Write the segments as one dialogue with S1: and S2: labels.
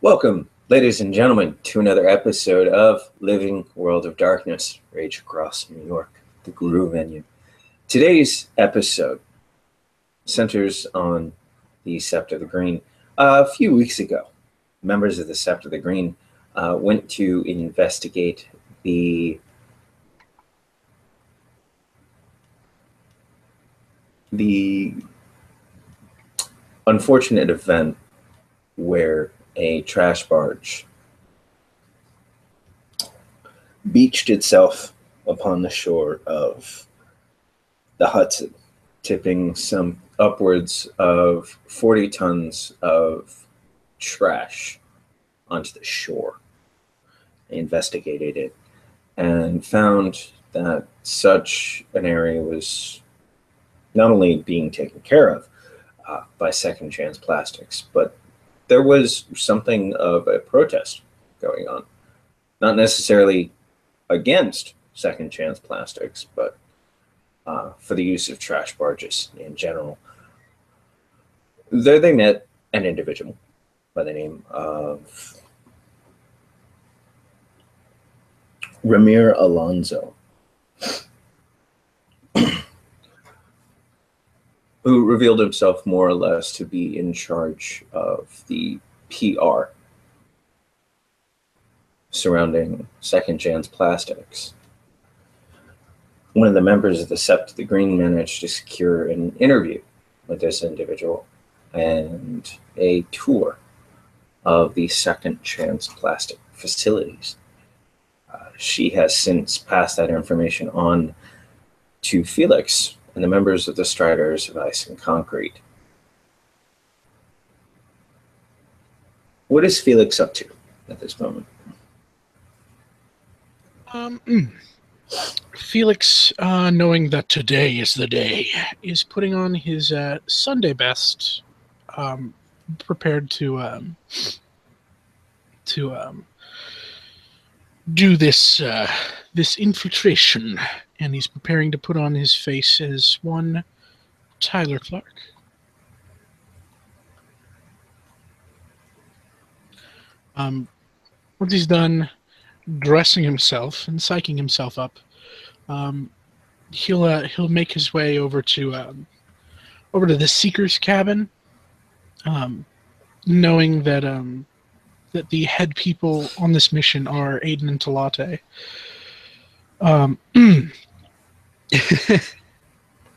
S1: Welcome, ladies and gentlemen, to another episode of Living World of Darkness, Rage Across New York, the Guru venue. Today's episode centers on the Sept of the Green. A few weeks ago, members of the Sept of the Green went to investigate the unfortunate event where a trash barge beached itself upon the shore of the Hudson, tipping some upwards of 40 tons of trash onto the shore. They investigated it and found that such an area was not only being taken care of by Second Chance Plastics, but there was something of a protest going on. Not necessarily against Second Chance Plastics, but for the use of trash barges in general. There they met an individual by the name of Ramir Alonso, who revealed himself more or less to be in charge of the PR surrounding Second Chance Plastics. One of the members of the Sept of the Green managed to secure an interview with this individual and a tour of the Second Chance Plastic facilities. She has since passed that information on to Felix and the members of the Striders of Ice and Concrete. What is Felix up to at this moment?
S2: Felix, knowing that today is the day, is putting on his Sunday best, prepared to do this infiltration, and he's preparing to put on his face as one Tyler Clark. Once he's done dressing himself and psyching himself up, he'll make his way over to the Seeker's cabin, knowing that that the head people on this mission are Aiden and Talate.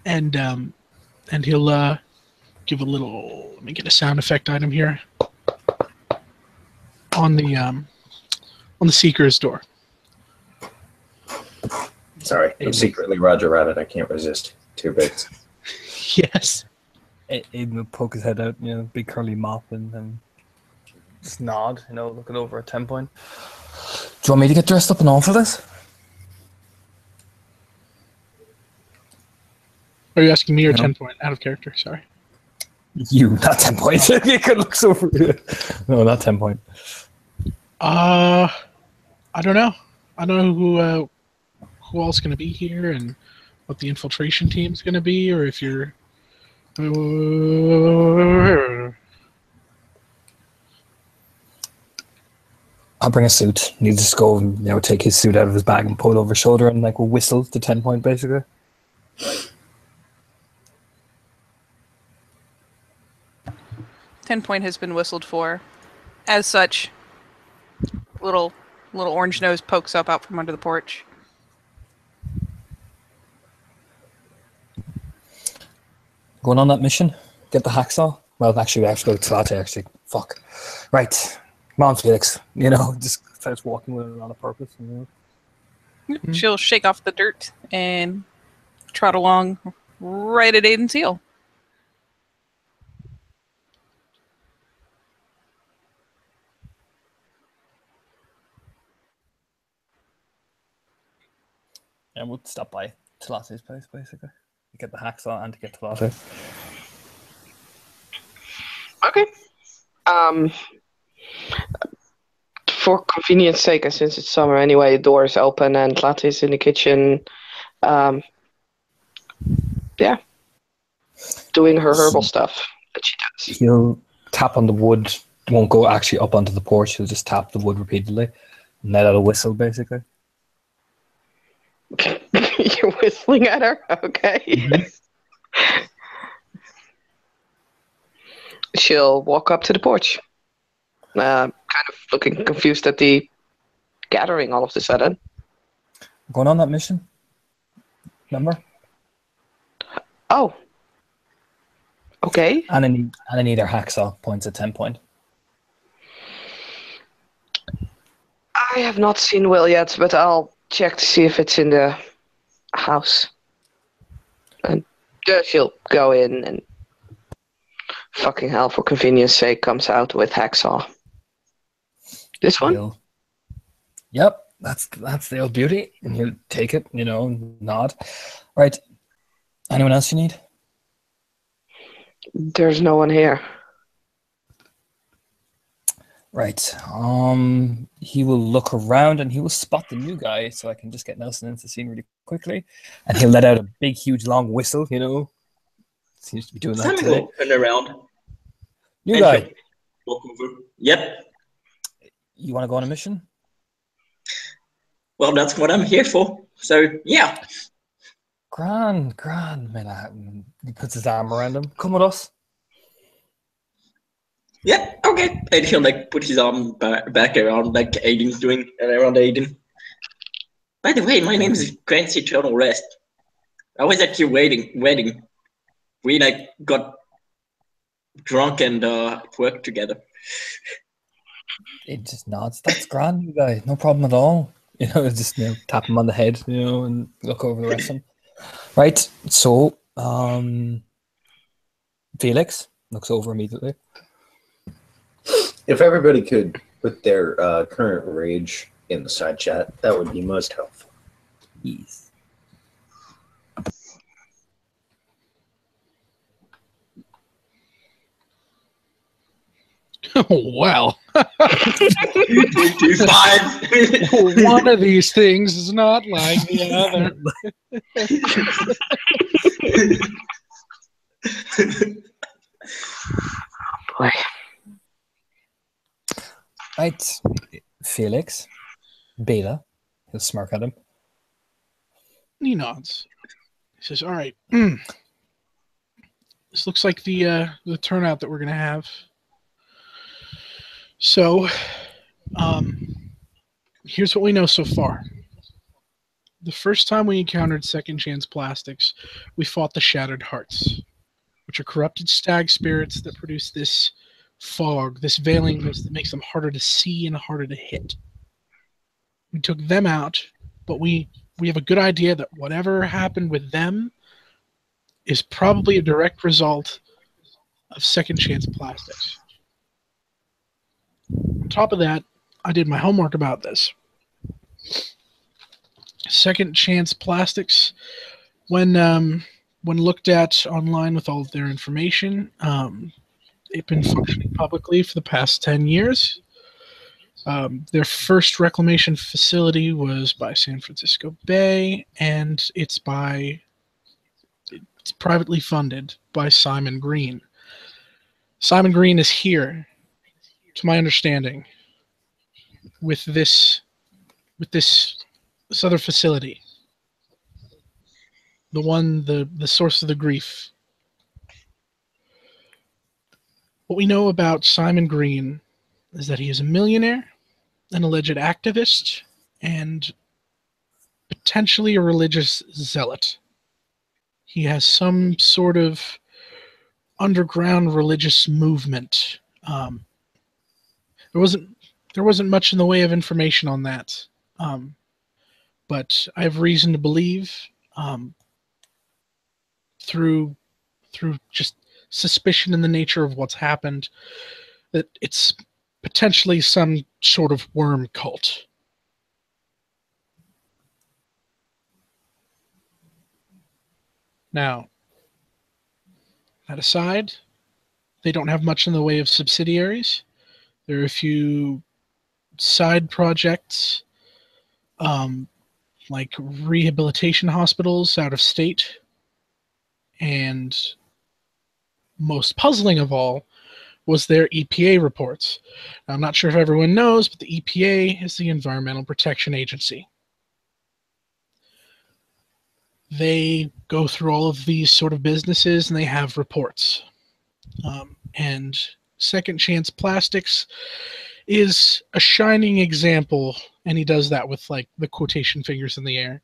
S2: And he'll give a little. Let me get a sound effect item here on the Seeker's door.
S1: Sorry, I'm secretly Roger Rabbit. I can't resist 2 bits.
S2: Yes.
S3: Aiden will poke his head out, big curly mop, and then just nod, looking over at 10 Point. Do you want me to get dressed up and all for this?
S2: Are you asking me or 10 Point? Out of character, sorry.
S3: You, not 10 Point. You could look so weird. No, not 10 Point.
S2: I don't know. I don't know who else is going to be here and what the infiltration team's going to be, or if you're...
S3: I'll bring a suit. He'll just go and take his suit out of his bag and pull it over his shoulder and we'll whistle to 10 Point basically.
S4: 10 Point has been whistled for. As such, little orange nose pokes up out from under the porch.
S3: Going on that mission? Get the hacksaw? Well, actually, we have to go to Talate, actually. Fuck. Right. Come on, Felix. Just starts walking with it on a purpose.
S4: She'll shake off the dirt and trot along right at Aiden's heel.
S3: And we'll stop by Talate's place, basically. To get the hacksaw and to get Talate.
S5: Okay. For convenience sake, and since it's summer anyway, the door is open and Talate is in the kitchen. Doing her herbal stuff that she does.
S3: He'll tap on the wood won't go actually up onto the porch. He'll just tap the wood repeatedly and let out a whistle, basically.
S5: You're whistling at her? Okay.
S3: Mhm.
S5: She'll walk up to the porch. Kind of looking confused at the gathering all of a sudden.
S3: Going on that mission? Remember?
S5: Oh. Okay.
S3: And I need our hacksaw points at 10 point.
S5: I have not seen Will yet, but I'll check to see if it's in the house. And she'll go in and fucking hell, for convenience sake, comes out with hacksaw. This one?
S3: He'll- Yep, that's the old beauty. And he'll take it, you know, and nod. Right. Anyone else you need?
S5: There's no one here.
S3: Right. He will look around and he will spot the new guy, so I can just get Nelson into the scene really quickly. And he'll let out a big, huge, long whistle, you know. Seems to be doing that
S6: Simon
S3: today.
S6: will turn around.
S3: New
S6: and
S3: guy,
S6: he'll walk over. Yep.
S3: you want to go on a mission?
S6: Well, that's what I'm here for. So, yeah.
S3: Grand, man. He puts his arm around him. Come with us.
S6: Yep, okay. And he'll, like, put his arm back around, like Aiden's doing, and around Aiden. By the way, my name is Grant's Eternal Rest. I was at your wedding. We, like, got drunk and worked together.
S3: It just nods. That's grand, you guys. No problem at all. You know, just tap him on the head, you know, and look over the rest of him. Right. So, Felix looks over immediately.
S1: If everybody could put their current rage in the side chat, that would be most helpful.
S3: Yes.
S2: Well,
S6: 225.
S2: one of these things is not like the other.
S5: Boy.
S3: Right. Felix. Bela. He'll smirk at him.
S2: He nods. He says, "All right, this looks like the turnout that we're gonna have. So, here's what we know so far. The first time we encountered Second Chance Plastics, we fought the Shattered Hearts, which are corrupted stag spirits that produce this fog, this veiling mist that makes them harder to see and harder to hit. We took them out, but we have a good idea that whatever happened with them is probably a direct result of Second Chance Plastics. On top of that, I did my homework about this. Second Chance Plastics, when looked at online with all of their information, they've been functioning publicly for the past 10 years. Their first reclamation facility was by San Francisco Bay, and it's privately funded by Simon Green. Simon Green is here, to my understanding, with this other facility. The source of the grief. What we know about Simon Green is that he is a millionaire, an alleged activist, and potentially a religious zealot. He has some sort of underground religious movement. There wasn't much in the way of information on that, but I have reason to believe, through just suspicion in the nature of what's happened, that it's potentially some sort of worm cult. Now, that aside, they don't have much in the way of subsidiaries. There are a few side projects, like rehabilitation hospitals out of state. And most puzzling of all, was their EPA reports. Now, I'm not sure if everyone knows, but the EPA is the Environmental Protection Agency. They go through all of these sort of businesses and they have reports. And Second Chance Plastics is a shining example, and he does that with like the quotation fingers in the air,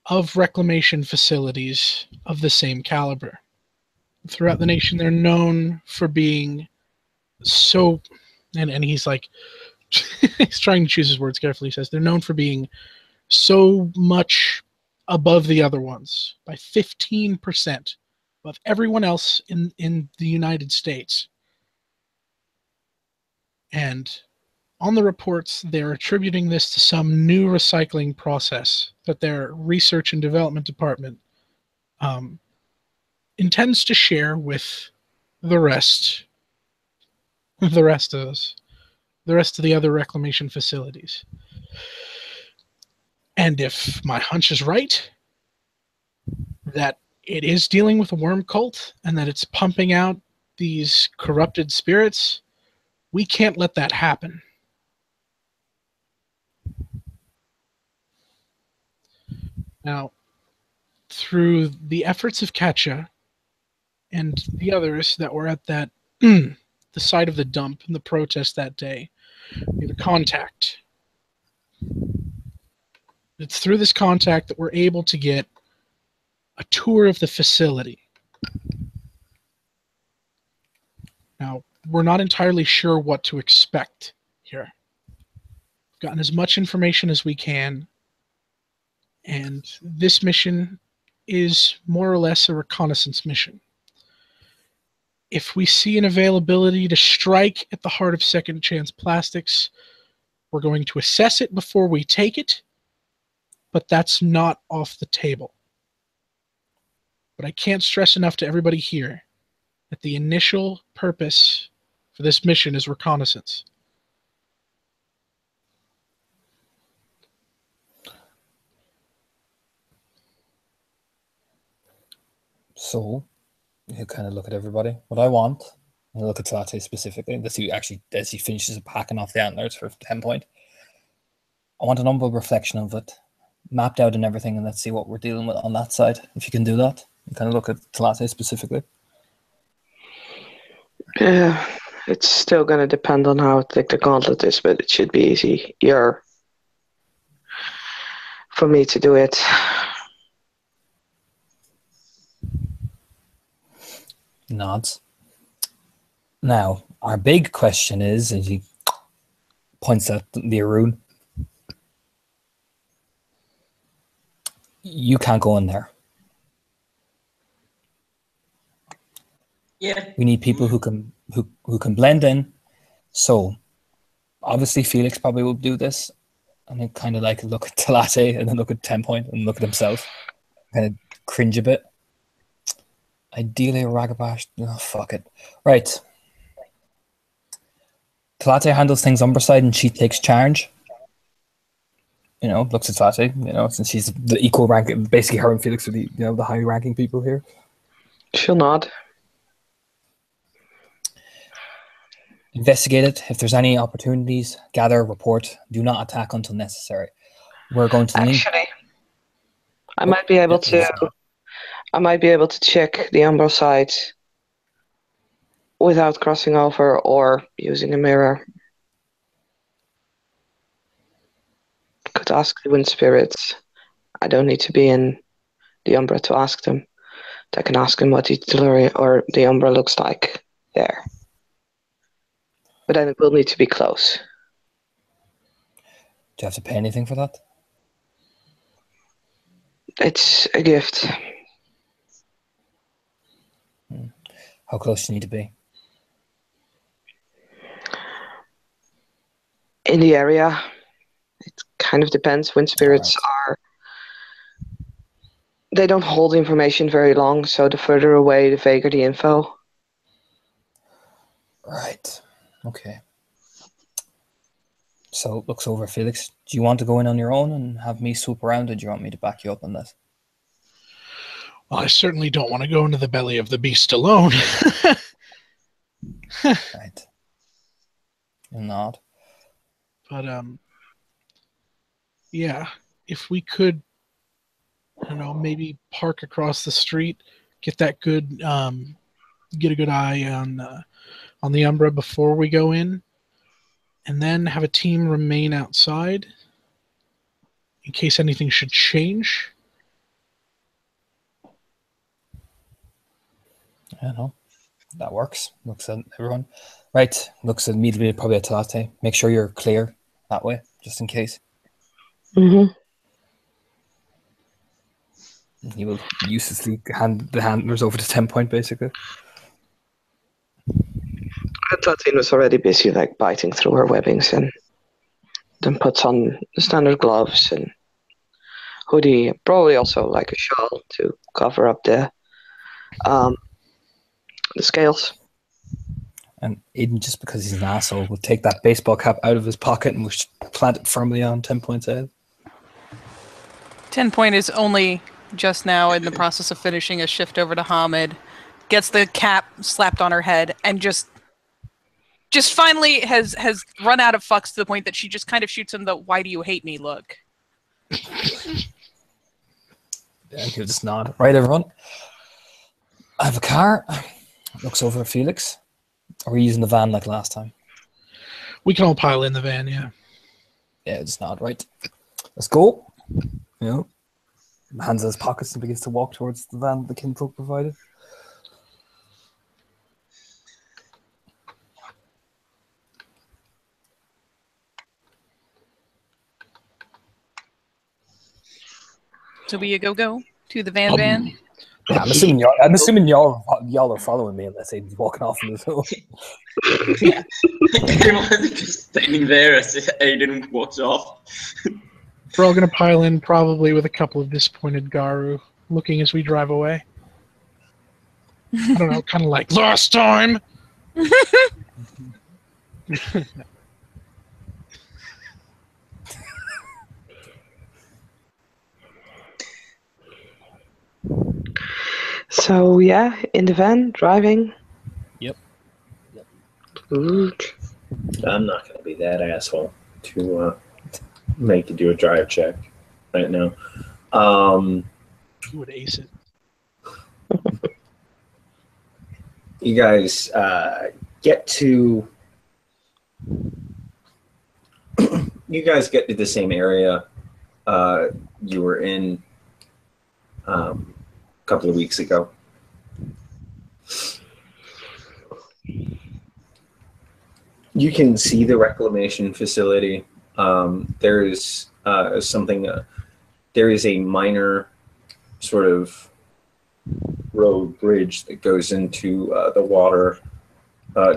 S2: of reclamation facilities of the same caliber. Throughout the nation, they're known for being so, and he's like, he's trying to choose his words carefully. He says they're known for being so much above the other ones, by 15% above everyone else in the United States. And on the reports, they're attributing this to some new recycling process that their research and development department intends to share with the rest of us, the rest of the other reclamation facilities. And if my hunch is right, that it is dealing with a worm cult and that it's pumping out these corrupted spirits, we can't let that happen. Now, through the efforts of Katja and the others that were at that the site of the dump and the protest that day, we had a contact. It's through this contact that we're able to get a tour of the facility. Now, we're not entirely sure what to expect here. We've gotten as much information as we can, and this mission is more or less a reconnaissance mission. If we see an availability to strike at the heart of Second Chance Plastics, we're going to assess it before we take it, but that's not off the table. But I can't stress enough to everybody here that the initial purpose for this mission is reconnaissance.
S3: So, you kind of look at everybody. What I want, and look at Tlate specifically, as he finishes packing off the antlers for 10 point. I want an humble reflection of it, mapped out and everything, and let's see what we're dealing with on that side. If you can do that, you kind of look at Tlate specifically.
S5: Yeah, it's still going to depend on how thick the gauntlet is, but it should be easy. For me to do it.
S3: Nods. Now, our big question is, as he points at the Arun, you can't go in there.
S6: Yeah.
S3: We need people who can blend in. So, obviously, Felix probably will do this, and then kind of like look at Tlate and then look at 10 point and look at himself, kind of cringe a bit. Ideally, a Ragabash. Oh, fuck it. Right. Tlate handles things Umberside and she takes charge. You know, looks at Tlate, you know, since she's the equal rank. Basically, her and Felix are the, you know, the high ranking people here.
S5: She'll nod.
S3: Investigate it. If there's any opportunities, gather, report. Do not attack until necessary. We're going to link.
S5: Actually, I might be able to check the Umbro side without crossing over or using a mirror. Could ask the wind spirits. I don't need to be in the Umbra to ask them. I can ask them what the Tellurian or the Umbra looks like there. But then it will need to be close.
S3: Do you have to pay anything for that?
S5: It's a gift.
S3: How close do you need to be?
S5: In the area, it kind of depends. Wind spirits they don't hold information very long, so the further away, the vaguer the info.
S3: Right. Okay. So, looks over Felix. Do you want to go in on your own and have me swoop around, or do you want me to back you up on this?
S2: Well, I certainly don't want to go into the belly of the beast alone.
S3: Right. And not.
S2: But yeah, if we could, I don't know, maybe park across the street, get that good, get a good eye on the Umbra before we go in, and then have a team remain outside in case anything should change.
S3: I don't know. That works. Looks at everyone. Right. Looks immediately probably at Talate. Make sure you're clear that way, just in case.
S5: Mm-hmm.
S3: He will uselessly hand the handlers over to 10 point, basically.
S5: Tatine was already busy, like, biting through her webbings, and then puts on the standard gloves and hoodie, probably also like a shawl to cover up the scales.
S3: And Aiden, just because he's an asshole, will take that baseball cap out of his pocket and will plant it firmly on 10 points ahead.
S4: 10 point is only just now in the process of finishing a shift over to Hamid, gets the cap slapped on her head, and just finally has run out of fucks to the point that she just kind of shoots him the "why do you hate me" look.
S3: Yeah, he'll just nod. Right, everyone. I have a car. Looks over at Felix. Are we using the van like last time?
S2: We can all pile in the van, yeah.
S3: Yeah, just nod. Right. Let's go. You know, hands in his pockets and begins to walk towards the van the kinfolk provided.
S4: So we go to the van.
S3: Yeah, I'm assuming y'all are following me unless Aiden's walking off in his own.
S6: Everyone's just standing there as Aiden walks off.
S2: We're all going to pile in probably with a couple of disappointed Garu looking as we drive away. I don't know, kind of like, last time!
S5: So yeah, in the van, driving.
S3: Yep.
S5: Good.
S1: I'm not going to be that asshole to make you do a drive check right now.
S2: You would ace it.
S1: You guys get to the same area you were in a couple of weeks ago. You can see the reclamation facility. There is there is a minor sort of road bridge that goes into the water,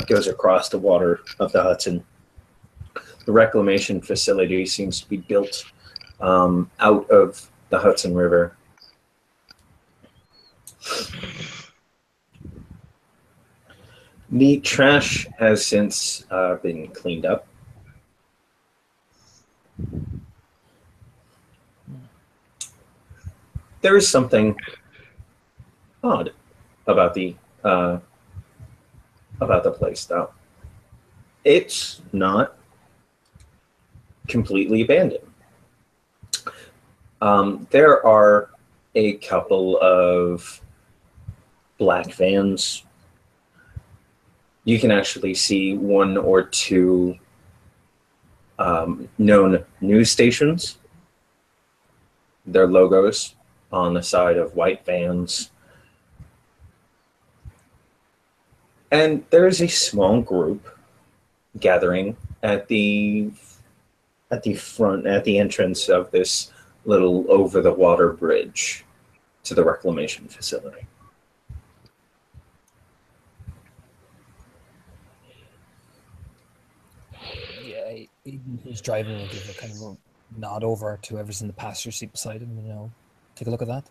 S1: goes across the water of the Hudson. The reclamation facility seems to be built out of the Hudson River. The trash has since been cleaned up. There is something odd about the place, though. It's not completely abandoned. There are a couple of black vans. You can actually see one or two known news stations. Their logos on the side of white vans. And there's a small group gathering at the entrance of this little over the water bridge to the reclamation facility.
S3: Yeah, Aiden, who's driving, will give a kind of a nod over to whoever's in the passenger seat beside him. You know, take a look at that.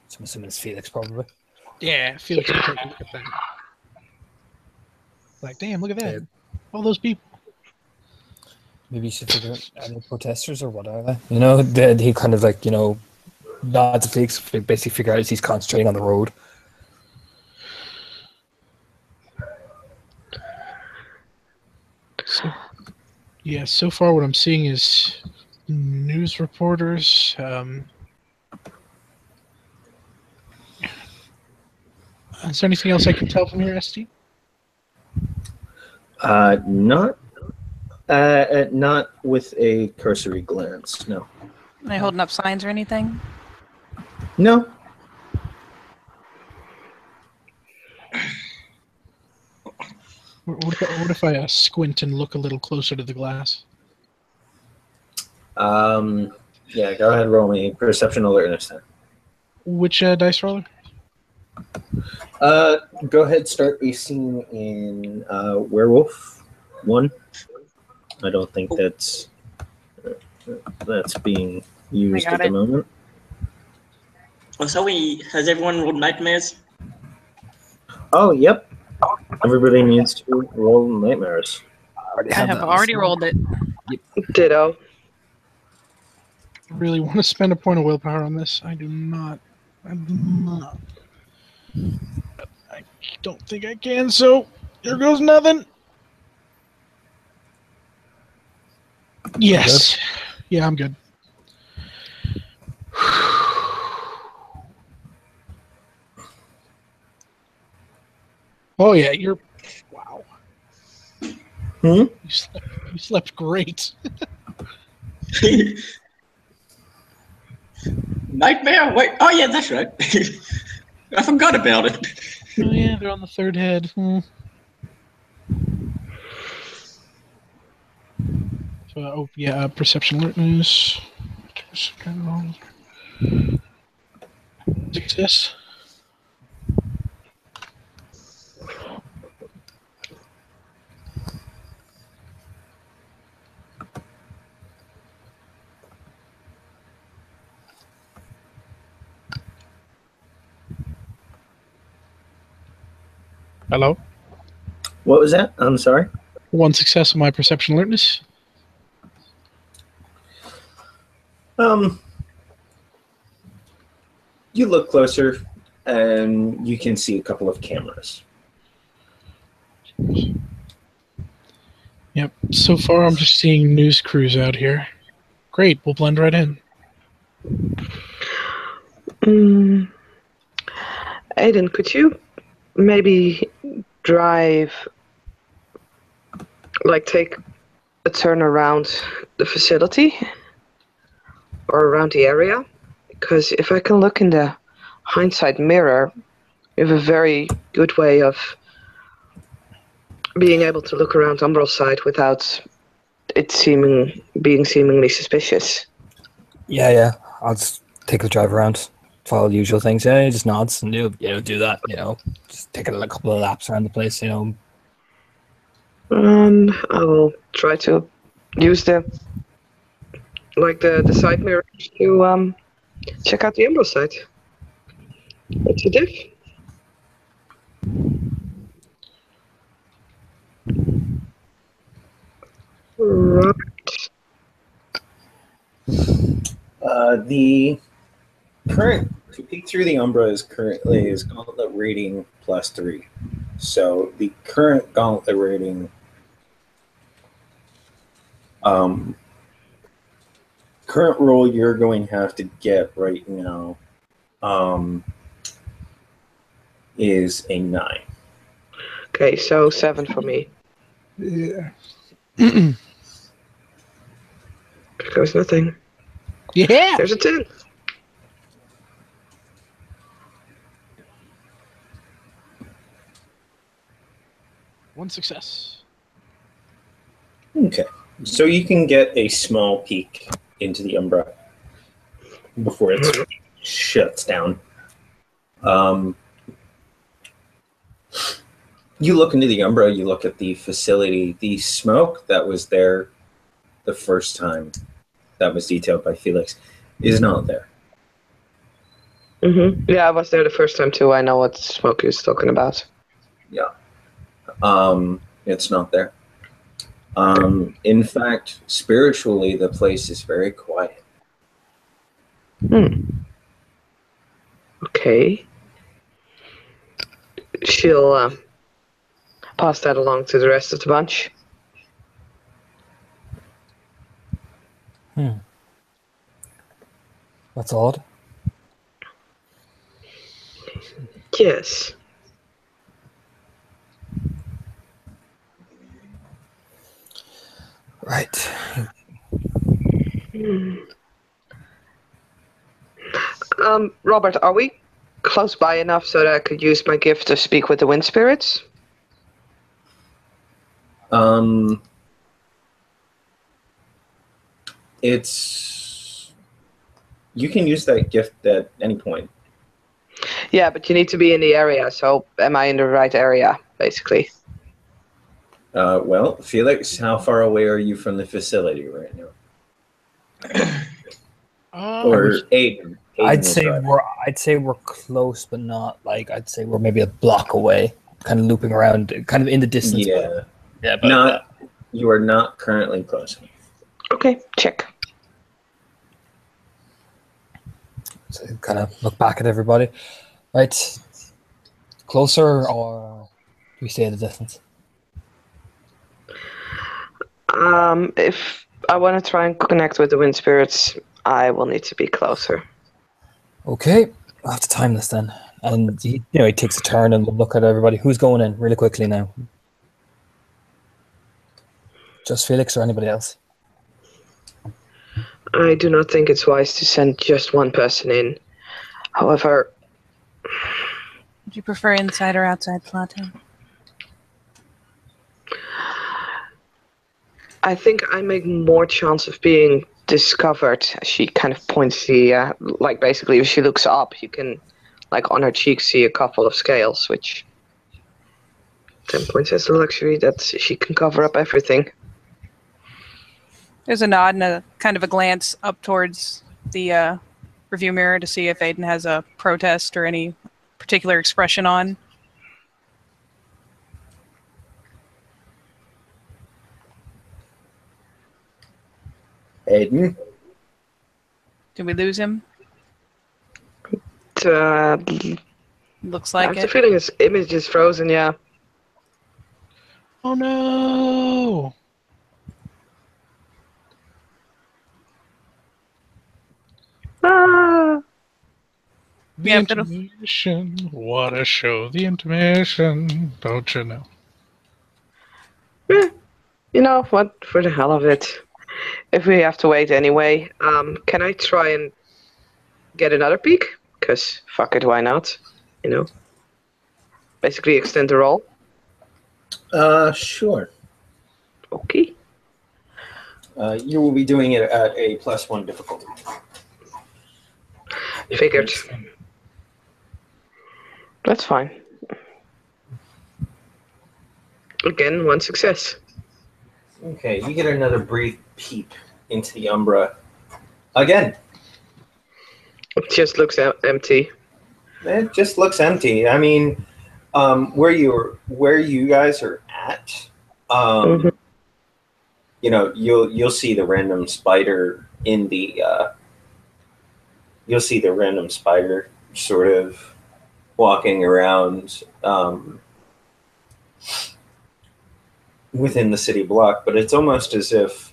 S3: So I'm assuming it's Felix, probably.
S2: Yeah, Felix will take a look at that. Like, damn, look at that. All those people.
S3: Maybe you should figure out any protesters or what are they? You know, he kind of like, you know, nods at Felix, basically figure out as he's concentrating on the road.
S2: So, yeah, so far what I'm seeing is news reporters. Is there anything else I can tell from here, ST?
S1: Not with a cursory glance. No.
S4: Are they holding up signs or anything?
S1: No.
S2: What if I squint and look a little closer to the glass?
S1: Yeah, go ahead, roll me perception alertness then.
S2: Which dice roller?
S1: Go ahead, start a scene in Werewolf 1. I don't think that's being used at the moment.
S6: Oh, so has everyone rolled nightmares?
S1: Oh, yep. Everybody needs to roll nightmares.
S4: I have already rolled it.
S5: Ditto.
S2: Really want to spend a point of willpower on this? I do not. I don't think I can, so here goes nothing. Yes. Yeah, I'm good. Oh, yeah, you're... Wow. You slept great.
S6: Nightmare? Wait. Oh, yeah, that's right. I forgot about it.
S2: Oh, yeah, they're on the third head. So, perception alertness. Success. Hello?
S1: What was that? I'm sorry.
S2: 1 success on my perception alertness.
S1: You look closer, and you can see a couple of cameras.
S2: Yep. So far, I'm just seeing news crews out here. Great. We'll blend right in.
S5: Aiden, could you maybe drive, take a turn around the facility or around the area? Because if I can look in the hindsight mirror, we have a very good way of being able to look around Umbral side without it being seemingly suspicious.
S3: Yeah. I'll just take the drive around. Follow the usual things. Yeah, he just nods and do that. Just take a couple of laps around the place.
S5: I will try to use the side mirror to check out the Umbral side. What's the diff? Right.
S1: The current to peek through the Umbra is gauntlet rating +3. So the current gauntlet rating current roll you're going to have to get right now is a 9.
S5: Okay, so 7 for me.
S2: Yeah.
S5: There goes nothing.
S2: Yeah.
S5: There's a 10.
S2: One success.
S1: Okay. So you can get a small peek into the Umbra before it shuts down. You look into the Umbra, you look at the facility. The smoke that was there the first time that was detailed by Felix is not there.
S5: Mm-hmm. Yeah, I was there the first time too. I know what smoke is talking about.
S1: Yeah. It's not there. In fact, spiritually, the place is very quiet.
S5: Okay. She'll pass that along to the rest of the bunch.
S3: That's odd.
S5: Yes.
S3: Right.
S5: Robert, are we close by enough so that I could use my gift to speak with the wind spirits?
S1: You can use that gift at any point.
S5: Yeah, but you need to be in the area, so am I in the right area, basically?
S1: Well, Felix, how far away are you from the facility right now? Or Aiden?
S3: I'd say we're close, but not like I'd say we're maybe a block away, kind of looping around, kind of in the distance.
S1: Yeah,
S3: yeah, but
S1: you are not currently close.
S5: Okay, check.
S3: So kind of look back at everybody. Right, closer or do we stay at a distance?
S5: If I want to try and connect with the wind spirits, I will need to be closer.
S3: Okay, I'll have to time this then. And he takes a turn and will look at everybody. Who's going in really quickly now? Just Felix or anybody else?
S5: I do not think it's wise to send just one person in. However...
S4: Would you prefer inside or outside, Plato?
S5: I think I make more chance of being discovered. She kind of points the, like basically if she looks up, you can, like on her cheek, see a couple of scales, which 10 points has the luxury that she can cover up everything.
S4: There's a nod and a kind of a glance up towards the review mirror to see if Aiden has a protest or any particular expression on.
S1: Aiden?
S4: Did we lose him? Looks like
S5: I have the feeling his image is frozen, yeah.
S2: Oh no!
S5: Ah!
S2: The
S4: Yeah,
S2: intermission. What a show. The intermission. Don't you know?
S5: You know what? For the hell of it. If we have to wait anyway, can I try and get another peek? Because fuck it, why not? You know? Basically extend the roll.
S1: Sure.
S5: Okay.
S1: You will be doing it at a +1 difficulty.
S5: Figured. That's fine. Again, one success.
S1: Okay, you get another brief peep into the Umbra. Again.
S5: It just looks empty.
S1: It just looks empty. I mean, where you guys are at, you know, you'll see the random spider in the you'll see the random spider sort of walking around within the city block, but it's almost as if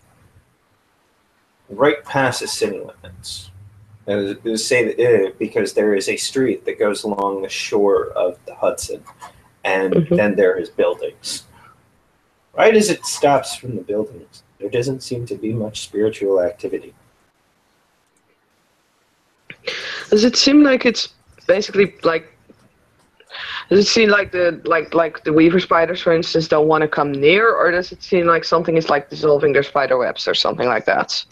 S1: right past the city limits. Because there is a street that goes along the shore of the Hudson, and then there is buildings. Right as it stops from the buildings, there doesn't seem to be much spiritual activity.
S5: Does it seem like it's basically like? Does it seem like the weaver spiders, for instance, don't want to come near, or does it seem like something is like dissolving their spider webs or something like that?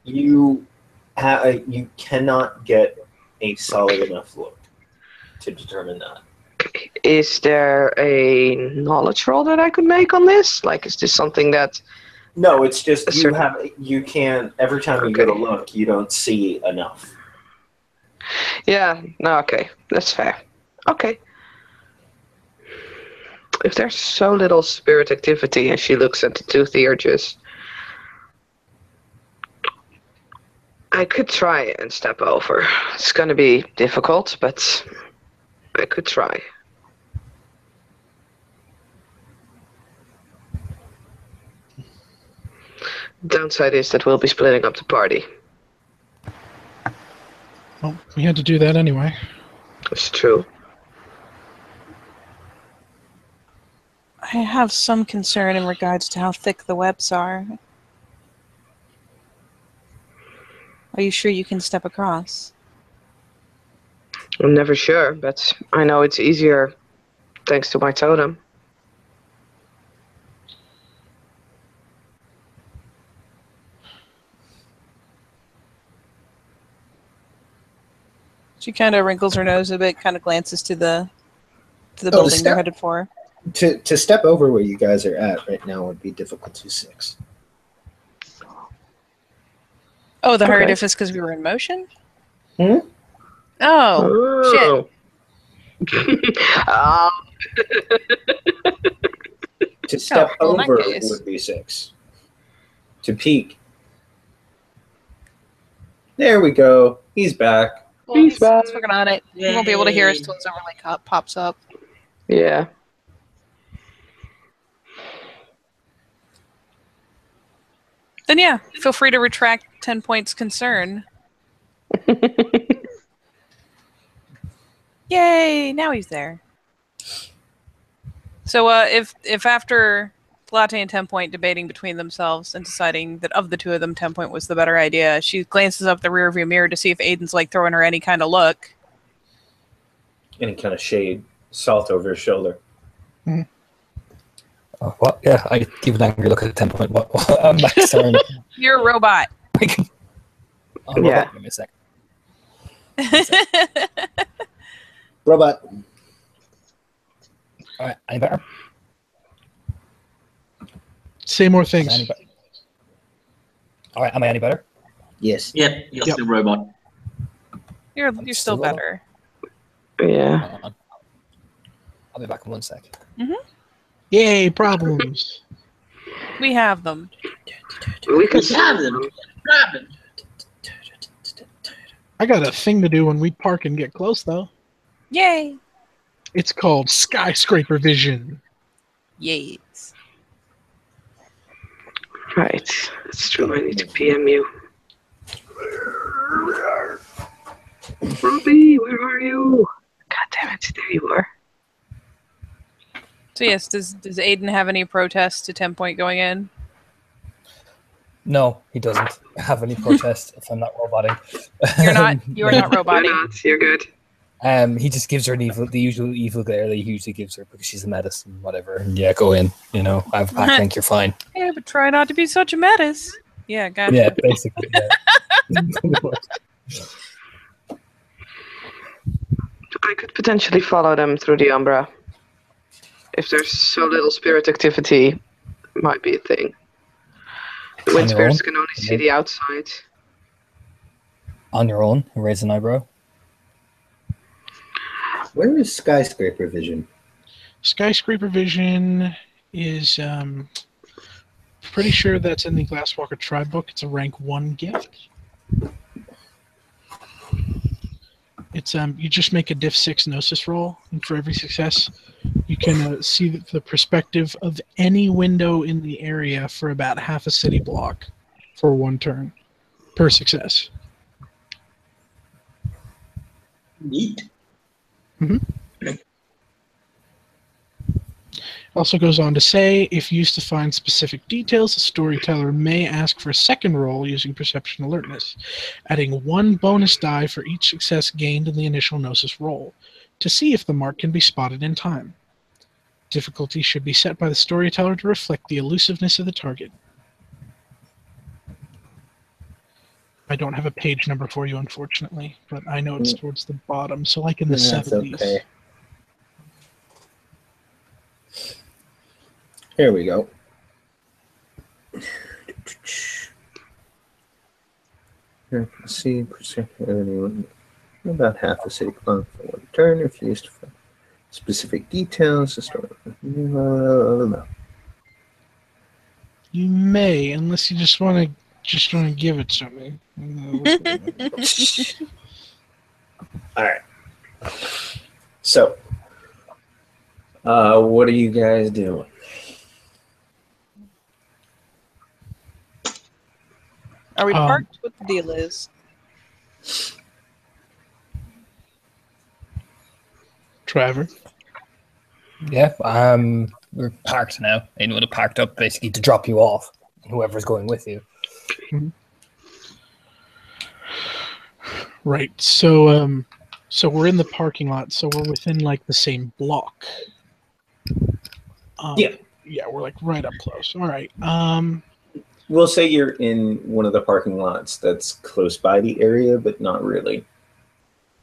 S1: You cannot get a solid enough look to determine that.
S5: Is there a knowledge roll that I could make on this? Like, is this something that?
S1: No, it's just you can't. Every time you get a look, you don't see enough.
S5: Yeah. No. Okay. That's fair. Okay. If there's so little spirit activity, and she looks at the toothy urges. I could try and step over. It's gonna be difficult, but I could try. Downside is that we'll be splitting up the party.
S2: Well, we had to do that anyway.
S5: It's true.
S4: I have some concern in regards to how thick the webs are. Are you sure you can step across?
S5: I'm never sure, but I know it's easier thanks to my totem.
S4: She kind of wrinkles her nose a bit, kind of glances to the building they're headed for.
S1: To step over where you guys are at right now would be difficulty 6.
S4: Oh, the hurry
S5: Okay.
S4: diff is because we were in motion?
S1: Hmm?
S4: Oh, shit.
S1: To step
S4: well, in that
S1: over
S4: case.
S1: would be 6. To peek. There we go. He's back.
S4: Well,
S5: He's back.
S4: he's working on it. You won't be able to hear us till his overlay pops up.
S5: Yeah.
S4: Then yeah, feel free to retract 10 points concern. Yay! Now he's there. So if after Latte and 10 Point debating between themselves and deciding that of the two of them 10 Point was the better idea, she glances up the rearview mirror to see if Aiden's like throwing her any kind of look.
S1: Any kind of shade. Salt over his shoulder.
S3: Oh, what? Yeah, I give an angry look at 10 point. What? Max turn.
S4: You're a robot.
S3: Oh,
S5: Yeah.
S3: Give me a sec.
S1: Robot.
S3: All right, any better?
S2: Say more
S3: Am I any
S2: things.
S3: better? All right, am I any better?
S1: Yes.
S6: Yeah, you're
S2: Yep.
S6: still robot.
S4: You're
S3: still
S4: still
S3: a robot.
S4: better.
S5: Yeah.
S3: Hold on. I'll be back in 1 sec.
S2: Yay, problems.
S4: We have them.
S5: We can
S6: Grab them. Grab them.
S2: I got a thing to do when we park and get close, though.
S4: Yay!
S2: It's called skyscraper vision.
S4: Yays.
S5: Right. That's true. I need to PM you. Ruby, where are you? God damn it. There you are.
S4: So yes, does Aiden have any protests to 10 Point going in?
S3: No, he doesn't have any protest if I'm not roboting.
S4: You're not roboting.
S5: You're not. You're good.
S3: He just gives her the usual evil glare that he usually gives her because she's a medicine, whatever. And yeah, go in. You know, I have a pack link, you're fine.
S4: Yeah, but try not to be such a menace. Yeah, gotcha.
S3: Yeah, basically. Yeah.
S5: I could potentially follow them through the Umbra. If there's so little spirit activity, it might be a thing. The wind
S3: On your
S5: spirits
S3: own?
S5: can only see the outside.
S3: On your own, raise an eyebrow.
S1: Where is skyscraper vision?
S2: Skyscraper vision is pretty sure that's in the Glasswalker tribe book. It's a rank 1 gift. It's you just make a diff 6 gnosis roll, and for every success, you can see the perspective of any window in the area for about half a city block for 1 turn per success.
S6: Neat.
S2: Also goes on to say, if used to find specific details, the storyteller may ask for a second roll using perception alertness, adding 1 bonus die for each success gained in the initial gnosis roll, to see if the mark can be spotted in time. Difficulty should be set by the storyteller to reflect the elusiveness of the target. I don't have a page number for you, unfortunately, but I know it's towards the bottom, so like in the
S1: That's
S2: 70s.
S1: okay. Here we go. Here, see, anyone about half a city block for 1 turn if used for specific details. The story.
S2: You may, unless you just want to Just gonna give it to me.
S1: All right. So, what are you guys doing?
S4: Are we parked? What the deal is?
S2: Trevor?
S3: Yeah, we're parked now. I would have parked up basically to drop you off, whoever's going with you.
S2: Right. So we're in the parking lot. So we're within like the same block.
S1: Yeah.
S2: Yeah, we're like right up close. All right.
S1: We'll say you're in one of the parking lots that's close by the area, but not really.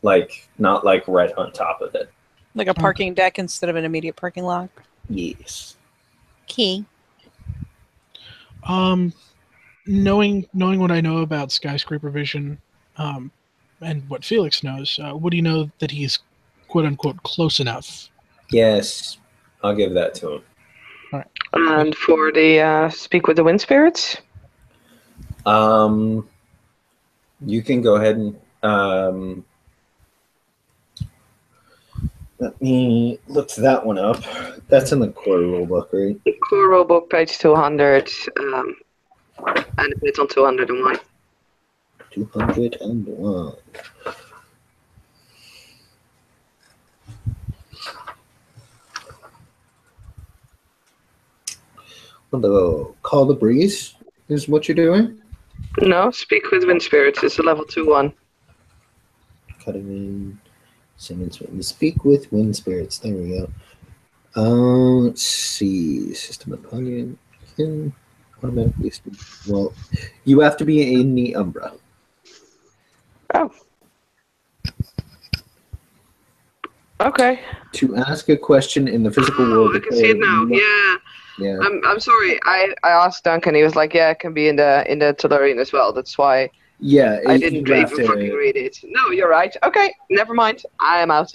S1: Not like right on top of it.
S4: Like a parking deck instead of an immediate parking lot?
S1: Yes.
S4: Key.
S2: Knowing what I know about skyscraper vision, and what Felix knows, what do you know that he's quote unquote close enough?
S1: Yes, I'll give that to him.
S2: All right.
S5: And for the speak with the wind spirits?
S1: You can go ahead and let me look that one up. That's in the core rulebook, right?
S5: Core rulebook, page 200, and it's on 201.
S1: 201. Hello. Call the breeze is what you're doing?
S5: No, speak with wind spirits. It's a level 2-1.
S1: Cutting in. Speak with wind spirits. There we go. Let's see. System opinion. Automatically speak. Well, you have to be in the Umbra.
S5: Oh. Okay.
S1: To ask a question in the physical world.
S5: I can see it now. Yeah.
S1: Yeah.
S5: I'm sorry. I asked Duncan. He was like, "Yeah, it can be in the Tellurian as well." That's why.
S1: Yeah.
S5: I didn't even fucking read it. No, you're right. Okay, never mind. I am out.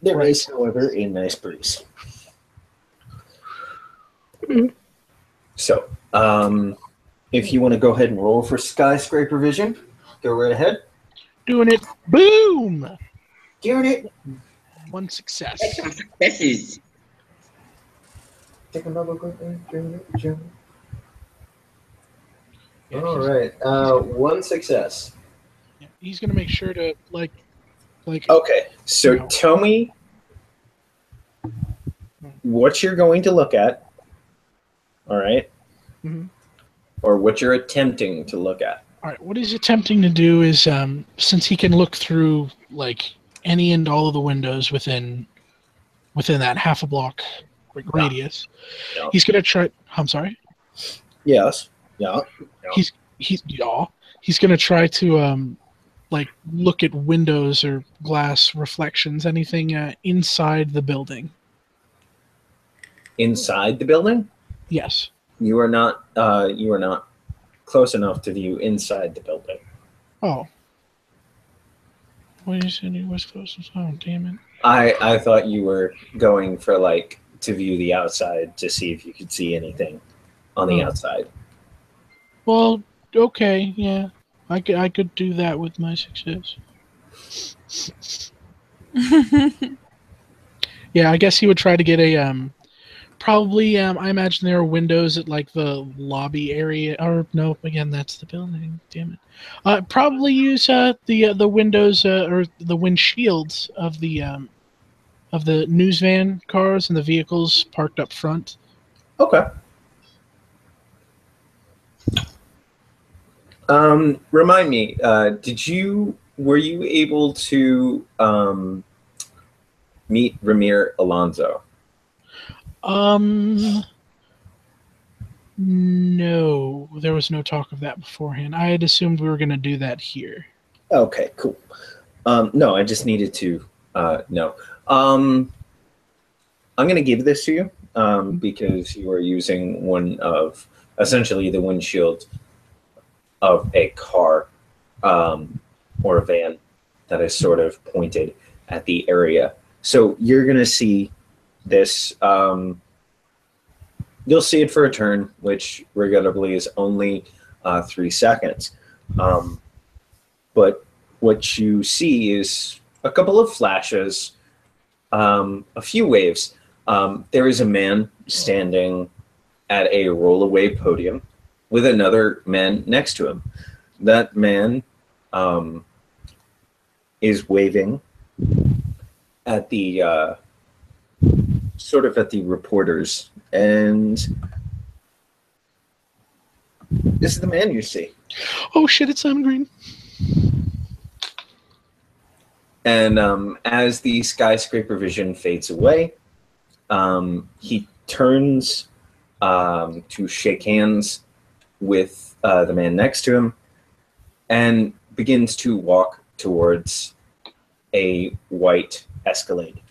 S1: There is, however, a nice breeze.
S5: Mm-hmm.
S1: So, if you want to go ahead and roll for skyscraper vision, go right ahead.
S2: Doing it. Boom!
S1: Doing it.
S2: One success.
S6: This is
S1: Take another quick. All right. One success.
S2: Yeah, he's gonna make sure to like.
S1: Okay. So
S2: No.
S1: tell me what you're going to look at. All right.
S2: Mhm.
S1: Or what you're attempting to look at.
S2: All right. What he's attempting to do is, since he can look through like any and all of the windows within that half a block radius,
S1: Yeah.
S2: he's gonna try. I'm sorry.
S1: Yes. Yeah.
S2: He's gonna try to like look at windows or glass reflections, anything inside the building.
S1: Inside the building?
S2: Yes.
S1: You are not close enough to view inside the building.
S2: Oh. What you said he was close as oh damn it.
S1: I thought you were going for like to view the outside to see if you could see anything on the outside.
S2: Well, okay, yeah. I could do that with my success. Yeah, I guess he would try to get a probably I imagine there are windows at like the lobby area or no, again that's the building. Damn it. Probably use the windows or the windshields of the news van cars and the vehicles parked up front.
S1: Okay. Remind me, were you able to meet Ramir Alonso?
S2: No, there was no talk of that beforehand. I had assumed we were going to do that here.
S1: Okay, cool. No, I just needed to know. I'm going to give this to you because you are using one of essentially the windshield of a car or a van that is sort of pointed at the area. So you're going to see this. You'll see it for a turn, which regrettably is only 3 seconds. But what you see is a couple of flashes, a few waves. There is a man standing at a rollaway podium with another man next to him. That man is waving at the sort of at the reporters, and this is the man you see.
S2: Oh shit! It's Simon Green.
S1: And as the skyscraper vision fades away, he turns to shake hands with the man next to him and begins to walk towards a white Escalade.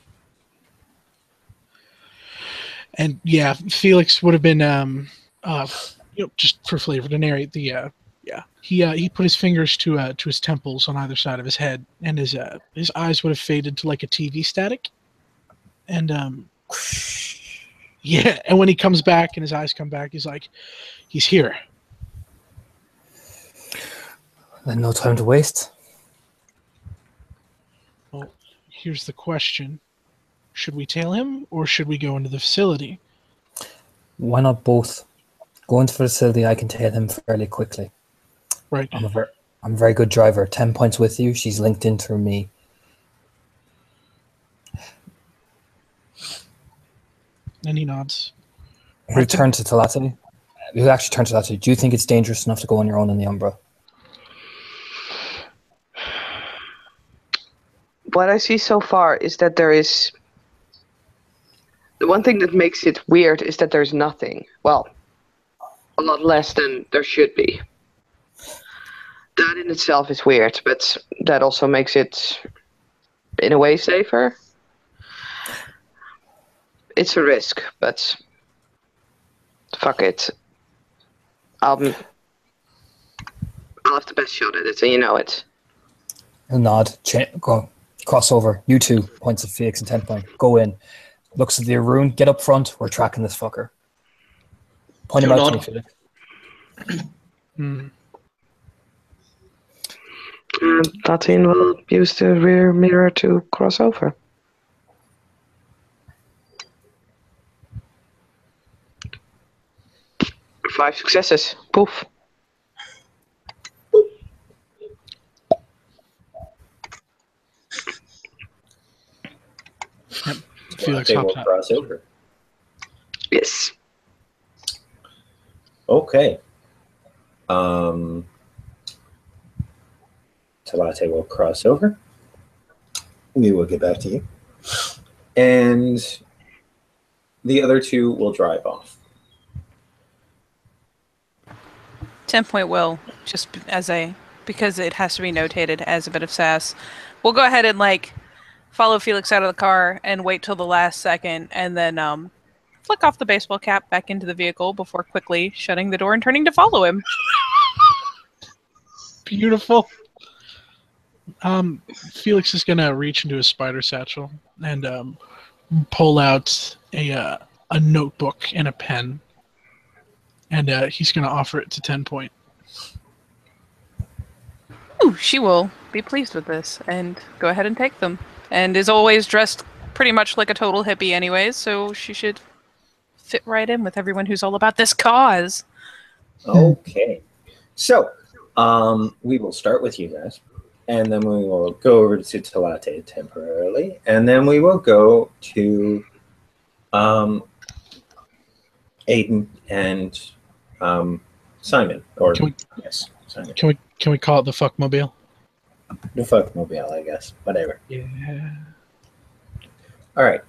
S2: And yeah, Felix would have been, just for flavor to narrate the, he put his fingers to his temples on either side of his head, and his eyes would have faded to like a TV static, and yeah, and when he comes back and his eyes come back, he's like, he's here.
S3: Then no time to waste.
S2: Well, here's the question. Should we tail him, or should we go into the facility?
S3: Why not both? Go into the facility, I can tail him fairly quickly.
S2: Right.
S3: I'm a very good driver. 10 points with you. She's linked in through me.
S2: And he nods.
S3: He'll turn to Talate. He'll actually turn to Talate. Do you think it's dangerous enough to go on your own in the Umbra?
S5: What I see so far is that there is... The one thing that makes it weird is that there's nothing. Well, a lot less than there should be. That in itself is weird, but that also makes it, in a way, safer. It's a risk, but fuck it. I'll have the best shot at it, and you know it.
S3: He'll nod. Go. Crossover. You two. Points of Felix and 10 point. Go in. Looks at the Arun. Get up front. We're tracking this fucker. Point him out to me, Felix.
S5: Latin will use the rear mirror to cross over. Five successes. Poof.
S2: Yep. Felix
S1: They
S2: hops
S1: will
S2: out.
S1: cross over.
S5: Yes.
S1: Okay. Talate will cross over. We will get back to you. And the other two will drive off.
S4: 10 point will, just because it has to be notated as a bit of sass. We'll go ahead and follow Felix out of the car and wait till the last second, and then flick off the baseball cap back into the vehicle before quickly shutting the door and turning to follow him.
S2: Beautiful. Felix is gonna reach into his spider satchel and pull out a notebook and a pen, and he's gonna offer it to 10 point.
S4: Ooh, she will be pleased with this and go ahead and take them. And is always dressed pretty much like a total hippie anyways, so she should fit right in with everyone who's all about this cause.
S1: Okay. So, we will start with you guys, and then we will go over to Talate temporarily, and then we will go to Aiden and Simon. Or yes, Simon.
S2: Can we call it the fuckmobile?
S1: The fuckmobile, I guess. Whatever.
S2: Yeah.
S1: All right.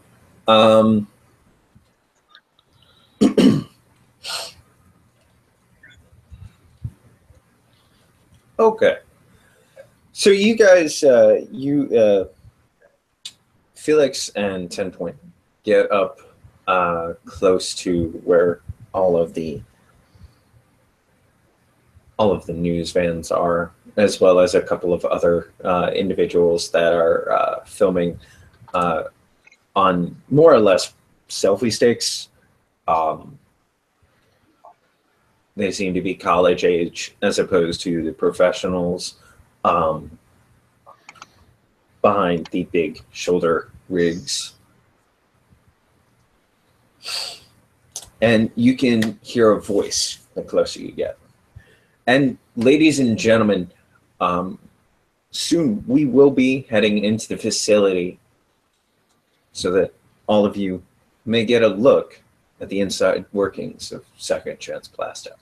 S1: Okay. So you guys, Felix and 10 point get up close to where all of the all of the news vans are, as well as a couple of other individuals that are filming on more or less selfie sticks. They seem to be college age as opposed to the professionals behind the big shoulder rigs. And you can hear a voice the closer you get. And ladies and gentlemen, soon we will be heading into the facility so that all of you may get a look at the inside workings of Second Chance Plastic.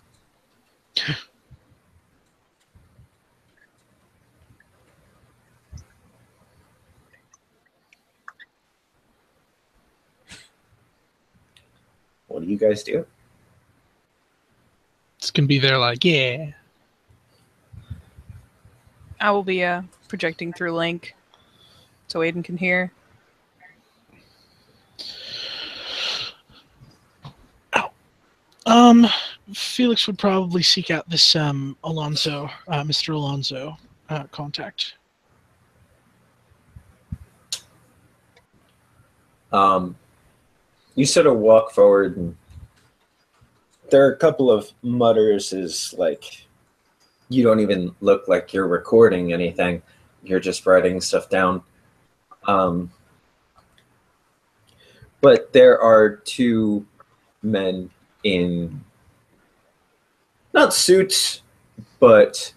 S1: What do you guys do?
S2: It's gonna be there like, yeah.
S4: I will be projecting through Link so Aiden can hear.
S2: Felix would probably seek out this Alonso, Mr. Alonso contact.
S1: You sort of walk forward, and there are a couple of mutters, is like, you don't even look like you're recording anything. You're just writing stuff down. But there are two men in, not suits, but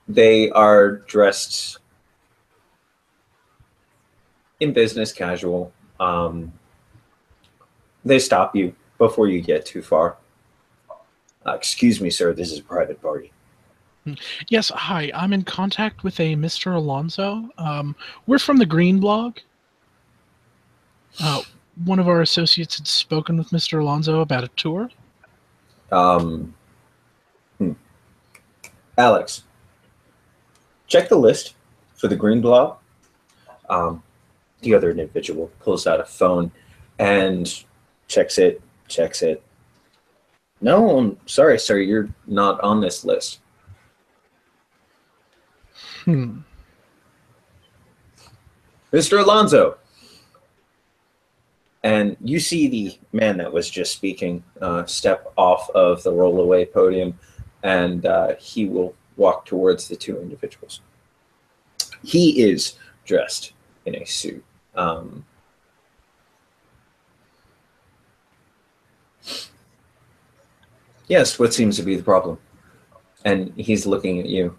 S1: they are dressed in business casual. They stop you before you get too far. Excuse me, sir, this is a private party.
S2: Yes, hi. I'm in contact with a Mr. Alonso. We're from the Green Blog. One of our associates had spoken with Mr. Alonso about a tour.
S1: Alex, check the list for the Green Blog. The other individual pulls out a phone and checks it. No, I'm sorry, sir, you're not on this list. Mr. Alonso. And you see the man that was just speaking step off of the rollaway podium, and he will walk towards the two individuals. He is dressed in a suit. Yes, what seems to be the problem? And he's looking at you.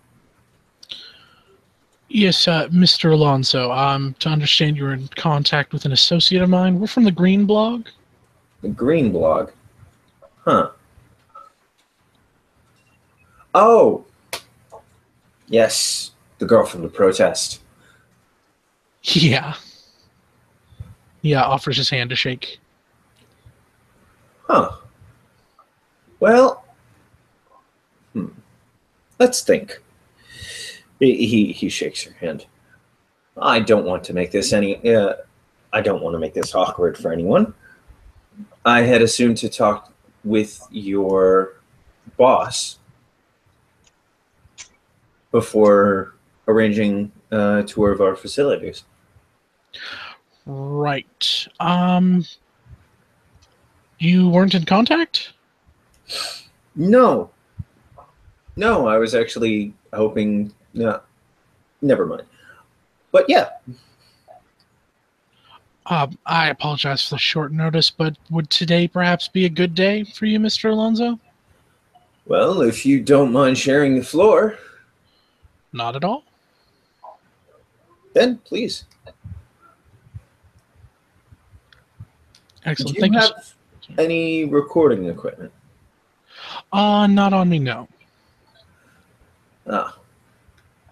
S2: Yes, Mr. Alonso. To understand you're in contact with an associate of mine. We're from the Green Blog.
S1: The Green Blog? Huh. Oh! Yes, the girl from the protest.
S2: Yeah. Yeah, offers his hand to shake.
S1: Huh. Well, let's think. He shakes her hand. I don't want to make this I don't want to make this awkward for anyone. I had assumed to talk with your boss before arranging a tour of our facilities.
S2: Right. You weren't in contact?
S1: No, I was actually hoping. No, never mind. But yeah.
S2: I apologize for the short notice, but would today perhaps be a good day for you, Mr. Alonso?
S1: Well, if you don't mind sharing the floor.
S2: Not at all.
S1: Then, please.
S2: Excellent.
S1: Do you
S2: Thank
S1: have any recording equipment?
S2: Not on me, no.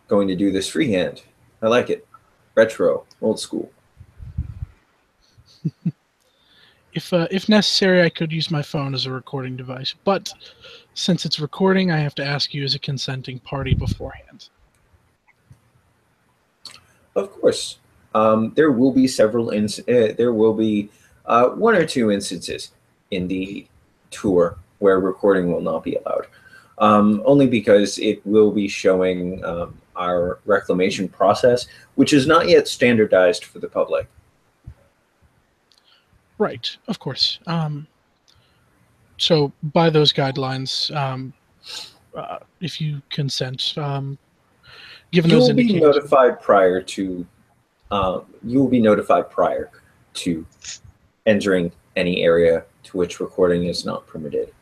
S1: Going to do this freehand. I like it. Retro, old school.
S2: If necessary, I could use my phone as a recording device, but since it's recording, I have to ask you as a consenting party beforehand.
S1: Of course. There will be there will be one or two instances in the tour where recording will not be allowed. only because it will be showing our reclamation process, which is not yet standardized for the public.
S2: Right, of course. So by those guidelines, if you consent, given
S1: You
S2: those
S1: will be
S2: indicators,
S1: notified prior to. You will be notified prior to entering any area to which recording is not permitted.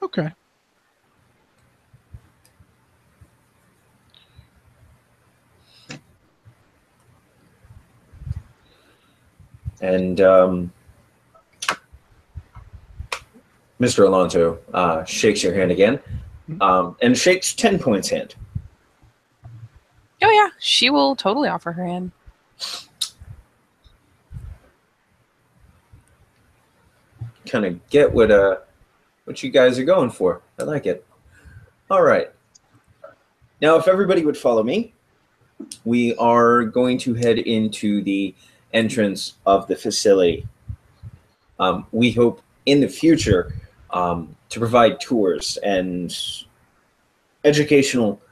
S2: okay.
S1: And Mr. Alonso shakes your hand again, and shakes 10 points hand.
S4: Oh yeah, she will totally offer her hand.
S1: Kind of get what you guys are going for. I like it. All right. Now, if everybody would follow me, we are going to head into the entrance of the facility. We hope in the future to provide tours and educational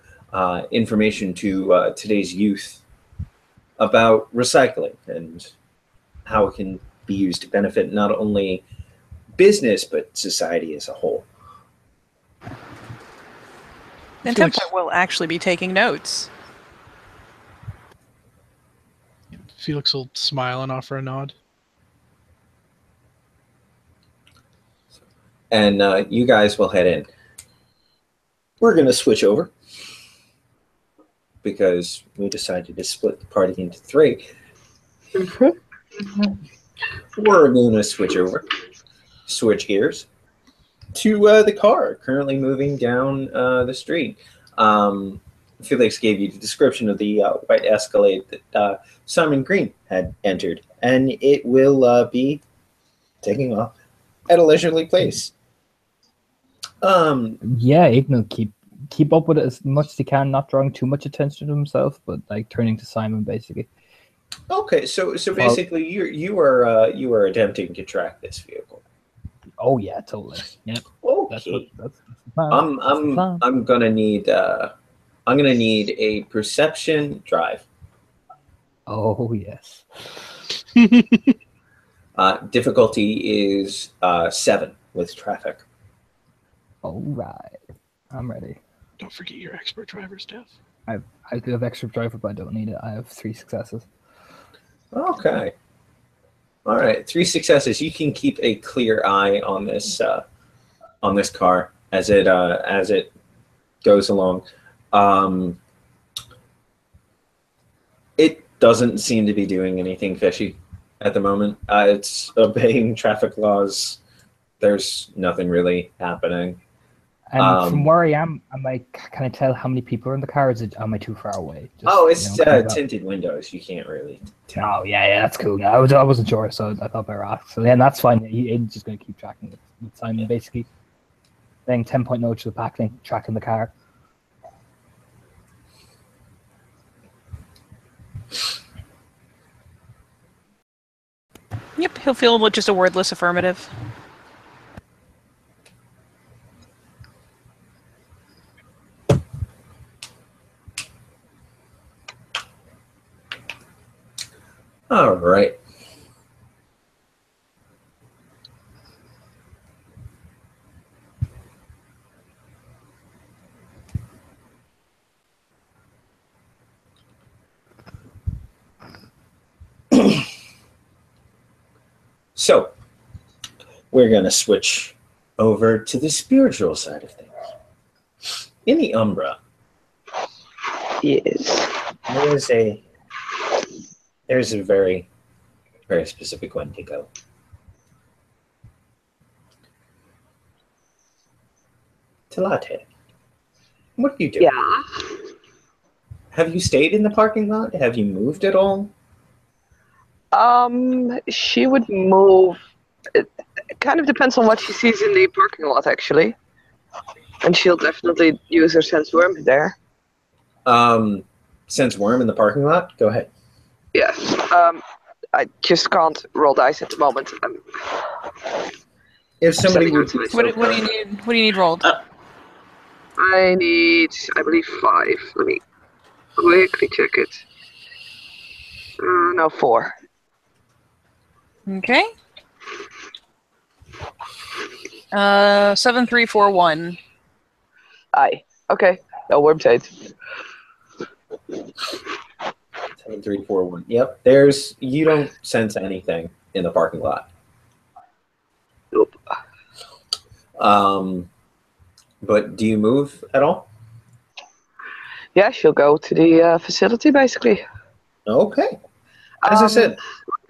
S1: information to today's youth about recycling and how it can be used to benefit not only business but society as a whole.
S4: And
S2: Felix-
S4: Tempo will actually be taking notes.
S2: Felix will smile and offer a nod.
S1: And you guys will head in. We're going to switch over because we decided to split the party into 3. We're going to switch gears to the car currently moving down the street. Felix gave you the description of the white Escalade that Simon Green had entered, and it will be taking off at a leisurely pace.
S3: Yeah, Igno keep up with it as much as he can, not drawing too much attention to himself, but like turning to Simon basically.
S1: Okay, so basically you are attempting to track this vehicle.
S3: Oh yeah, totally. Yep.
S1: Okay.
S3: That's the plan.
S1: I'm gonna need a perception drive.
S3: Oh yes.
S1: Difficulty is 7 with traffic.
S3: All right, I'm ready.
S2: Don't forget your expert driver stuff.
S3: I do have extra driver, but I don't need it. I have 3 successes.
S1: Okay. All right, 3 successes. You can keep a clear eye on this car as it goes along. It doesn't seem to be doing anything fishy at the moment. It's obeying traffic laws. There's nothing really happening.
S3: And from where I am, can I tell how many people are in the car? Am I too far away?
S1: It's tinted windows. You can't really tell.
S3: Oh yeah, that's cool. No, I wasn't sure, so I thought better ask. So yeah, that's fine. He's just going to keep tracking it with Simon, basically. Saying 10-point note to the backlink, tracking the car.
S4: Yep, he'll feel just a wordless affirmative.
S1: All right. So, we're going to switch over to the spiritual side of things. In the Umbra,
S5: Yes.
S1: there's a very, very specific one to go. Talate, what are you doing?
S5: Yeah.
S1: Have you stayed in the parking lot? Have you moved at all?
S5: She would move. It kind of depends on what she sees in the parking lot, actually. And she'll definitely use her sense worm there.
S1: Sense worm in the parking lot? Go ahead.
S5: Yes. I just can't roll dice at the moment.
S1: If somebody would...
S4: What do you need? What do you need rolled?
S5: I need, I believe, 5. Let me quickly check it. No, 4.
S4: Okay. 7341.
S5: Aye. Okay. No worm taint.
S1: 7341. Yep. You don't sense anything in the parking lot.
S5: Nope.
S1: But do you move at all?
S5: Yeah, she'll go to the facility, basically.
S1: Okay. As I said,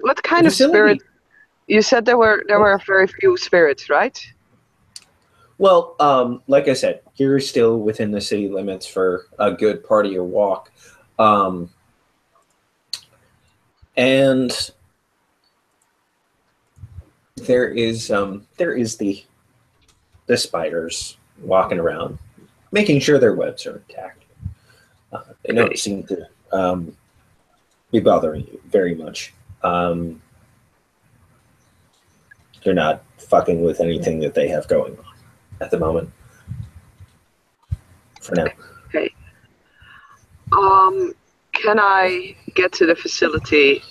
S5: What kind of
S1: facility.
S5: spirit? You said there were very few spirits, right?
S1: Well, like I said, you're still within the city limits for a good part of your walk. And there is the spiders walking around, making sure their webs are intact. They don't seem to be bothering you very much. They're not fucking with anything that they have going on at the moment. For now.
S5: Okay. Can I get to the facility?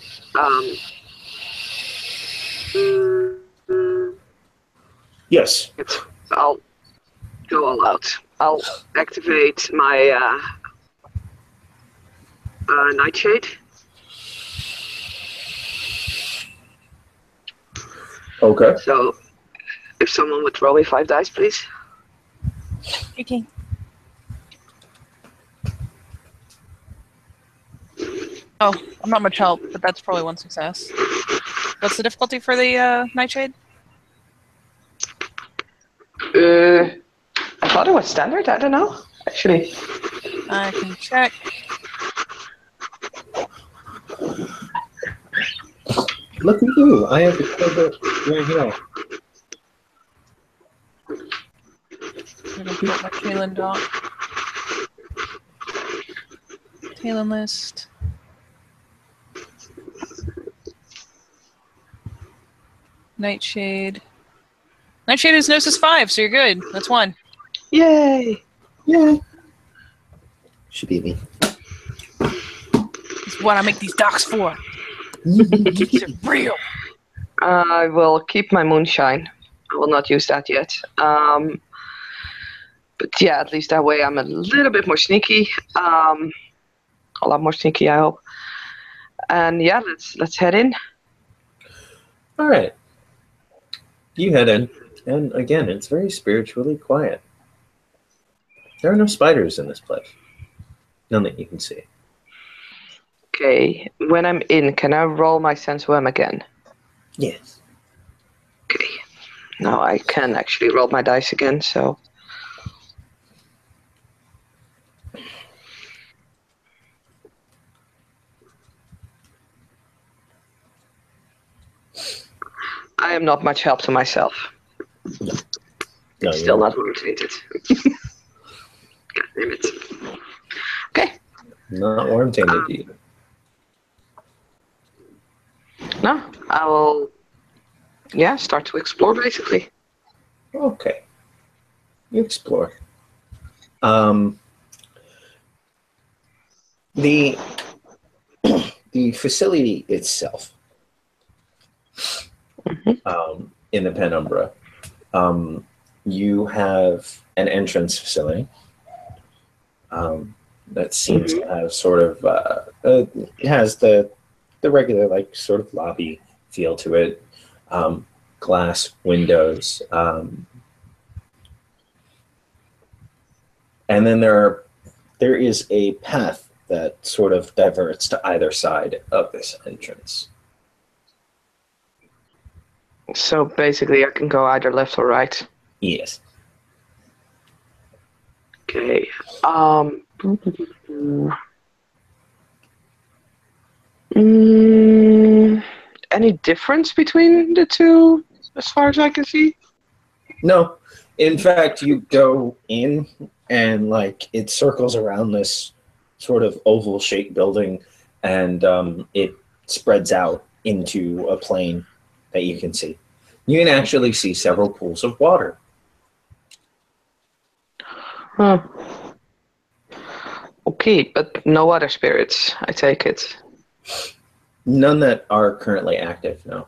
S1: Yes.
S5: I'll go all out. I'll activate my nightshade.
S1: Okay.
S5: So, if someone would roll me 5 dice, please.
S4: Okay. Oh, I'm not much help, but that's probably 1 success. What's the difficulty for the nightshade?
S5: I thought it was standard. I don't know, actually.
S4: I can check.
S1: Look at you. I have the code right here.
S4: I'm gonna put my Talon doc. Talon list. Nightshade. Nightshade is Gnosis 5, so you're good. That's 1.
S5: Yay!
S1: Yeah. Should be me.
S4: It's what I make these docs for. Keeps it real.
S5: I will keep my moonshine. I will not use that yet. But yeah, at least that way I'm a little bit more sneaky. A lot more sneaky, I hope. And yeah, let's head in.
S1: All right. You head in, and again, it's very spiritually quiet. There are no spiders in this place. None that you can see.
S5: Okay, when I'm in, can I roll my sense worm again?
S1: Yes.
S5: Okay. Now I can actually roll my dice again, so. I am not much help to myself.
S1: No,
S5: It's still not rotated. God damn it. Okay.
S1: not worm tainted either.
S5: No, I will, start to explore, basically.
S1: Okay. You explore. The facility itself, in the Penumbra, you have an entrance facility that seems to have sort of it has the regular like sort of lobby feel to it, glass windows, and then there is a path that sort of diverts to either side of this entrance.
S5: So basically, I can go either left or right.
S1: Yes.
S5: Okay. Any difference between the two, as far as I can see?
S1: No. In fact, you go in and like it circles around this sort of oval-shaped building, and it spreads out into a plain that you can see. You can actually see several pools of water.
S5: Huh. Okay, but no other spirits, I take it.
S1: None that are currently active, no.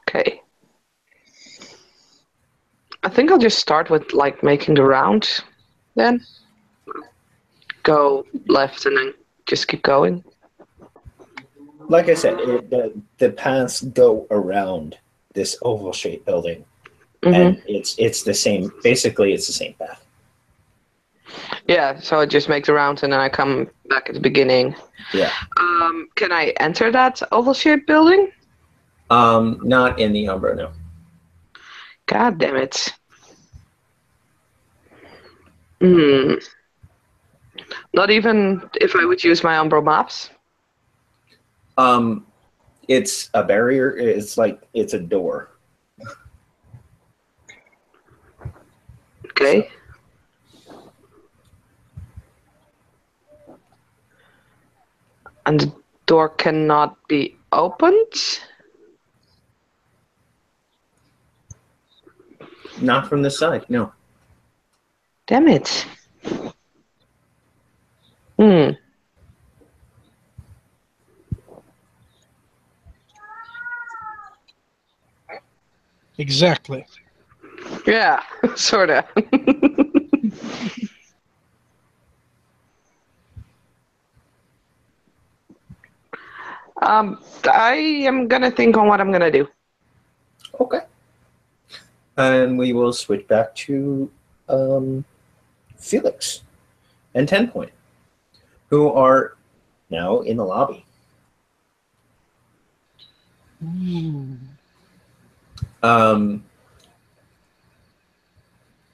S5: Okay. I think I'll just start with like making the round then. Go left and then just keep going.
S1: Like I said, the paths go around this oval-shaped building, and it's the same. Basically, it's the same path.
S5: Yeah, so I just make the round and then I come back at the beginning.
S1: Yeah.
S5: Can I enter that oval-shaped building?
S1: Not in the Umbra, no.
S5: God damn it. Hmm. Not even if I would use my Umbro maps?
S1: It's a barrier. It's like it's a door.
S5: Okay. And the door cannot be opened?
S1: Not from the side, no.
S5: Damn it. Hmm.
S2: Exactly.
S5: Yeah, sorta. I am gonna think on what I'm gonna do.
S1: Okay. And we will switch back to Felix and 10 Point, who are now in the lobby.
S2: Ooh.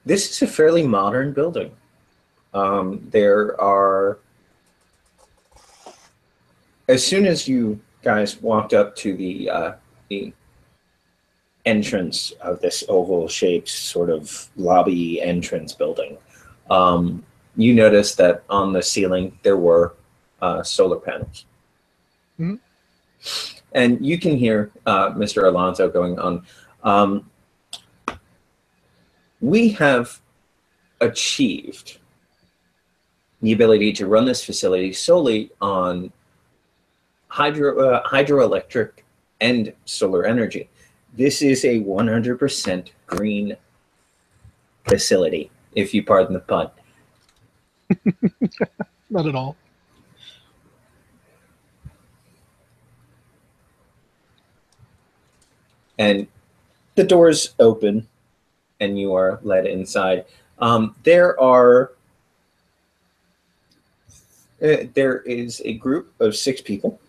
S1: This is a fairly modern building. There are, as soon as you guys walked up to the entrance of this oval-shaped sort of lobby entrance building, you noticed that on the ceiling there were solar panels.
S2: Mhm.
S1: And you can hear Mr. Alonso going on. We have achieved the ability to run this facility solely on hydroelectric and solar energy. This is a 100% green facility, if you pardon the pun.
S2: Not at all.
S1: And the doors open and you are led inside. There is a group of 6 people,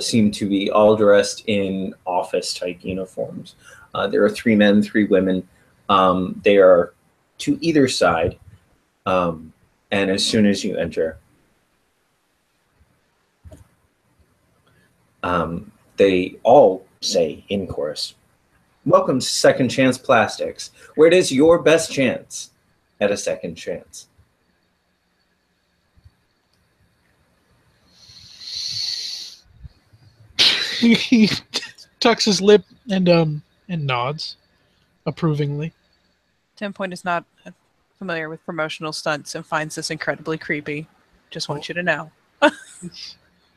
S1: seem to be all dressed in office-type uniforms. There are 3 men, 3 women. They are to either side, and as soon as you enter, they all say in chorus, "Welcome to Second Chance Plastics, where it is your best chance at a second chance."
S2: He tucks his lip and nods approvingly.
S4: 10 Point is not familiar with promotional stunts and finds this incredibly creepy. Just want you to know.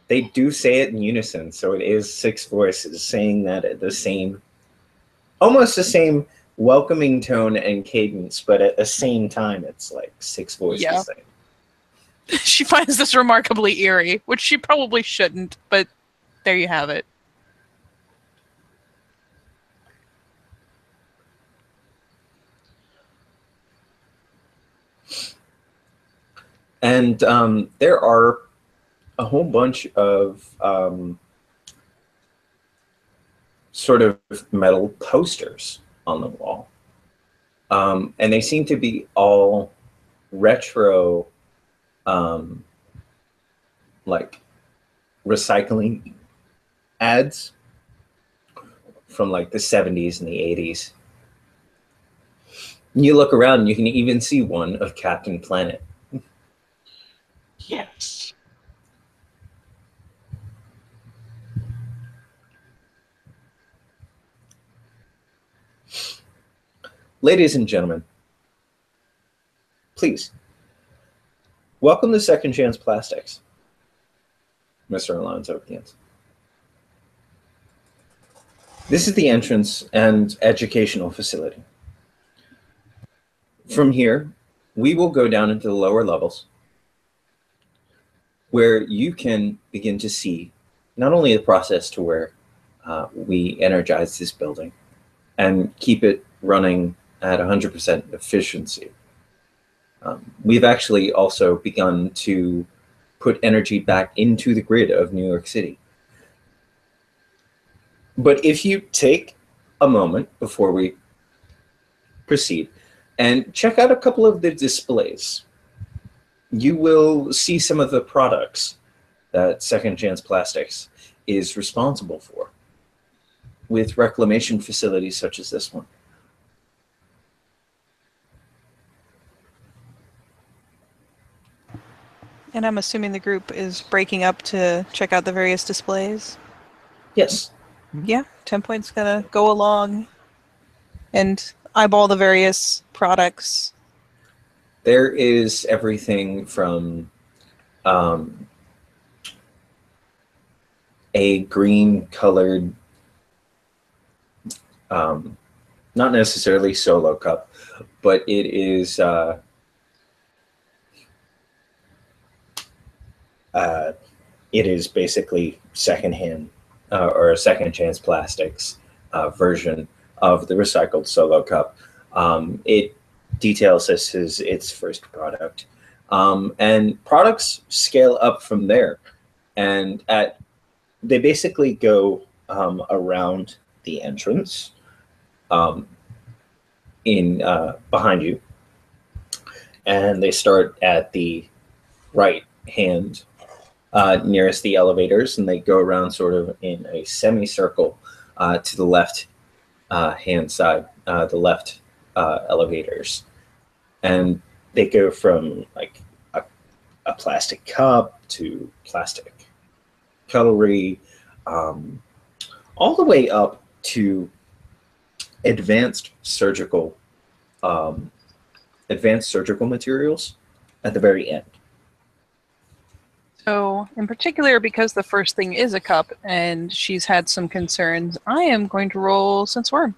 S1: They do say it in unison, so it is 6 voices saying that at the same, almost the same welcoming tone and cadence, but at the same time, it's like 6 voices
S4: Yeah.
S1: saying.
S4: She finds this remarkably eerie, which she probably shouldn't, but there you have it.
S1: And there are a whole bunch of sort of metal posters on the wall. And they seem to be all retro, like recycling ads from like the 70s and the 80s. And you look around and you can even see one of Captain Planet.
S2: Yes.
S1: Ladies and gentlemen, please Welcome to Second Chance Plastics, Mr. Alonso begins. This is the entrance and educational facility. From here, we will go down into the lower levels where you can begin to see not only the process to where we energize this building and keep it running at 100% efficiency. We've actually also begun to put energy back into the grid of New York City. But if you take a moment before we proceed and check out a couple of the displays, you will see some of the products that Second Chance Plastics is responsible for with reclamation facilities such as this one.
S4: And I'm assuming the group is breaking up to check out the various displays.
S1: Yes.
S4: Yeah, 10 Point's gonna go along and eyeball the various products.
S1: There is everything from a green colored, not necessarily solo cup, but it is basically secondhand or a Second Chance Plastics version of the recycled solo cup. It details this as its first product. And products scale up from there. And they basically go around the entrance behind you. And they start at the right hand nearest the elevators, and they go around sort of in a semicircle to the left hand side, the left elevators. And they go from like a plastic cup to plastic cutlery, all the way up to advanced surgical materials at the very end.
S4: So, in particular, because the first thing is a cup and she's had some concerns, I am going to roll Sense Worm.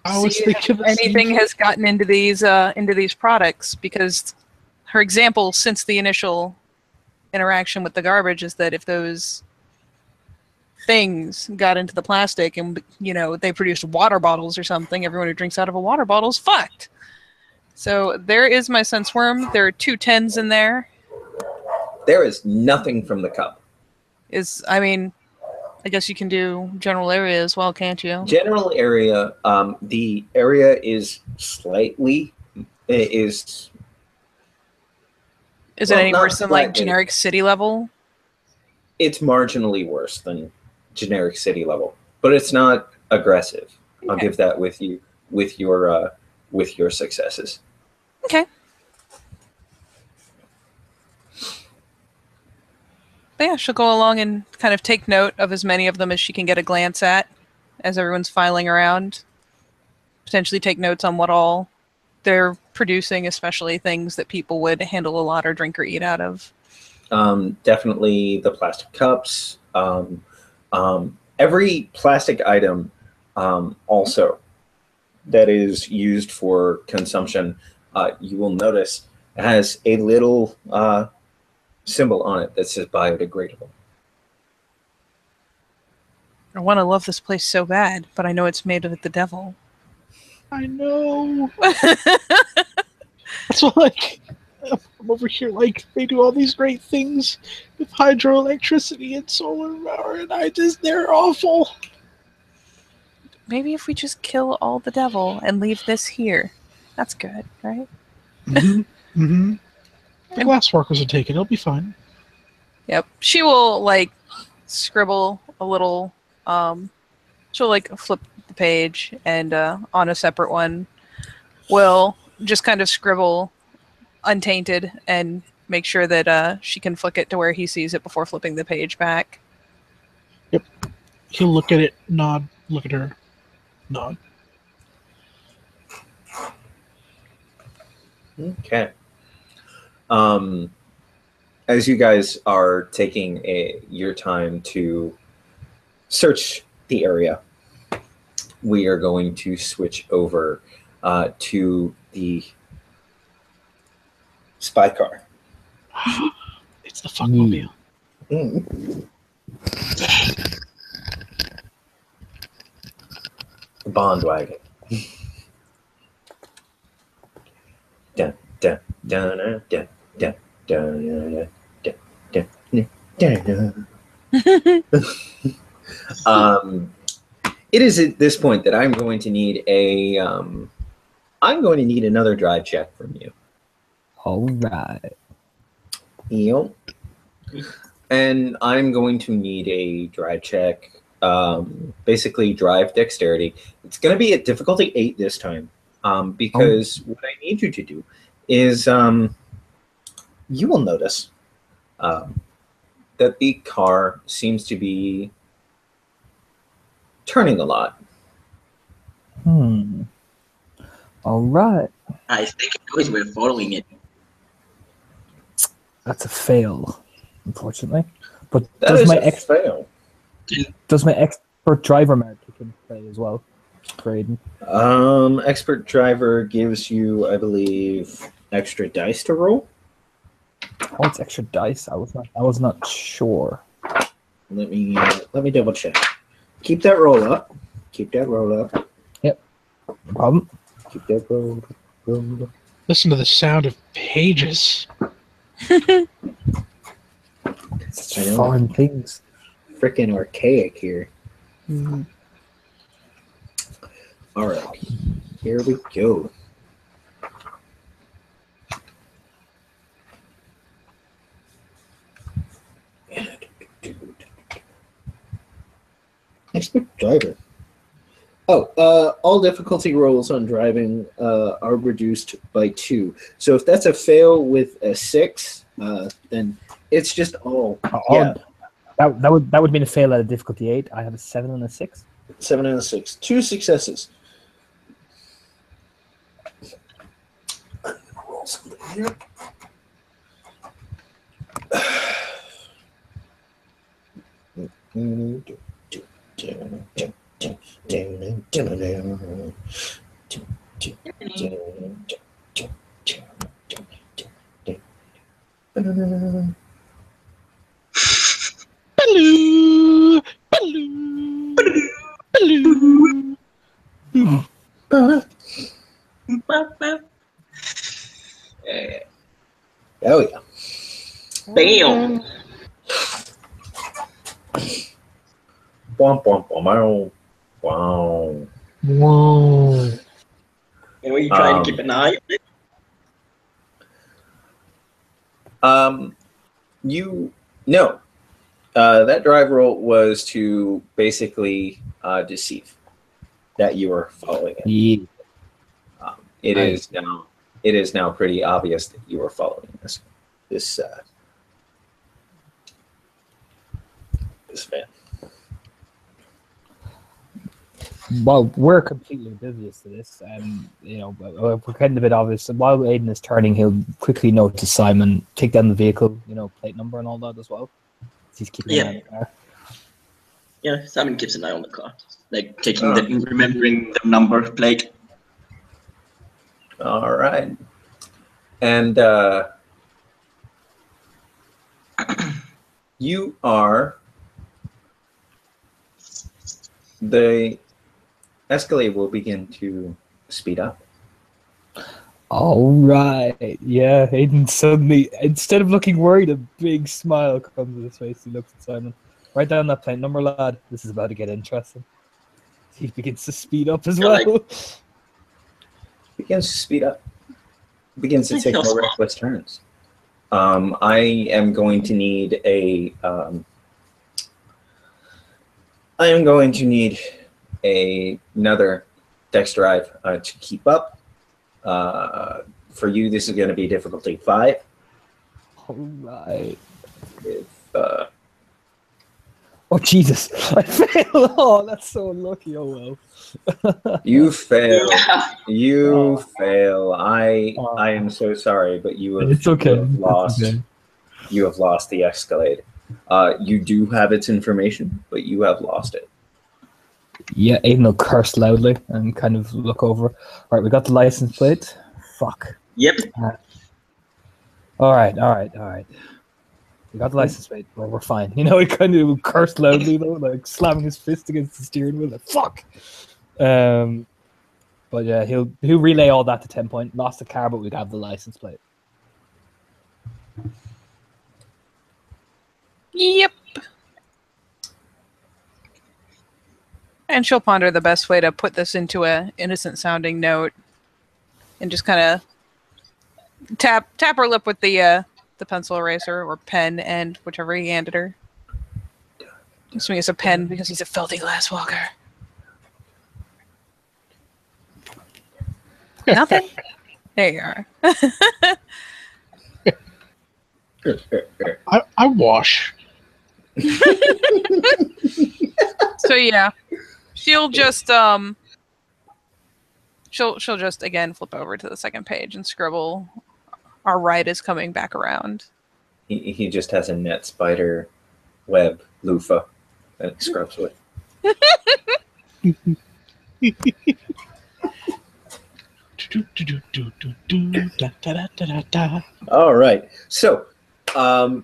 S2: I was
S4: See
S2: thinking
S4: if
S2: the same
S4: anything
S2: thing.
S4: has gotten into these products, because her example since the initial interaction with the garbage is that if those things got into the plastic and they produced water bottles or something, everyone who drinks out of a water bottle is fucked. So there is my sense worm. There are 2 10s in there.
S1: There is nothing from the cup.
S4: I guess you can do general area as well, can't you?
S1: General area, the area is slightly
S4: Is it any
S1: not
S4: worse than like
S1: slightly.
S4: generic city level?
S1: It's marginally worse than generic city level, but it's not aggressive. I'll
S4: Okay.
S1: give that with you with your successes.
S4: Okay. But yeah, she'll go along and kind of take note of as many of them as she can get a glance at as everyone's filing around. Potentially take notes on what all they're producing, especially things that people would handle a lot or drink or eat out of.
S1: Definitely the plastic cups. Every plastic item also that is used for consumption, you will notice has a little symbol on it that says biodegradable.
S4: I want to love this place so bad, but I know it's made with the devil.
S2: I know. So I'm over here they do all these great things with hydroelectricity and solar power, and they're awful.
S4: Maybe if we just kill all the devil and leave this here. That's good, right?
S2: Mm-hmm. Mm-hmm. The glass workers are taken. It'll be fine.
S4: Yep. She will scribble a little. She'll flip the page and on a separate one will just kind of scribble untainted and make sure that she can flick it to where he sees it before flipping the page back.
S2: Yep. He'll look at it, nod, look at her, nod.
S1: Okay. As you guys are taking your time to search the area, we are going to switch over to the spy car.
S2: It's the fuckmobile.
S1: The Bond wagon. Dun, dun, dun, dun, dun, dun, dun, dun, dun, dun. It is at this point that I'm going to need another drive check from you.
S3: All right.
S1: Yep. And I'm going to need a drive check, basically drive dexterity. It's going to be at difficulty 8 this time, because what I need you to do is you will notice that the car seems to be turning a lot.
S3: All right.
S6: I think it knows we're following it.
S3: That's a fail, unfortunately. But
S1: That
S3: does
S1: is
S3: my
S1: a fail.
S3: does my expert driver mark kick into play as well, Braden?
S1: Expert driver gives you, I believe, extra dice to roll.
S3: Oh, it's extra dice. I was not sure.
S1: Let me double check. Keep that roll up. Keep that roll up.
S3: Yep. No problem.
S1: Keep that roll up.
S2: Listen to the sound of pages.
S3: Such
S1: I know.
S3: foreign things.
S1: Freaking archaic here. All right, here we go. Expert driver. Oh, all difficulty rolls on driving are reduced by 2. So if that's a fail with a 6, then it's just all. Yeah,
S3: That would mean a fail at a difficulty 8. I have a 7 and a 6.
S1: 7 and a 6. 2 successes. Roll something here.
S2: Baloo, baloo, baloo.
S1: Oh yeah.
S6: Bam!
S1: Bwomp, bwomp, bwomp, wow.
S2: Whoa.
S6: And were you trying to keep an eye on it?
S1: No. That drive roll was to basically deceive that you were following it.
S3: Yeah.
S1: It
S3: Nice.
S1: is now pretty obvious that you are following this man.
S3: Well, we're completely oblivious to this, and we're kind of a bit obvious. And while Aiden is turning, he'll quickly note to Simon, take down the vehicle, plate number and all that as well. He's keeping an eye on the car.
S6: Yeah, Simon keeps an eye on the car, like remembering the number plate.
S1: All right. And you are the Escalade will begin to speed up.
S3: All right. Yeah, Aiden suddenly, instead of looking worried, a big smile comes to his face. He looks at Simon. Write down that plate number, lad. This is about to get interesting. He begins to speed up as well.
S1: Begins to speed up. Begins to take more reckless turns. I am going to need another dex drive to keep up. For you, this is going to be difficulty 5.
S3: All right. Oh Jesus! I failed. Oh, that's so unlucky. Oh well.
S1: You fail.
S6: Yeah.
S1: You
S3: Oh.
S1: fail. I
S3: Oh.
S1: am so sorry, but you have,
S3: It's okay.
S1: you have lost.
S3: It's okay.
S1: You have lost the Escalade. You do have its information, but you have lost it.
S3: Yeah, Aiden will curse loudly and kind of look over. All right, we got the license plate. Fuck.
S6: Yep.
S3: All right. We got the license plate. Well, we're fine. You know, he kind of cursed loudly though, like slamming his fist against the steering wheel. Like fuck. But yeah, he'll relay all that to 10 Point. Lost the car, but we'd have the license plate.
S4: Yep. And she'll ponder the best way to put this into a innocent-sounding note, and just kind of tap her lip with the pencil eraser or pen, and whichever he handed her. Assuming it's a pen because he's a filthy glass walker. Nothing. There you are.
S2: I wash.
S4: So yeah, she'll just she'll just again flip over to the second page and scribble, "Our ride is coming back around."
S1: He just has a net spider web loofah that he scrubs with. All right. So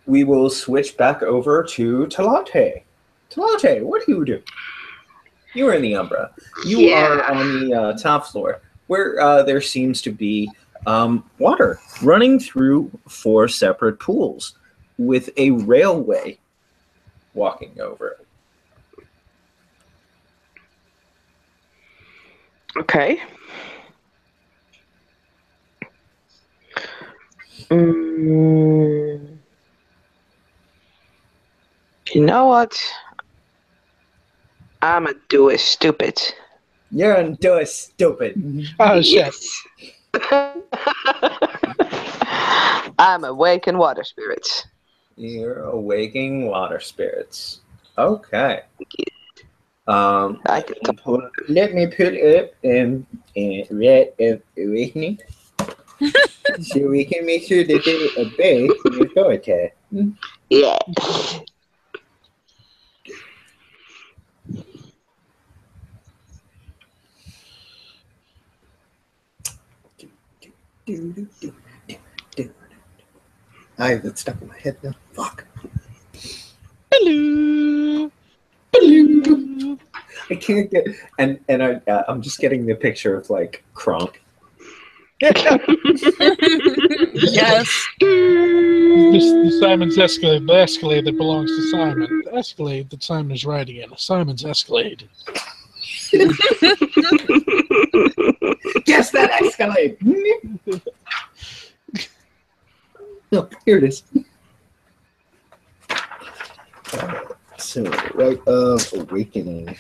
S1: we will switch back over to Talate. Talate, what do you do? You are in the Umbra. You are on the top floor, where there seems to be water running through 4 separate pools with a railway walking over it.
S5: Okay. You know what? I'ma do it stupid.
S1: You're do it stupid.
S2: Oh shit!
S5: I'm awakened water spirits.
S1: You're awakening water spirits. Okay.
S5: I can
S1: Let me put up red awakening, so we can make sure that they obey the authority.
S5: Yeah.
S1: I have it stuck in my head now. Fuck.
S2: Hello.
S1: I can't get I'm just getting the picture of like Kronk.
S4: Yes.
S2: The Simon's Escalade, the Escalade that belongs to Simon. The Escalade that Simon is riding in. Simon's Escalade.
S1: Guess that Escalade. No, here it is. So, right of awakening.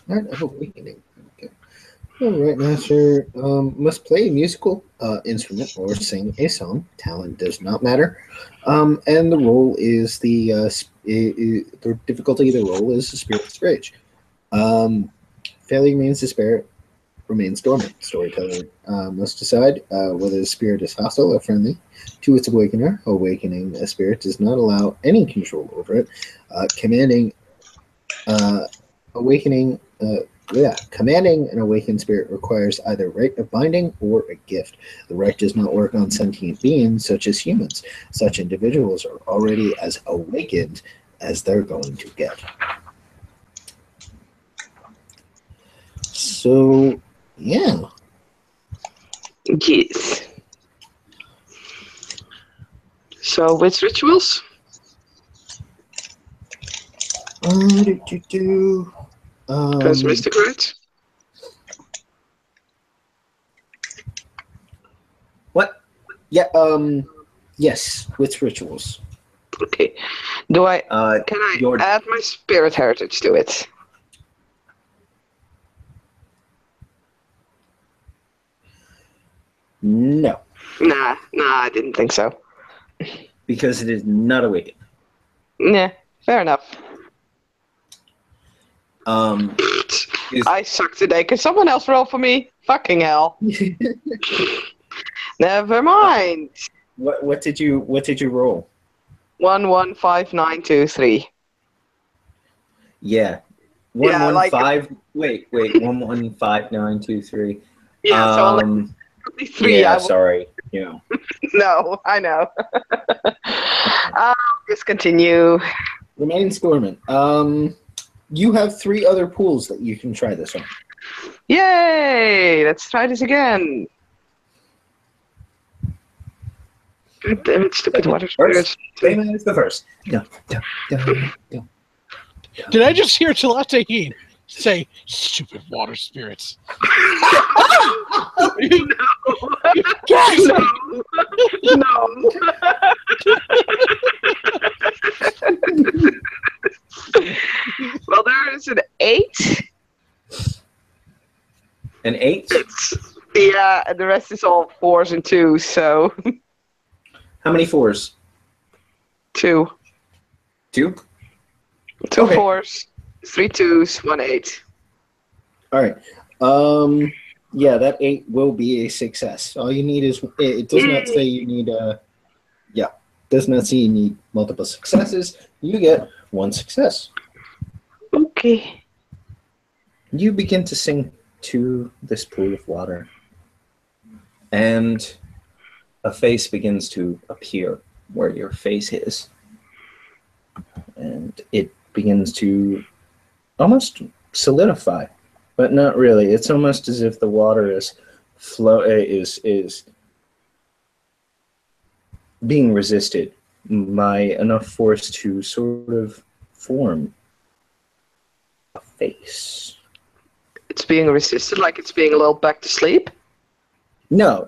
S1: Right of awakening. Okay. All right, master. Must play a musical instrument or sing a song. Talent does not matter. And the role is the difficulty of the role is the spirit's rage. Failure means the spirit remains dormant. Storyteller must decide whether the spirit is hostile or friendly to its awakener. Awakening a spirit does not allow any control over it. Commanding an awakened spirit requires either right of binding or a gift. The right does not work on sentient beings such as humans. Such individuals are already as awakened as they're going to get. So, yeah.
S5: Yes. So, which rituals? That's Mystic Rites?
S1: What? Yeah, yes, with rituals.
S5: Okay. Do I? Can I
S1: your
S5: add my spirit heritage to it?
S1: no,
S5: Nah, I didn't think so.
S1: because it is not awakened.
S5: Nah, fair enough.
S1: Is
S5: I suck today. Can someone else roll for me? Fucking hell. Never mind.
S1: what did you roll?
S5: 1 1 5 9 2 3.
S1: Yeah,
S5: Yeah,
S1: 115. Wait, 115923.
S5: Yeah, so only 3.
S1: Yeah,
S5: I will...
S1: sorry. You know.
S5: No, I know. Just continue.
S1: Remains dormant. You have 3 other pools that you can try this on.
S5: Yay! Let's try this again. God damn it, stupid water spirits.
S1: Same as the first. No.
S2: Did I just hear Talataheen say, "Stupid water spirits"?
S5: No. Well, there is an 8.
S1: An 8?
S5: Yeah, and the rest is all 4s and 2s, so...
S1: How many 4s?
S5: 2.
S1: 2?
S5: 2
S1: Okay.
S5: 4s, 3 2s, 1 8.
S1: All right. Yeah, that 8 will be a success. All you need is it does not say you need does not say you need multiple successes. You get 1 success.
S5: Okay.
S1: You begin to sink to this pool of water, and a face begins to appear where your face is, and it begins to almost solidify, but not really. It's almost as if the water is being resisted by enough force to sort of form a face.
S5: It's being resisted, like it's being lulled back to sleep?
S1: No.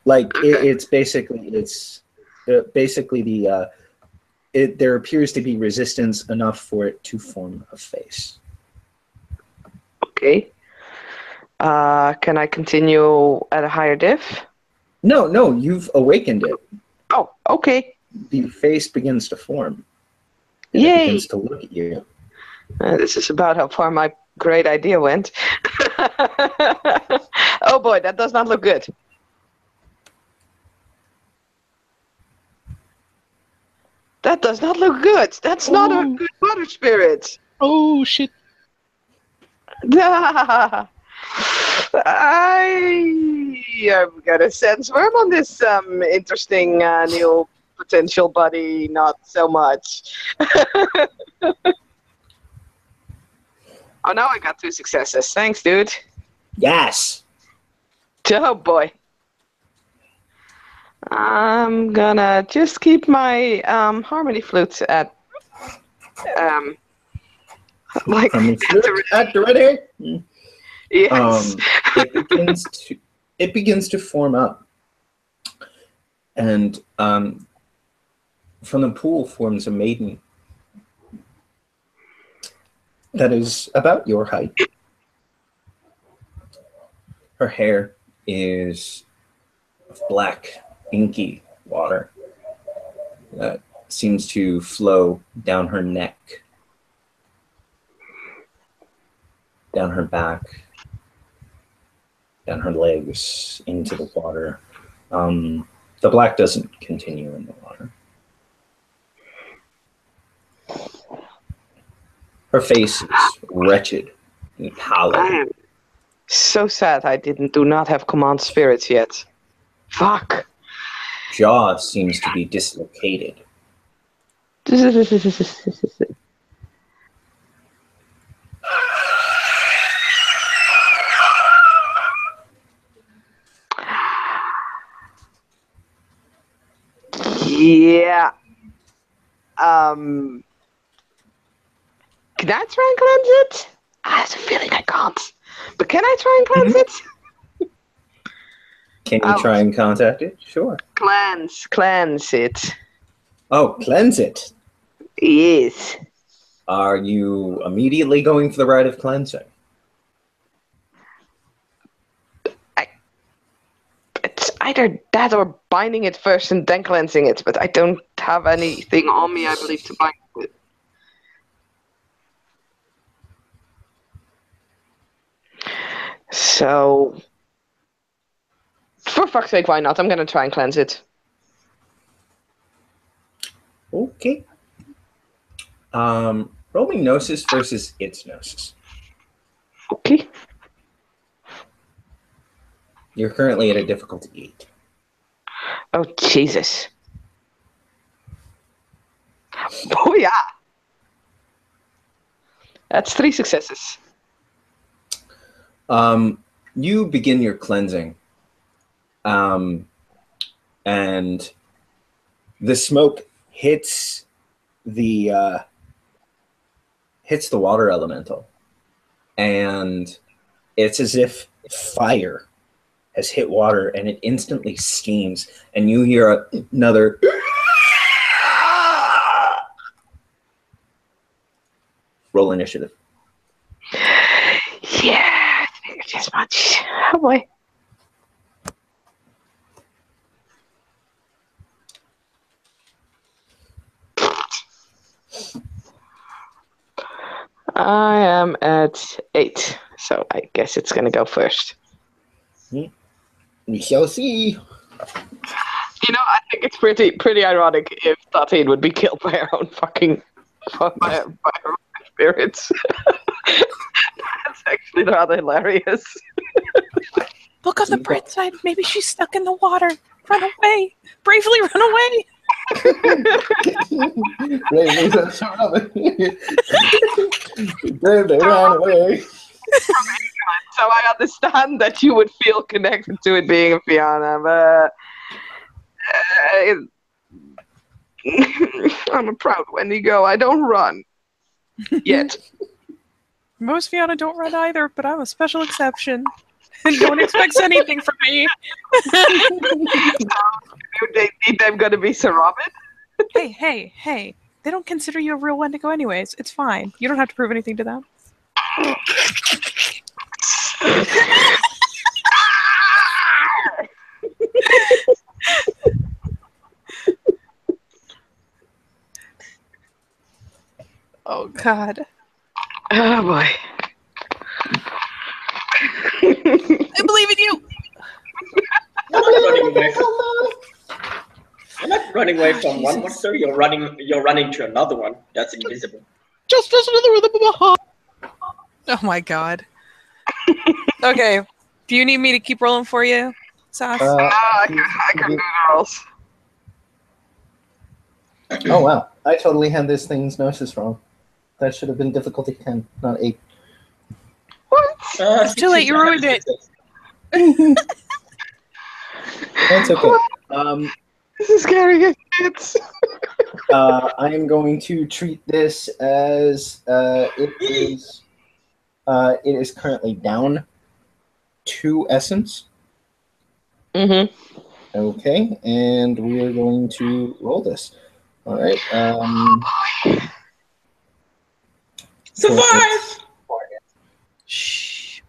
S1: Like
S5: Okay.
S1: it's basically there appears to be resistance enough for it to form a face.
S5: Okay. Can I continue at a higher diff?
S1: No, you've awakened it.
S5: Oh, okay.
S1: The face begins to form. And it
S5: Yay!
S1: begins to look at you.
S5: This is about how far my great idea went. Oh boy, that does not look good. That does not look good. That's not a good water spirit.
S2: Oh shit!
S5: I have got a sense worm on this interesting new potential buddy. Not so much. Oh, now I got 2 successes. Thanks, dude.
S1: Yes.
S5: Oh boy. I'm gonna just keep my harmony flute at like
S1: Harmony flute at the ready.
S5: yes.
S1: It begins to form up, and from the pool forms a maiden that is about your height. Her hair is black, inky water that seems to flow down her neck, down her back, down her legs, into the water. The black doesn't continue in the water. Her face is wretched and pallid.
S5: I am so sad I do not have command spirits yet. Fuck.
S1: Jaw seems to be dislocated.
S5: Yeah. Can I try and cleanse it? I have a feeling I can't. But can I try and cleanse it?
S1: Can you try and contact it? Sure.
S5: Cleanse it.
S1: Oh, cleanse it.
S5: Yes.
S1: Are you immediately going for the rite of cleansing?
S5: It's either that or binding it first and then cleansing it, but I don't have anything on me, I believe, to bind it. So, for fuck's sake, why not? I'm gonna try and cleanse it.
S1: Okay. Roll me Gnosis versus its Gnosis.
S5: Okay.
S1: You're currently at a difficulty 8.
S5: Oh, Jesus. Oh, yeah. That's 3 successes.
S1: You begin your cleansing, and the smoke hits the water elemental, and it's as if fire has hit water, and it instantly steams, and you hear another roll initiative.
S5: Yeah, I figured as much. Oh, boy. I am at 8, so I guess it's gonna go first.
S1: We shall see.
S5: You know, I think it's pretty ironic if Tatine would be killed by her own fucking by her own spirits. That's actually rather hilarious.
S4: Look on the bright side. Maybe she's stuck in the water. Run away. Bravely run away.
S1: They ran away.
S5: So I understand that you would feel connected to it being a Fianna, but I'm a proud Wendigo. I don't run. Yet.
S4: Most Fianna don't run either, but I'm a special exception. And no one expects anything from me.
S5: They think I'm gonna be Sir Robin?
S4: Hey. They don't consider you a real Wendigo anyways. It's fine. You don't have to prove anything to them. Oh, God.
S5: Oh, boy.
S4: I believe in you!
S6: You're not running away from one monster. You're running to another one that's invisible.
S2: Just another rhythm of a heart.
S4: Oh, my God. Okay. Do you need me to keep rolling for you, Sas?
S5: I can do rolls.
S1: Oh wow! I totally had this thing's Gnosis wrong. That should have been difficulty 10, not 8.
S5: What?
S4: It's too late. You ruined it.
S1: That's okay.
S5: This is scary as shit.
S1: I am going to treat this as it is currently down 2 essence.
S5: Mm-hmm.
S1: Okay, and we are going to roll this. All right.
S6: Survive!
S4: Shh.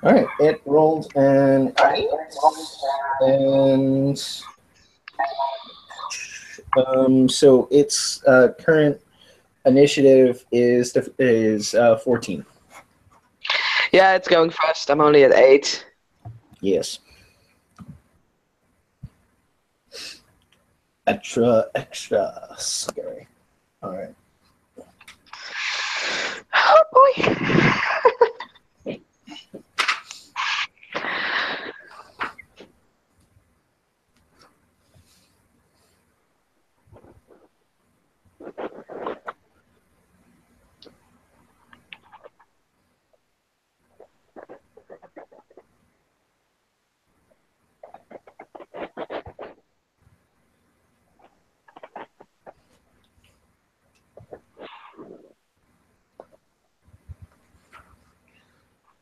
S1: All right, it rolled an 8, and so its current initiative is 14.
S5: Yeah, it's going first. I'm only at 8.
S1: Yes. Extra scary. All right.
S5: Oh boy.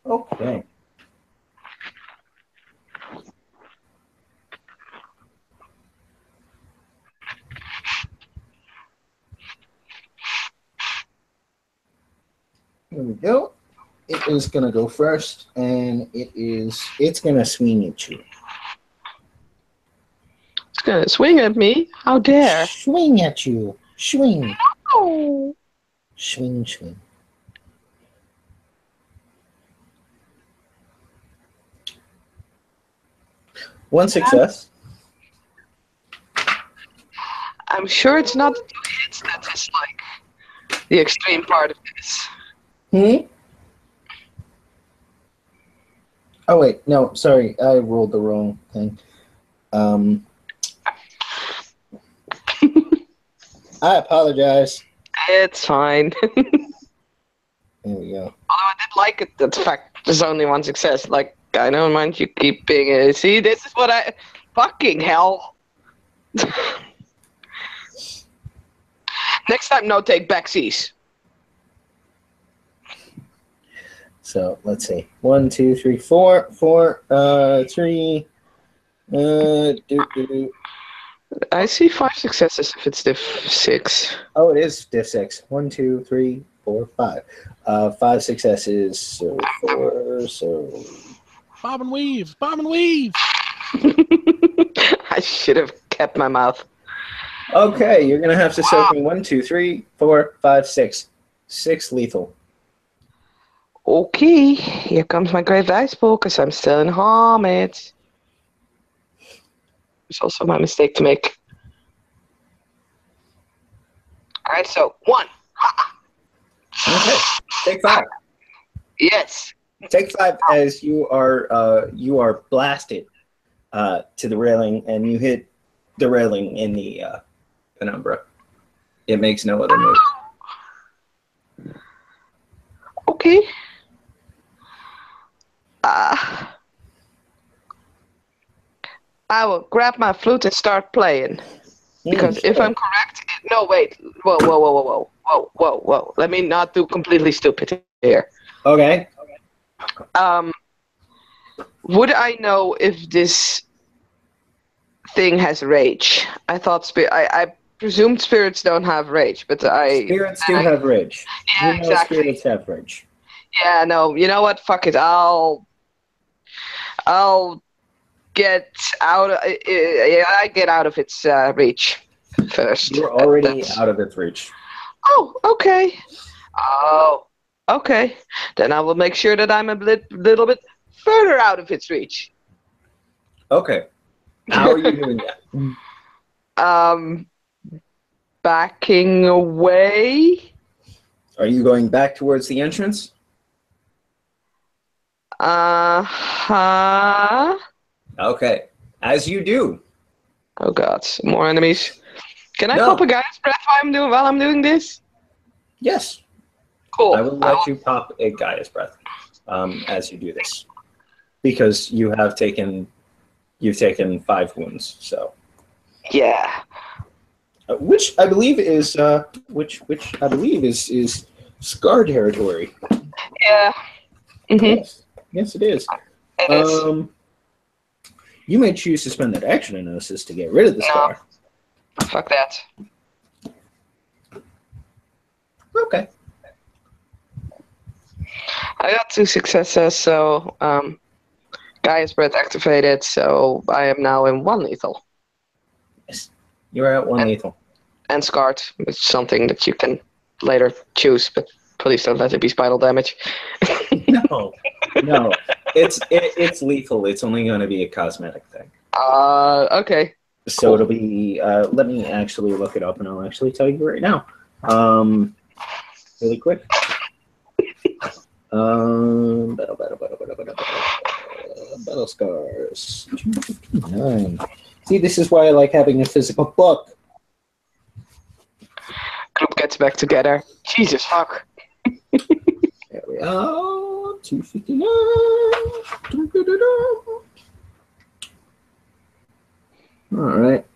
S1: Okay. go. It is gonna go first, and it's gonna swing at you.
S5: It's gonna swing at me. How dare?
S1: Swing at you. Swing.
S5: Oh.
S1: Swing, swing. One success.
S5: I'm sure it's not the 2 hits that is like the extreme part of this.
S1: Oh wait, no, sorry, I rolled the wrong thing. I apologize.
S5: It's fine.
S1: There we go.
S5: Although I did like it, the fact there's only one success. Like, I don't mind you keeping it. See, this is what I... Fucking hell. Next time, no take backsies.
S1: So let's see. 1, 2, 3, 4. 3.
S5: I see 5 successes if it's diff 6.
S1: Oh, it is diff 6. 1, 2, 3, 4, 5. 5 successes. So 4. So
S2: Bob and weave. Bob and weave.
S5: I should have kept my mouth.
S1: okay, you're gonna have to soak me 1, 2, 3, 4, 5, 6. 6 lethal.
S5: Okay, here comes my great dice pool because I'm still in Hamid. It's also my mistake to make. Alright, so 1.
S1: Okay, take 5.
S5: Yes.
S1: Take 5 as you are blasted to the railing, and you hit the railing in the penumbra. It makes no other move.
S5: Okay. I will grab my flute and start playing. Because if I'm correct, no, wait. Whoa. Let me not do completely stupid here.
S1: Okay.
S5: Would I know if this thing has rage? I thought I presumed spirits don't have rage, but
S1: Spirits do have rage.
S5: Yeah,
S1: You know
S5: exactly.
S1: spirits have rage.
S5: Yeah, no. You know what? Fuck it. I'll get out. I get out of its reach first.
S1: You're already
S5: That's-
S1: out of its reach.
S5: Oh, okay. Oh, okay. Then I will make sure that I'm a little bit further out of its reach.
S1: Okay. How are you doing that?
S5: Backing away.
S1: Are you going back towards the entrance?
S5: Uh-huh.
S1: Okay. As you do.
S5: Oh god, more enemies. Can I
S1: No.
S5: pop a guy's breath while I'm doing this?
S1: Yes.
S5: Cool.
S1: I will let you pop a Gaia's breath as you do this. Because you've taken 5 wounds, so.
S5: Yeah.
S1: Which I believe is is scar territory.
S5: Yeah. Mm-hmm.
S1: Yes, it is.
S5: It is.
S1: You may choose to spend that action analysis to get rid of the scar.
S5: Fuck that.
S1: Okay.
S5: I got 2 successes, so Gaia's breath activated, so I am now in 1 lethal.
S1: Yes. You're at 1 lethal.
S5: And scarred, which is something that you can later choose, but please don't let it be spinal damage.
S1: No. It's lethal. It's only going to be a cosmetic thing.
S5: Okay.
S1: So
S5: Cool.
S1: it'll be. Let me actually look it up, and I'll actually tell you right now. Really quick. Battle scars. 259. See, this is why I like having a physical book.
S5: Group gets back together. Jesus fuck.
S1: There we are. 259. All right.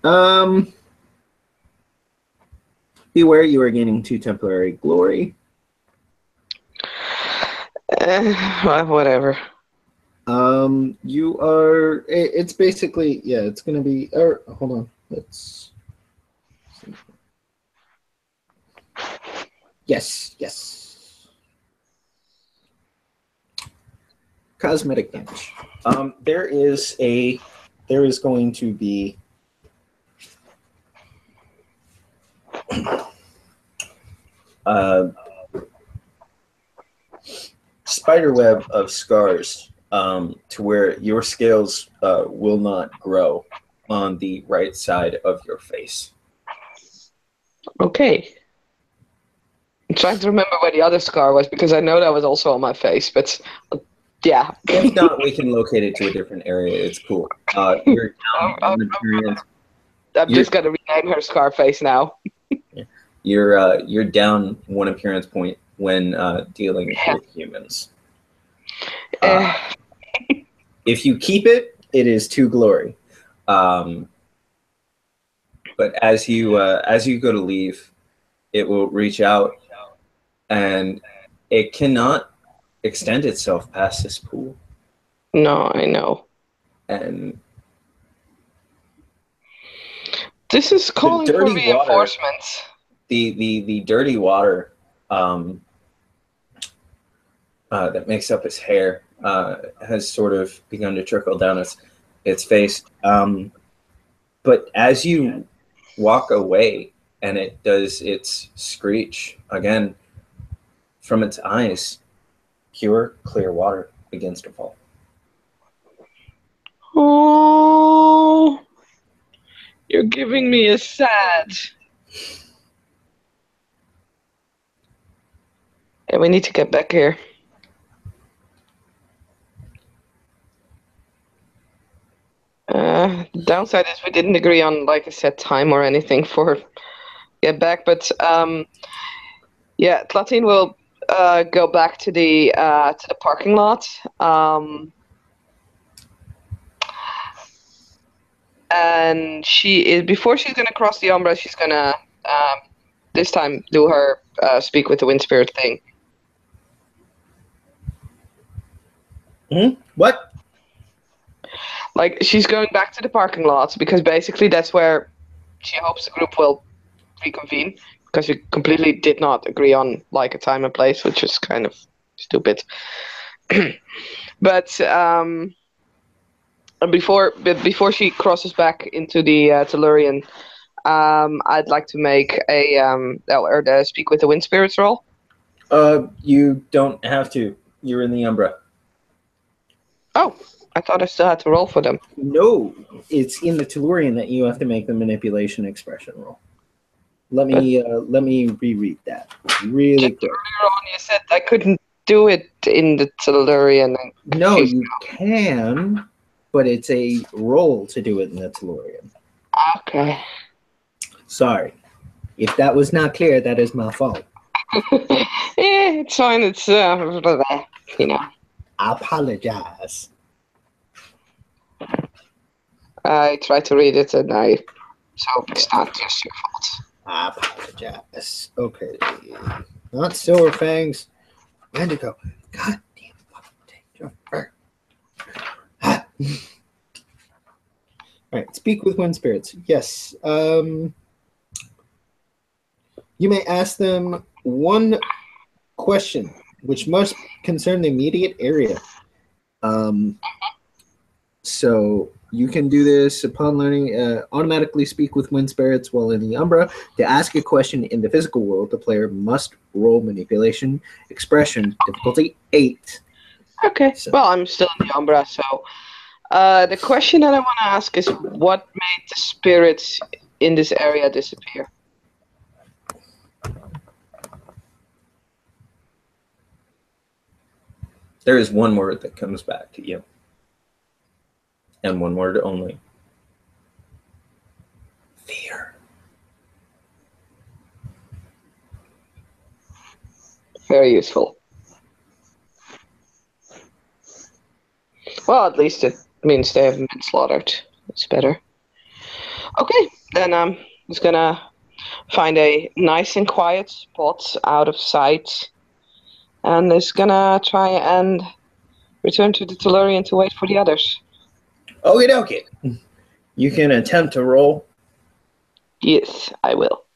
S1: Beware, you are gaining 2 temporary glory.
S5: Well, whatever.
S1: You are. It's basically, yeah. It's gonna be. Hold on. Let's. Yes. cosmetic damage. There is going to be spiderweb of scars to where your scales will not grow on the right side of your face.
S5: Okay. I'm trying to remember where the other scar was because I know that was also on my face, but yeah.
S1: If not, we can locate it to a different area. It's cool. You're down one appearance.
S5: I'm just gonna rename her Scarface now.
S1: You're down one appearance point when dealing with humans. If you keep it, it is to glory. But as you go to leave, it will reach out, and it cannot extend itself past this pool.
S5: No, I know.
S1: And
S5: this is calling for
S1: dirty
S5: reinforcements.
S1: The dirty water that makes up his hair has sort of begun to trickle down its face. But as you walk away and it does its screech again, from its eyes, pure, clear water begins to fall.
S5: Oh, you're giving me a sad. And we need to get back here. Downside is we didn't agree on like a set time or anything for get back, but yeah, Tlatine will go back to the parking lot. And before she's gonna cross the Umbra, she's gonna this time do her speak with the wind spirit thing.
S1: What?
S5: Like, she's going back to the parking lot because basically that's where she hopes the group will reconvene, because we completely did not agree on like a time and place, which is kind of stupid. But before she crosses back into the Tellurian, I'd like to make a speak with the wind spirits roll.
S1: You don't have to. You're in the Umbra.
S5: Oh, I thought I still had to roll for them.
S1: No, it's in the Tellurian that you have to make the manipulation expression roll. Let me reread that really quick.
S5: Earlier on, you said I couldn't do it in the Tellurian.
S1: No, you can, but it's a roll to do it in the Tellurian.
S5: Okay.
S1: Sorry. If that was not clear, that is my fault.
S5: Yeah, it's fine. It's, you know.
S1: I apologize.
S5: I tried to read it and I hope it's not just your fault.
S1: I apologize. Okay. Not Silver Fangs. Wendigo. God damn fucking Alright, speak with wind spirits. Yes. You may ask them one question, which must concern the immediate area. So you can do this upon learning. Automatically speak with wind spirits while in the Umbra. To ask a question in the physical world, the player must roll manipulation expression difficulty 8.
S5: Okay. So. Well, I'm still in the Umbra, so the question that I want to ask is, what made the spirits in this area disappear?
S1: There is one word that comes back to you. And one word only. Fear.
S5: Very useful. Well, at least it means they haven't been slaughtered. That's better. Okay, then I'm just gonna find a nice and quiet spot out of sight, and is gonna try and return to the Tellurian to wait for the others.
S1: Okie dokie. You can attempt to roll.
S5: Yes, I will.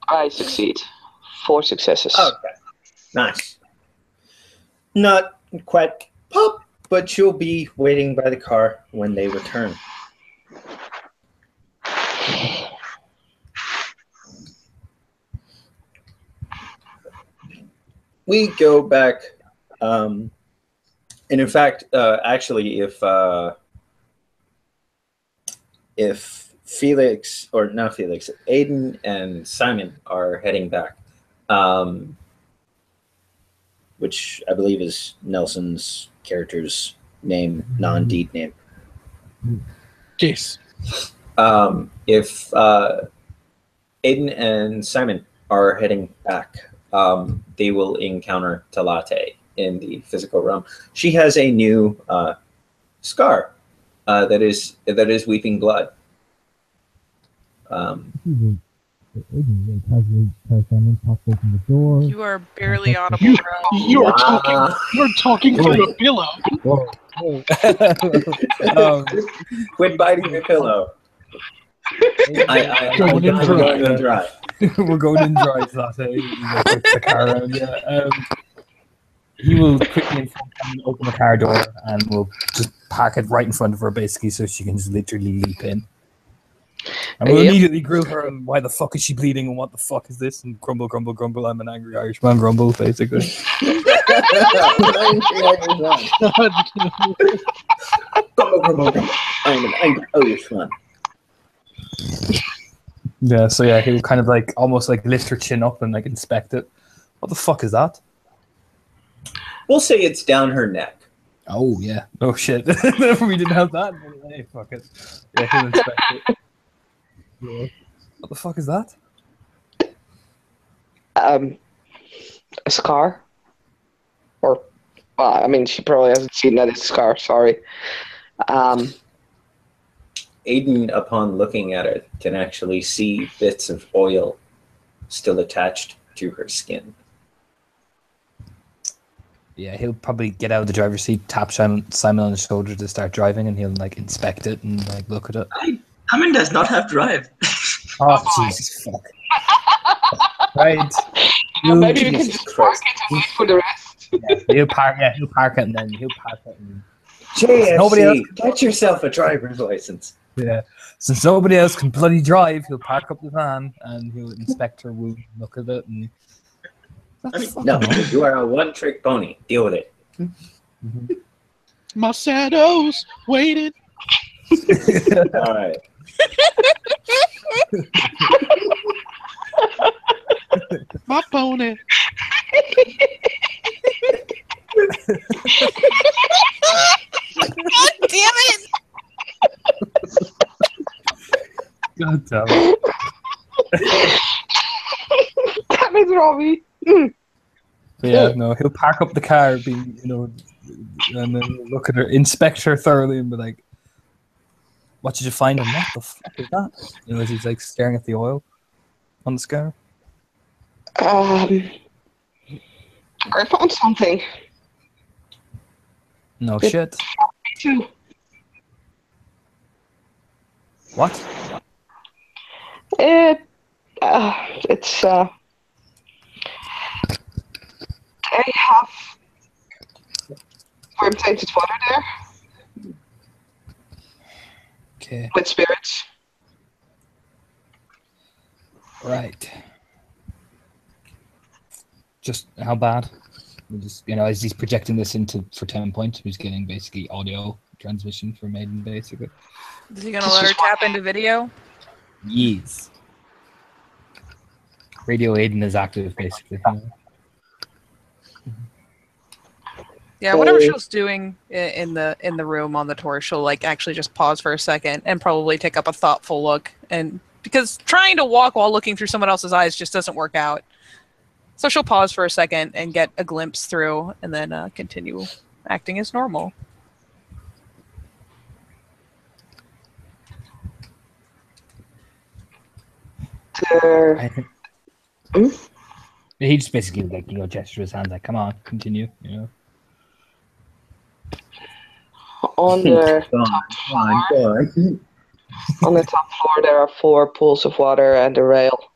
S5: I succeed. 4 successes.
S1: Okay. Nice. Not quite pop, but she'll be waiting by the car when they return. We go back, and in fact, actually, if Felix, or not Felix, Aiden and Simon are heading back, which I believe is Nelson's character's name, non-deed name.
S2: Case.
S1: If Aiden and Simon are heading back, they will encounter Talate in the physical realm. She has a new scar that is weeping blood.
S4: You are barely audible, bro.
S2: You're talking through a pillow.
S1: Quit biting the pillow. I'm
S2: Going in
S1: going in dry.
S3: We're going in dry, Latte. The car around, yeah. He will quickly inform them, open the car door, and we'll just park it right in front of her, basically, so she can just literally leap in. And we'll immediately grill her on why the fuck is she bleeding and what the fuck is this, and grumble, grumble, grumble, I'm an angry Irishman, grumble, basically.
S1: I'm an angry Irishman.
S3: Yeah, so yeah, he'll kind of like almost like lift her chin up and like inspect it. What the fuck is that?
S1: We'll say it's down her neck.
S3: Oh yeah. Oh shit. We didn't have that. Hey, fuck it. Yeah, he'll inspect it. Yeah. What the fuck is that?
S5: A scar? Or, well, I mean, she probably hasn't seen that it's a scar, sorry.
S1: Aiden, upon looking at it, can actually see bits of oil still attached to her skin.
S3: Yeah, he'll probably get out of the driver's seat, tap Simon on the shoulder to start driving, and he'll like inspect it and like look at it.
S6: Simon does not have drive.
S3: Oh, Jesus fuck. Right.
S5: Maybe we can just park it and wait for the rest.
S3: He'll park it and then he'll park it and
S1: JFC, get yourself a driver's license.
S3: yeah. Since nobody else can bloody drive, he'll park up the van and he'll inspect her wound, look at it, and
S1: No, you are a one-trick pony. Deal with it.
S2: My shadows waited.
S1: All right.
S2: My pony.
S4: God damn it!
S3: God damn it.
S5: Damn it, Robbie.
S3: But yeah, no, he'll park up the car, and then look at her, inspect her thoroughly, and be like, "What did you find? And what the fuck is that?" As he's like staring at the oil on the scar.
S5: I found something.
S3: No shit.
S5: Me too.
S3: What?
S5: It's I have worm-tainted water there
S3: Okay.
S5: with spirits.
S3: Right. Just how bad? We just, as he's projecting this for 10 points, he's getting basically audio transmission from Maiden, basically.
S4: Is he gonna let her tap into video?
S3: Yes. Radio Aiden is active, basically.
S4: Yeah, whatever she's doing in the room on the tour, she'll like actually just pause for a second and probably take up a thoughtful look, and because trying to walk while looking through someone else's eyes just doesn't work out. So she'll pause for a second and get a glimpse through, and then continue acting as normal.
S3: He just basically gesture his hands like, "Come on, continue."
S5: On the on the top floor, there are 4 pools of water and a rail.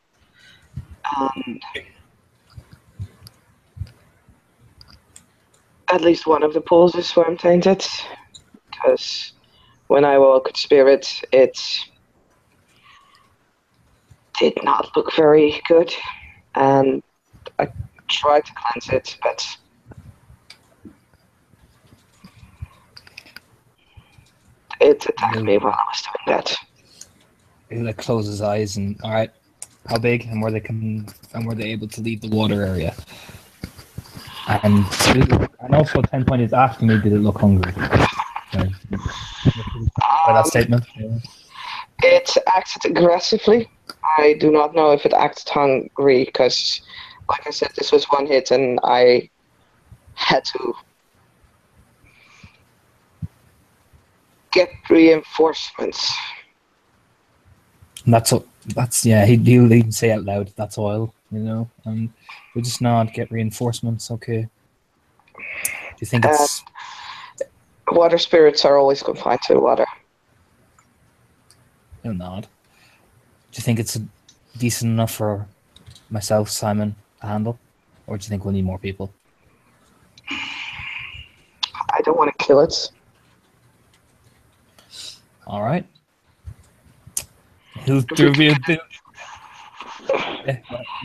S5: at least one of the pools is worm tainted. Because when I woke its spirit, it did not look very good. And I tried to cleanse it, but it attacked me while I was doing that.
S3: He'll like close his eyes and all right, how big and were they able to leave the water area? And also 10 point is asking me, did it look hungry? By that statement.
S5: It acted aggressively. I do not know if it acted hungry because, like I said, this was one hit and I had to get reinforcements.
S3: And he'll even say out loud, that's oil, and we just nod, get reinforcements, okay. Do you think it's...
S5: Water spirits are always confined to water.
S3: He'll nod. Do you think it's decent enough for myself, Simon, to handle? Or do you think we'll need more people?
S5: I don't want to kill it.
S3: All right. You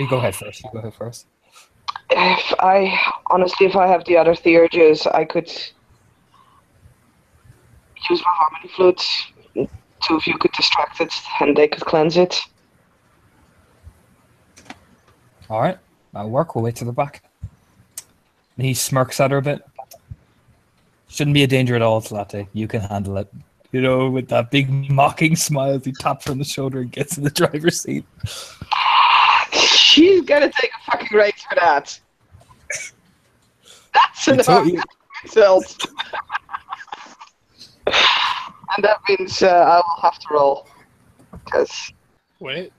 S3: go ahead first.
S5: If I have the other theurges, I could use my harmony flute. Two of you could distract it, and they could cleanse it.
S3: All right, that'll work. We'll wait till they're back. And he smirks at her a bit. Shouldn't be a danger at all, Tlate. You can handle it. With that big mocking smile, he taps her on the shoulder and gets in the driver's seat.
S5: She's gonna take a fucking race for that. That's enough insult. And that means I will have to roll.
S2: Wait.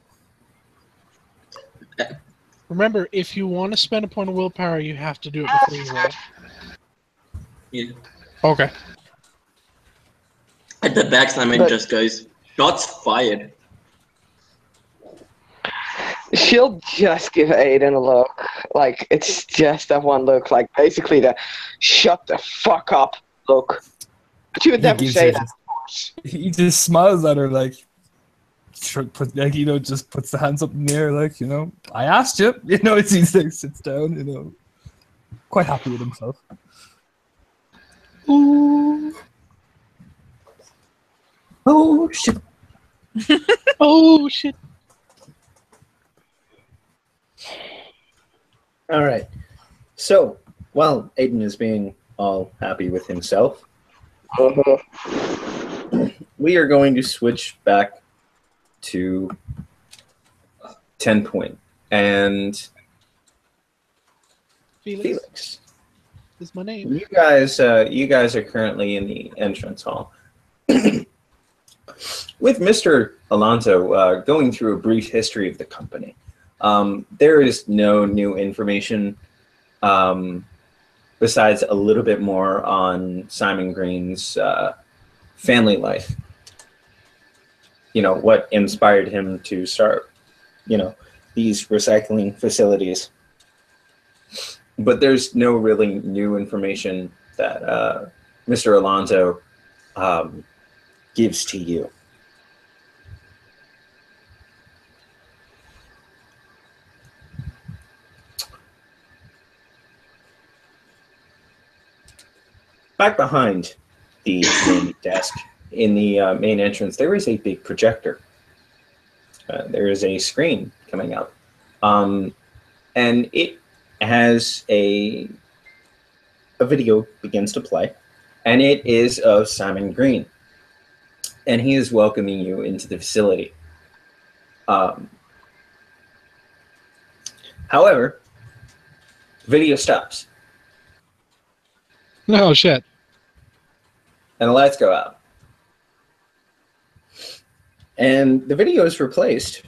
S2: Remember, if you want to spend a point of willpower, you have to do it before you roll.
S6: Yeah.
S2: Okay.
S6: At the back, Simon just goes, shots fired.
S5: She'll just give Aiden a look. Like, it's just that one look. Like, basically the shut the fuck up look. But you would never say that, of course.
S3: He just smiles at her just puts the hands up in the air like, I asked you. As he sits down, quite happy with himself.
S1: Ooh. Oh, shit.
S2: Oh, shit.
S1: All right. So, while Aiden is being all happy with himself, we are going to switch back to 10 point. And Felix
S2: is my name.
S1: You guys are currently in the entrance hall. With Mr. Alonso going through a brief history of the company. There is no new information besides a little bit more on Simon Green's family life. What inspired him to start, these recycling facilities. But there's no really new information that Mr. Alonso gives to you. Back behind the main desk in the main entrance, there is a big projector. There is a screen coming out. And it has a video begins to play. And it is of Simon Green. And he is welcoming you into the facility. However, the video stops.
S2: Oh, shit.
S1: And the lights go out. And the video is replaced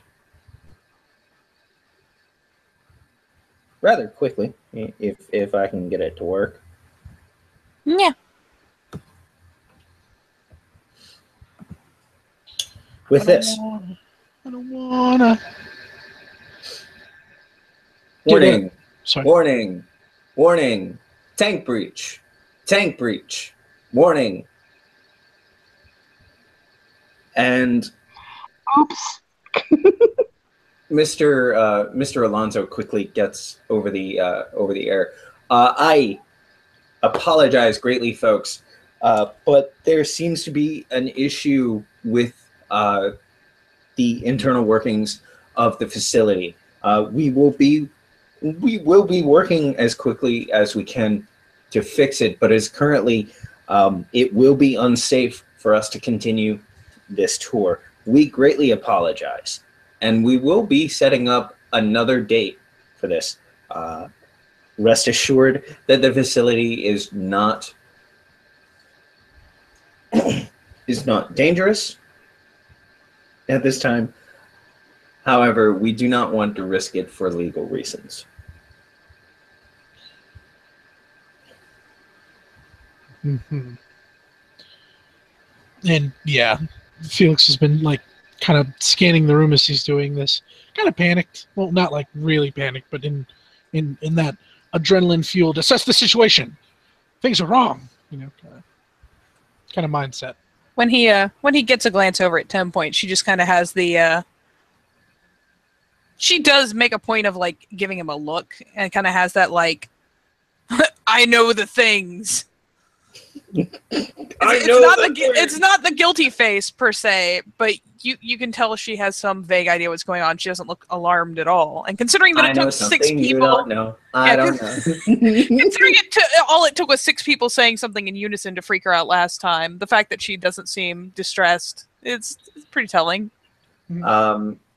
S1: rather quickly, if I can get it to work.
S4: Yeah.
S1: With this.
S2: I don't wanna.
S1: Warning.
S2: Sorry.
S1: Warning. Warning. Tank breach. tank breach. Warning. And
S5: Oops.
S1: Mr. Alonso quickly gets over the air. I apologize greatly, folks, but there seems to be an issue with the internal workings of the facility. We will be working as quickly as we can to fix it, but as currently, it will be unsafe for us to continue this tour. We greatly apologize, and we will be setting up another date for this. Rest assured that the facility is not dangerous at this time. However, we do not want to risk it for legal reasons.
S2: Mm-hmm. And yeah, Felix has been like kind of scanning the room as he's doing this. Kind of panicked. Well, not like really panicked, but in that adrenaline fueled assess the situation. Things are wrong. You know, kind of mindset.
S4: When he gets a glance over at 10 Point, she just kind of has the. She does make a point of like giving him a look, and kind of has that like, I know the things. It's not the guilty face per se, but you can tell she has some vague idea what's going on. She doesn't look alarmed at all. And considering that it took 6 people,
S1: you don't know. I don't know.
S4: Considering all it took was 6 people saying something in unison to freak her out last time, the fact that she doesn't seem distressed, it's pretty telling.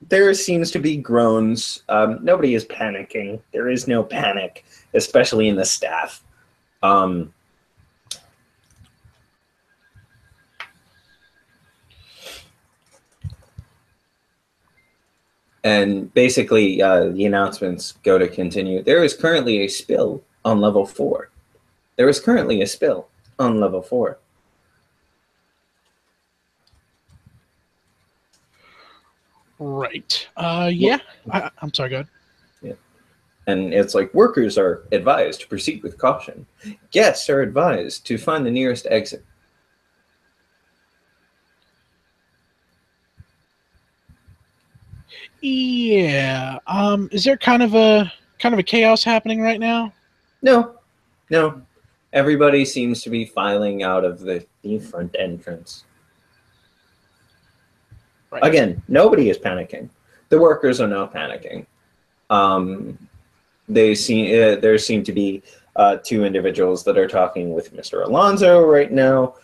S1: There seems to be groans. Nobody is panicking. There is no panic, especially in the staff. And basically, the announcements go to continue. There is currently a spill on level 4. There is currently a spill on level 4.
S2: Right. Yeah. I'm sorry, go ahead.
S1: Yeah. And it's like, workers are advised to proceed with caution. Guests are advised to find the nearest exit.
S2: Yeah. Is there kind of a chaos happening right now?
S1: No. Everybody seems to be filing out of the front entrance.
S2: Right.
S1: Again, nobody is panicking. The workers are not panicking. There seem to be 2 individuals that are talking with Mr. Alonso right now.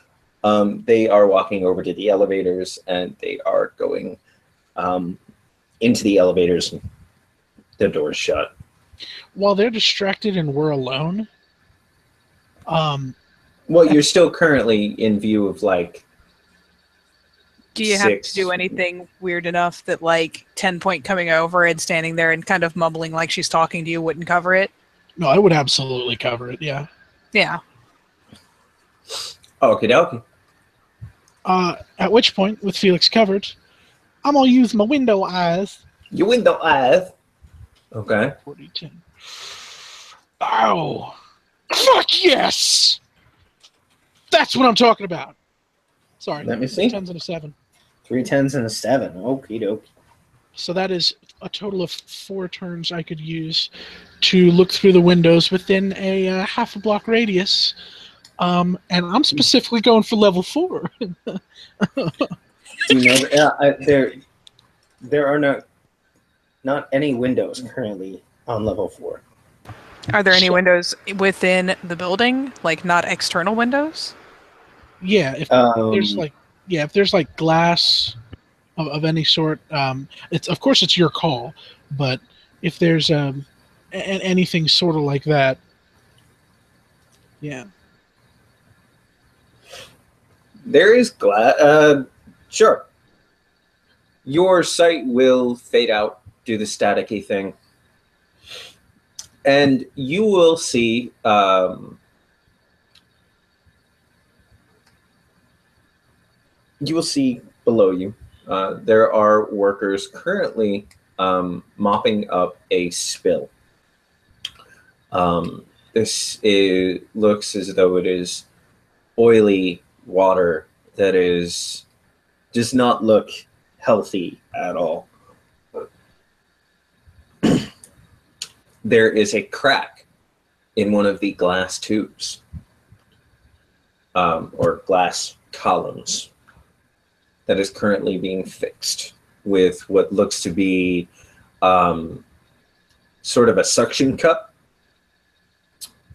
S1: They are walking over to the elevators, and they are going into the elevators. The door's shut.
S2: While they're distracted and we're alone.
S1: Well, you're still currently in view of like.
S4: Do you have to do anything weird enough that like 10 Point coming over and standing there and kind of mumbling like she's talking to you wouldn't cover it?
S2: No, I would absolutely cover it. Yeah.
S4: Yeah.
S1: Okie dokie.
S2: At which point, with Felix covered, I'm gonna use my window eyes.
S1: Your window eyes. Okay.
S2: 40-10. Ow! Fuck yes! That's what I'm talking about. Sorry.
S1: Let me see.
S2: 10s and a 7.
S1: 3 10s and a 7. Okie dokie.
S2: So that is a total of 4 turns I could use to look through the windows within a half a block radius. And I'm specifically going for level 4.
S1: Do you know, there are not any windows currently on level 4.
S4: Are there any windows within the building, like not external windows?
S2: Yeah, if there's like glass of any sort, it's of course it's your call. But if there's anything sort of like that, yeah.
S1: There is glass. Sure. Your sight will fade out, do the staticky thing, and you will see. You will see below you. There are workers currently mopping up a spill. The looks as though it is oily water that does not look healthy at all. There is a crack in one of the glass tubes, or glass columns, that is currently being fixed with what looks to be sort of a suction cup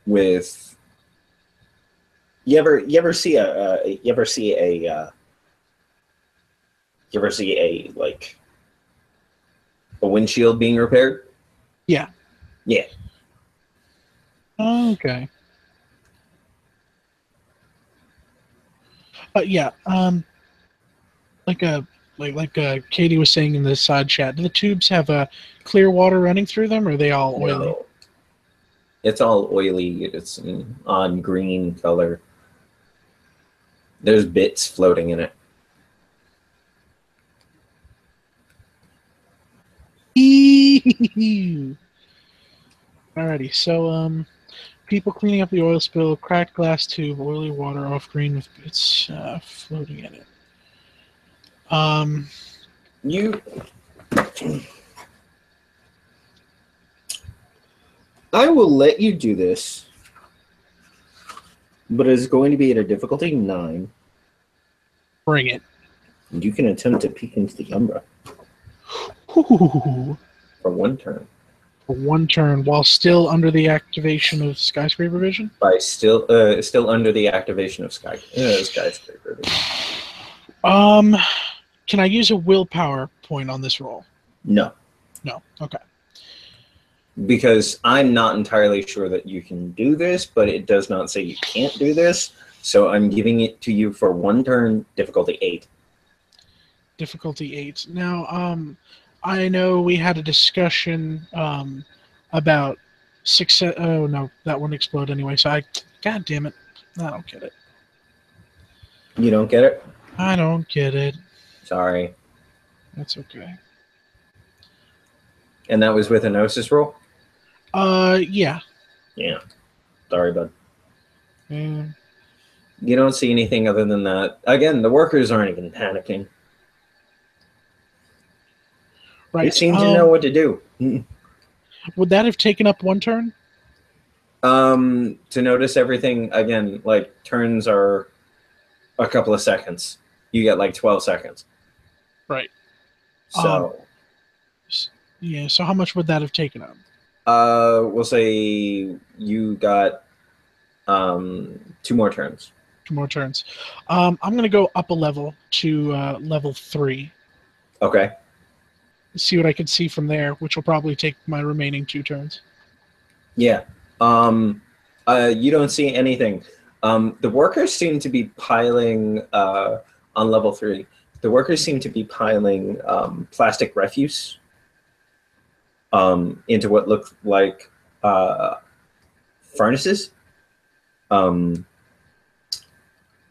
S1: with. You ever see a like a windshield being repaired?
S2: Yeah.
S1: Yeah.
S2: Okay. Yeah. Like Katie was saying in the side chat, do the tubes have clear water running through them, or are they all oily?
S1: No. It's all oily. It's an odd green color. There's bits floating in it.
S2: Alrighty, so people cleaning up the oil spill, cracked glass tube, oily water off green with bits floating in it.
S1: I will let you do this, but it's going to be at a difficulty 9.
S2: Bring it.
S1: And you can attempt to peek into the Umbra
S2: Ooh.
S1: for 1 turn.
S2: For 1 turn, while still under the activation of skyscraper vision.
S1: By still under the activation of skyscraper vision.
S2: Can I use a willpower point on this roll?
S1: No,
S2: No. Okay.
S1: because I'm not entirely sure that you can do this, but it does not say you can't do this. So I'm giving it to you for 1 turn, difficulty 8.
S2: Difficulty 8. Now, I know we had a discussion about success. Oh no, that wouldn't explode anyway. So God damn it, I don't get it.
S1: You don't get it?
S2: I don't get it.
S1: Sorry.
S2: That's okay.
S1: And that was with a Gnosis roll?
S2: Yeah.
S1: Yeah. Sorry, bud.
S2: Yeah.
S1: You don't see anything other than that. Again, the workers aren't even panicking.
S2: Right.
S1: They seem to know what to do.
S2: Would that have taken up 1 turn?
S1: To notice everything, again, like, turns are a couple of seconds. You get like 12 seconds.
S2: Right.
S1: So,
S2: Yeah. So how much would that have taken up?
S1: we'll say you got 2 more turns.
S2: 2 more turns. I'm gonna go up a level to level 3.
S1: Okay.
S2: See what I can see from there, which will probably take my remaining 2 turns.
S1: Yeah. You don't see anything. The workers seem to be piling on level 3. The workers seem to be piling plastic refuse into what look like furnaces.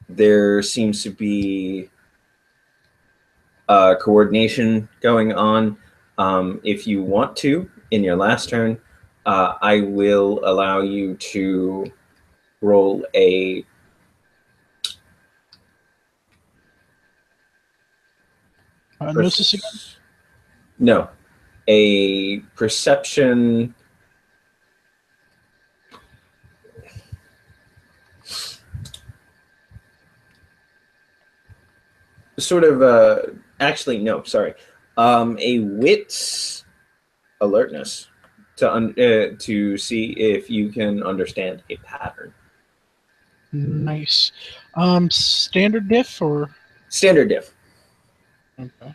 S1: There seems to be coordination going on. If you want to, in your last turn, I will allow you to roll a
S2: Gnosis again?
S1: No, a perception. Sort of, actually, no, sorry. A wits alertness to see if you can understand a pattern.
S2: Nice. Standard diff or?
S1: Standard diff.
S2: Okay.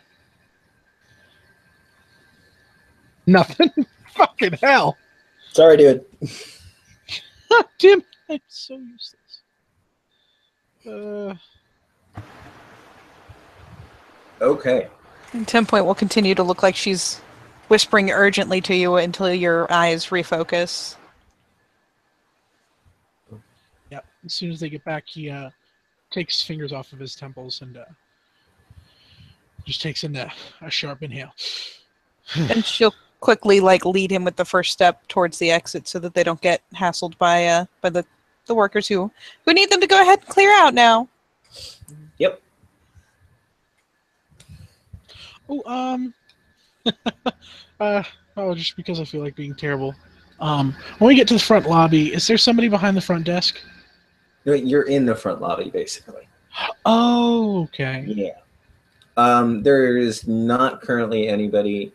S2: Nothing. Fucking hell.
S1: Sorry, dude.
S2: Damn, I'm so useless.
S1: Okay.
S4: And 10 Point will continue to look like she's whispering urgently to you until your eyes refocus.
S2: Yep. As soon as they get back, he takes his fingers off of his temples and just takes in a sharp inhale.
S4: And she'll quickly lead him with the first step towards the exit so that they don't get hassled by the workers who need them to go ahead and clear out now.
S1: Yep.
S2: Oh, just because I feel like being terrible. When we get to the front lobby, is there somebody behind the front desk?
S1: You're in the front lobby, basically.
S2: Oh, okay.
S1: Yeah. There is not currently anybody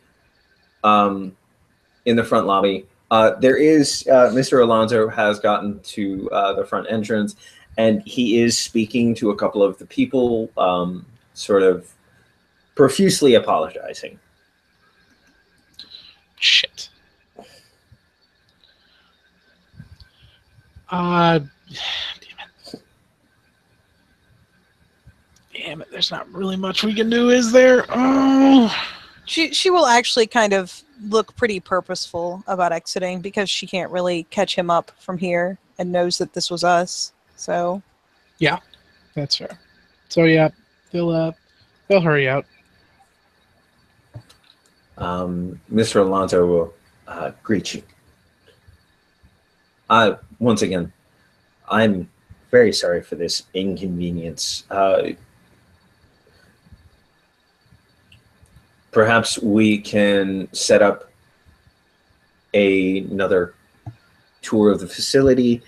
S1: in the front lobby. There is Mr. Alonso has gotten to the front entrance, and he is speaking to a couple of the people, sort of profusely apologizing.
S2: Shit. Damn it. Damn it, there's not really much we can do, is there? Oh.
S4: She will actually kind of look pretty purposeful about exiting because she can't really catch him up from here and knows that this was us. So
S2: yeah, that's fair. So yeah, they'll hurry out.
S1: Mr. Alonso will greet you. Once again, I'm very sorry for this inconvenience. Perhaps we can set up another tour of the facility.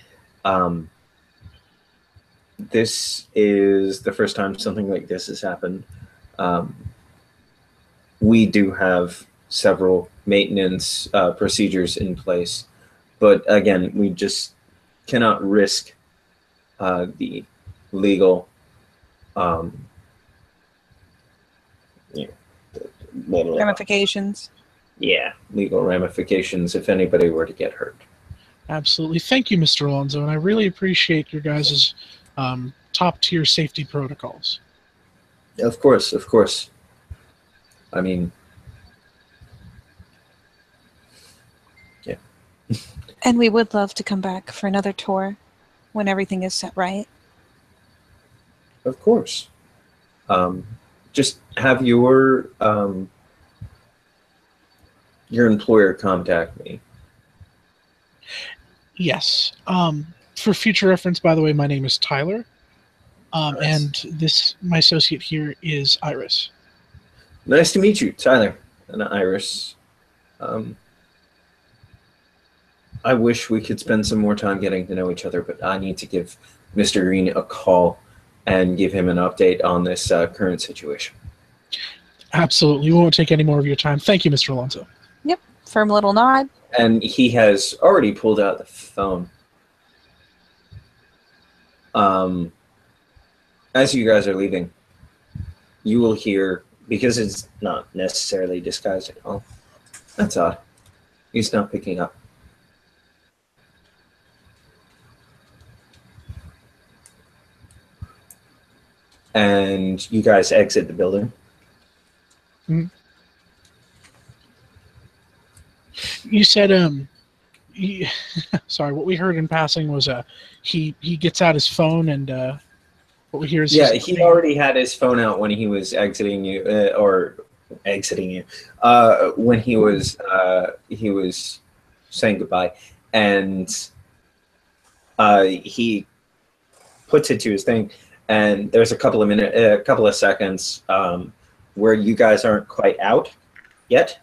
S1: This is the first time something like this has happened. We do have several maintenance procedures in place, but again, we just cannot risk the legal
S4: ramifications.
S2: Yeah,
S1: legal ramifications if anybody were to get hurt.
S2: Absolutely. Thank you, Mr. Alonso, and I really appreciate your guys' top-tier safety protocols.
S1: Of course, of course. I mean, yeah.
S4: And we would love to come back for another tour when everything is set right.
S1: Of course. Just have your employer contact me.
S2: Yes. For future reference, by the way, my name is Tyler, and my associate here is Iris.
S1: Nice to meet you, Tyler and Iris. I wish we could spend some more time getting to know each other, but I need to give Mr. Green a call and give him an update on this current situation.
S2: Absolutely. We won't take any more of your time. Thank you, Mr. Alonso.
S4: Yep. Firm little nod.
S1: And he has already pulled out the phone. As you guys are leaving, you will hear, because it's not necessarily disguised at all. That's odd. He's not picking up. And you guys exit the building.
S2: Mm-hmm. You said, sorry, what we heard in passing was he gets out his phone and what we hear is
S1: he already had his phone out when he was exiting you, when he was saying goodbye, and he puts it to his thing, and there's a couple of seconds where you guys aren't quite out yet,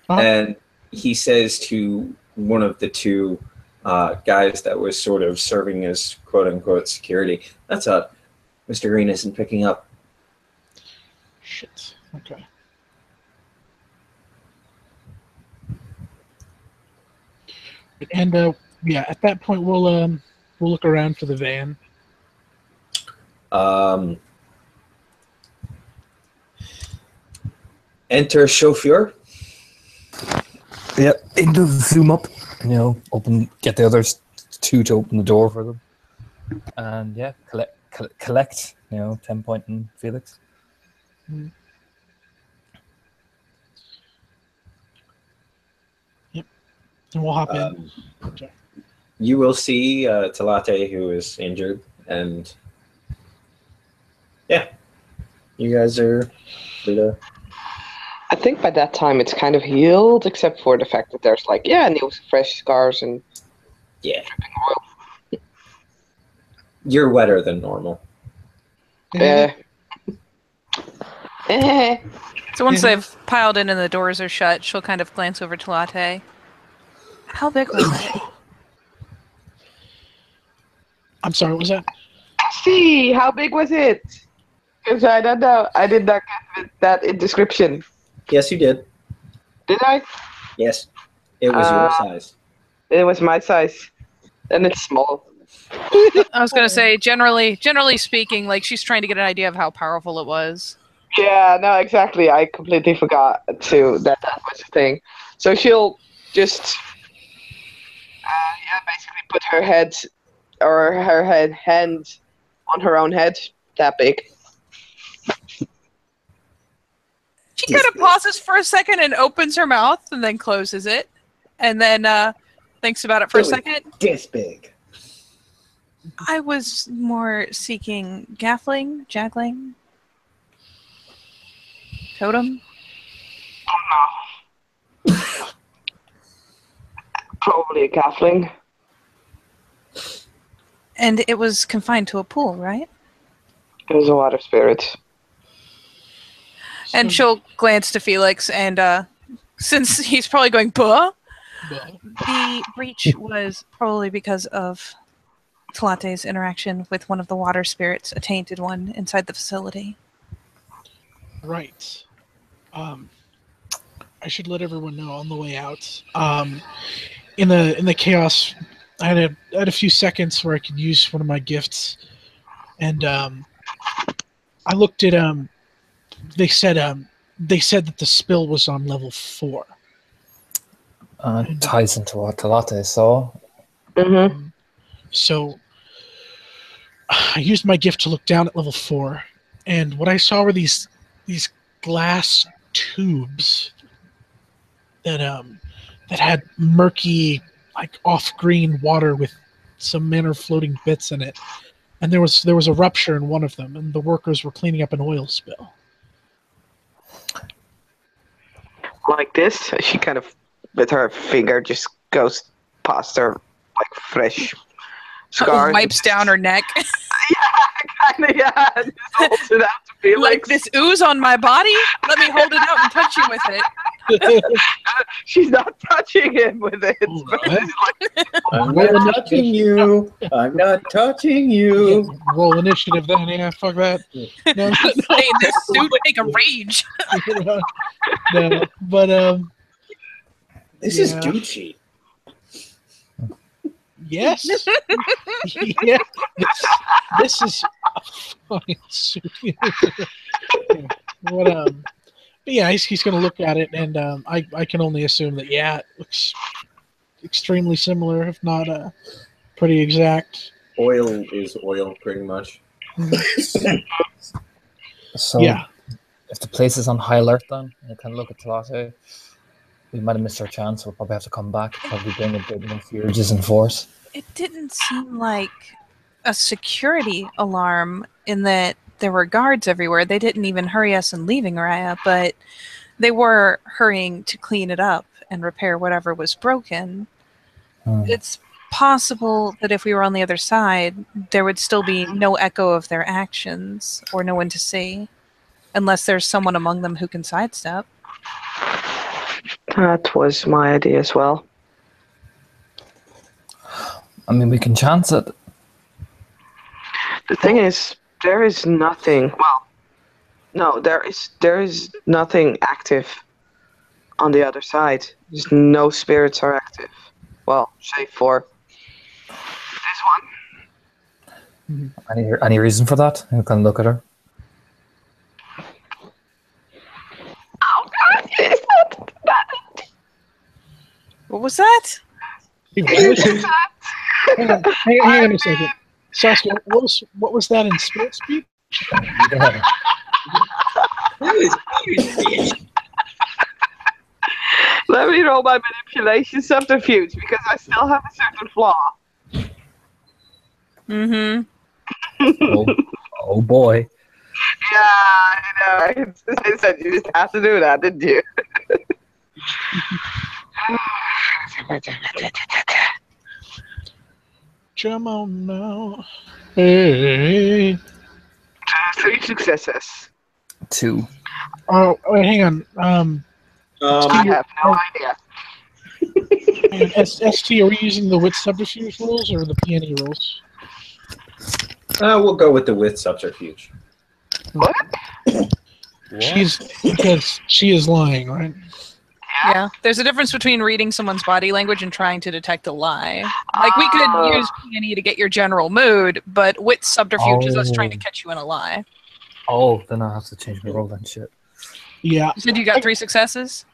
S1: and he says to one of the two guys that was sort of serving as quote-unquote security, "That's odd. Mr. Green isn't picking up."
S2: Shit. Okay. And yeah, at that point we'll look around for the van.
S1: Enter chauffeur.
S3: Yep, it does zoom up. Get the others two to open the door for them, and yeah, collect. 10 point and Felix.
S2: Mm. Yep, and we'll hop in. Okay.
S1: You will see Talate, who is injured, and yeah, you guys are free to.
S5: I think by that time it's kind of healed, except for the fact that there's like, new fresh scars and
S1: Yeah. You're wetter than normal.
S5: eh.
S4: So once they've piled in and the doors are shut, she'll kind of glance over to Latte. How big was it?
S2: I'm sorry, what was that?
S5: See, how big was it? Because I don't know. I did not get that in description.
S1: Yes, you did.
S5: Did I?
S1: Yes. It was your size.
S5: It was my size. And it's small.
S4: I was gonna say, generally speaking, like she's trying to get an idea of how powerful it was.
S5: Yeah, no, exactly. I completely forgot that was a thing. So she'll just, basically put her head or her hand on her own head, that big.
S4: She kind of pauses for a second and opens her mouth and then closes it, and then thinks about it for a second.
S1: This big.
S4: I was more seeking gaffling, jaggling, totem.
S5: Probably a calfling.
S4: And it was confined to a pool, right?
S5: It was a water spirit.
S4: And she'll glance to Felix, and since he's probably going, "Buh," the breach was probably because of Talate's interaction with one of the water spirits, a tainted one, inside the facility.
S2: Right. I should let everyone know on the way out. In the chaos, I had a few seconds where I could use one of my gifts, and I looked at They said that the spill was on level 4.
S3: Ties into what Talate saw.
S5: Mm-hmm.
S2: So I used my gift to look down at level 4, and what I saw were these glass tubes that had murky, like off-green water with some manner floating bits in it, and there was a rupture in one of them, and the workers were cleaning up an oil spill.
S5: Like this, she kind of, with her finger, just goes past her, like, fresh scars.
S4: Wipes down her neck.
S5: Kind of, yeah. Just holds it out to Felix.
S4: Like this ooze on my body? Let me hold it out and touch you with it.
S5: She's not touching him with it.
S1: I'm not touching you. I'm not touching you.
S2: Yeah, roll initiative then, yeah, fuck that. No,
S4: Hey, this suit take a rage.
S2: no, but
S1: This is Gucci.
S2: yes. Yeah, this is a fucking suit. But yeah, he's going to look at it, and I can only assume that, yeah, it looks extremely similar, if not pretty exact.
S1: Oil is oil, pretty much.
S3: So,
S2: Yeah.
S3: if the place is on high alert, then you can look at Talate. We might have missed our chance. We'll probably have to come back. Probably bring a bit more furies in force.
S4: It didn't seem like a security alarm in that there were guards everywhere. They didn't even hurry us in leaving Araya, but they were hurrying to clean it up and repair whatever was broken. It's possible that if we were on the other side, there would still be no echo of their actions or no one to see, unless there's someone among them who can sidestep.
S5: That was my idea as well.
S3: I mean, we can chance it.
S5: The thing is, there is nothing. Well, no, there is nothing active on the other side. There's no spirits are active. Well, save for this one.
S3: Any reason for that? You can look at her.
S5: Oh God, it's not that.
S4: What was that?
S2: Hang on a second. Saskia, what was that in spirit speak?
S5: Let me roll my manipulation subterfuge because I still have a certain flaw.
S4: Mm-hmm.
S3: Oh boy.
S5: Yeah, I said you just have to do that, didn't you?
S2: Come on now. Hey.
S5: 3 successes.
S3: 2.
S2: Oh, wait, hang on.
S5: I have no idea.
S2: ST, are we using the wit subterfuge rules or the peony rules?
S1: We'll go with the with subterfuge.
S5: What?
S2: Because she is lying, right?
S4: Yeah, there's a difference between reading someone's body language and trying to detect a lie. Like, we could use peony to get your general mood, but wit subterfuge is us trying to catch you in a lie.
S3: Oh, then I'll have to change my roll then. Shit.
S2: Yeah.
S4: You said you got 3 successes?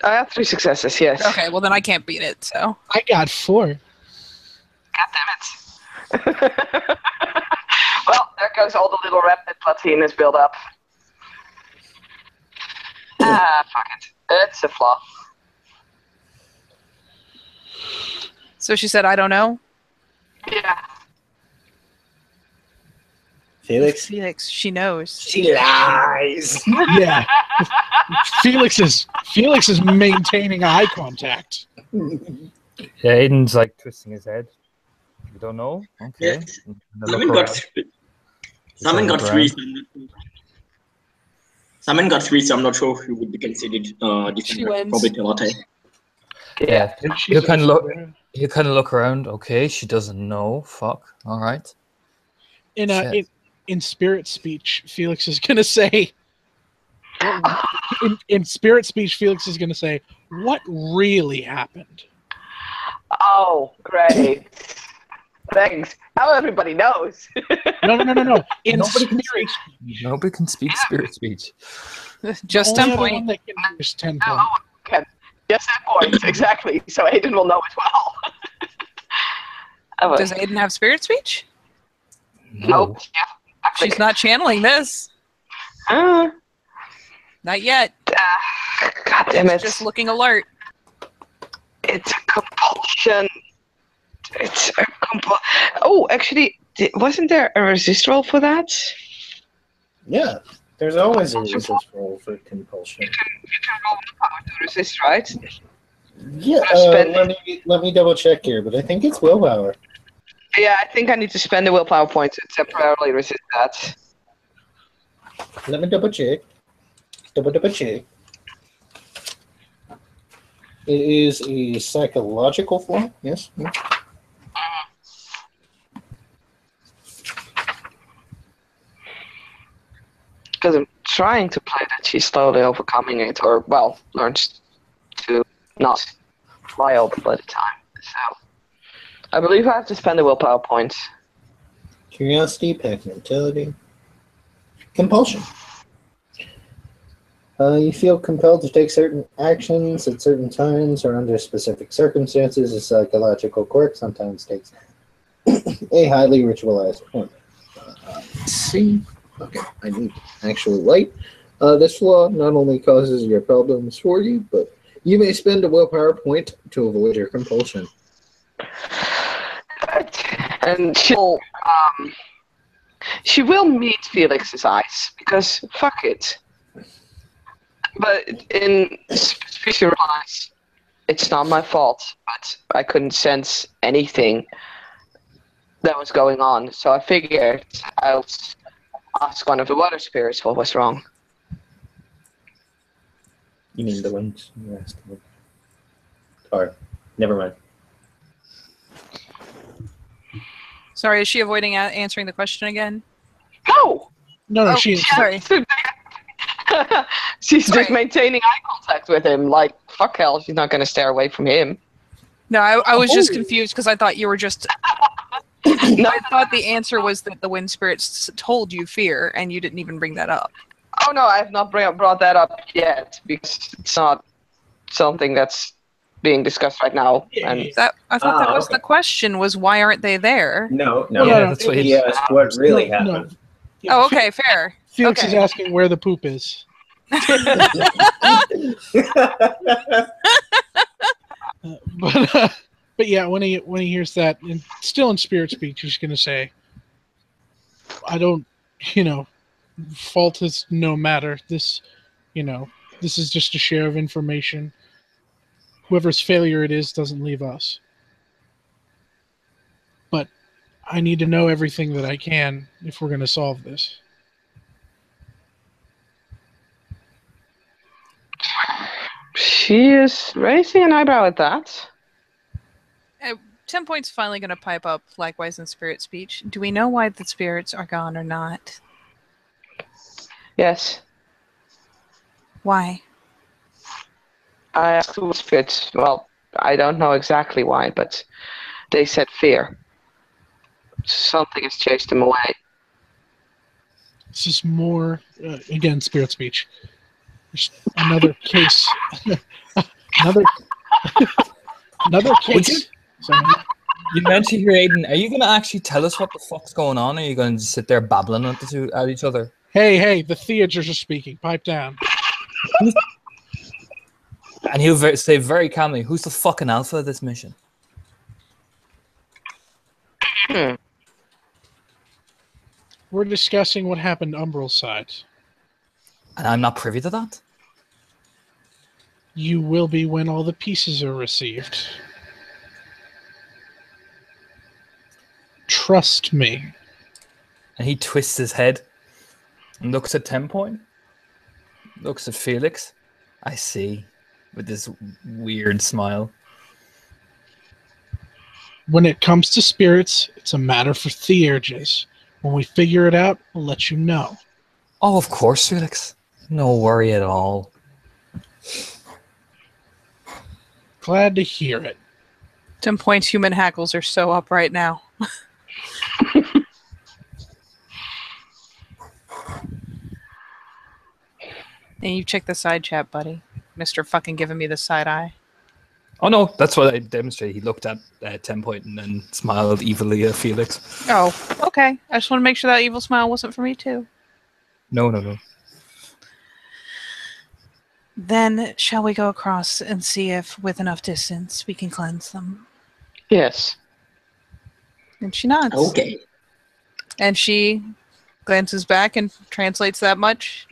S5: I have 3 successes, yes.
S4: Okay, well then I can't beat it, so.
S2: I got 4.
S5: God damn it. Well, there goes all the little remnant platoon is built up. Fuck it. It's a flaw.
S4: So she said, I don't know?
S5: Yeah.
S1: Felix?
S4: Felix, she knows.
S1: She lies.
S2: Yeah. Felix is maintaining eye contact.
S3: Yeah, Aiden's like twisting his head. You don't know? Okay.
S6: Yes.
S3: And I
S6: Someone
S3: look
S6: got
S3: around.
S6: 3. Someone got 3, so I'm not sure who would be considered
S4: She
S6: defender.
S4: wins.
S6: Probably Telate.
S3: Yeah, he'll kind of look around. Okay, she doesn't know. Fuck. All right.
S2: In spirit speech, Felix is gonna say. In spirit speech, Felix is gonna say, "What really happened?"
S5: Oh, great. Thanks. Now everybody knows.
S2: No. In
S3: Nobody can
S2: spirit
S3: speak. Nobody can speak spirit speech.
S4: Just
S2: only
S4: 10
S2: other
S4: point.
S2: one that can do is 10
S5: Oh,
S2: points.
S5: okay. Yes, 10 points, exactly. So Aiden will know as well.
S4: Does Aiden have spirit speech?
S5: Nope. Yeah.
S4: She's not channeling this.
S5: Uh,
S4: Not yet.
S5: God damn it.
S4: She's just looking alert.
S5: It's a compulsion. It's a compulsion. Oh, actually, wasn't there a resist roll for that?
S1: Yeah, there's always a resist roll for compulsion.
S5: You can roll willpower to resist, right?
S1: Yeah, let me double check here, but I think it's willpower.
S5: Yeah, I think I need to spend a willpower point to temporarily resist that.
S1: Let me double check. Double check. It is a psychological flaw, yes?
S5: Because I'm trying to play that she's slowly overcoming it, or, well, learns to not fly over by the time. So, I believe I have to spend a willpower point.
S1: Curiosity, pack mentality. Compulsion. You feel compelled to take certain actions at certain times or under specific circumstances. A psychological quirk sometimes takes a highly ritualized form. Let's see. Okay, I need actual light. This flaw not only causes your problems for you, but you may spend a willpower point to avoid your compulsion.
S5: And she will meet Felix's eyes, because fuck it. But in Fisher replies, it's not my fault, but I couldn't sense anything that was going on, so I figured I'll ask one of the water spirits what was wrong.
S1: You mean the ones you're asking? Or, never mind.
S4: Sorry, is she avoiding answering the question again?
S5: No!
S2: No,
S4: Oh,
S2: she's
S4: sorry.
S5: She's
S4: Sorry.
S5: just maintaining eye contact with him, like, fuck hell, she's not gonna stare away from him.
S4: No, I was just confused because I thought you were just.
S5: No,
S4: I thought the answer was that the wind spirits told you fear, and you didn't even bring that up.
S5: oh no, I have not brought that up yet, because it's not something that's being discussed right now. And
S4: I thought that was
S1: okay.
S4: the question. Was why aren't they there?
S1: No.
S3: Yeah, that's what
S1: He asked what really happened.
S2: Yeah,
S4: Oh, okay, fair.
S2: Felix
S4: Okay.
S2: is asking where the poop is. But yeah, when he hears that, and still in spirit speech, he's going to say, "I don't, fault is no matter. This, this is just a share of information. Whoever's failure it is doesn't leave us. But I need to know everything that I can if we're going to solve this.
S5: She is raising an eyebrow at that.
S4: 10 Point's finally going to pipe up, likewise in spirit speech. Do we know why the spirits are gone or not?
S5: Yes.
S4: Why?
S5: I asked who was fit. Well, I don't know exactly why, but they said fear. Something has chased them away.
S2: This is more, again, spirit speech. There's another case. another case. Sorry.
S3: You mentioned here, Aiden. Are you going to actually tell us what the fuck's going on? Or are you going to sit there babbling at each other?
S2: Hey, the theaters are speaking. Pipe down.
S3: And he'll say very calmly, who's the fucking alpha of this mission?
S2: We're discussing what happened Umbral's side.
S3: And I'm not privy to that?
S2: You will be when all the pieces are received. Trust me.
S3: And he twists his head and looks at 10 Point. Looks at Felix. I see. With this weird smile.
S2: When it comes to spirits, it's a matter for theurges. When we figure it out, we'll let you know.
S3: Oh, of course, Felix. No worry at all.
S2: Glad to hear it.
S4: 10 Point's human hackles are so up right now. And you check the side chat, buddy. Mr. fucking giving me the side eye.
S3: Oh no, that's what I demonstrated. He looked at 10 Point and then smiled evilly at Felix.
S4: Oh, okay. I just want to make sure that evil smile wasn't for me too.
S3: No.
S4: Then shall we go across and see if with enough distance we can cleanse them?
S5: Yes.
S4: And she nods.
S6: Okay.
S4: And she glances back and translates that much.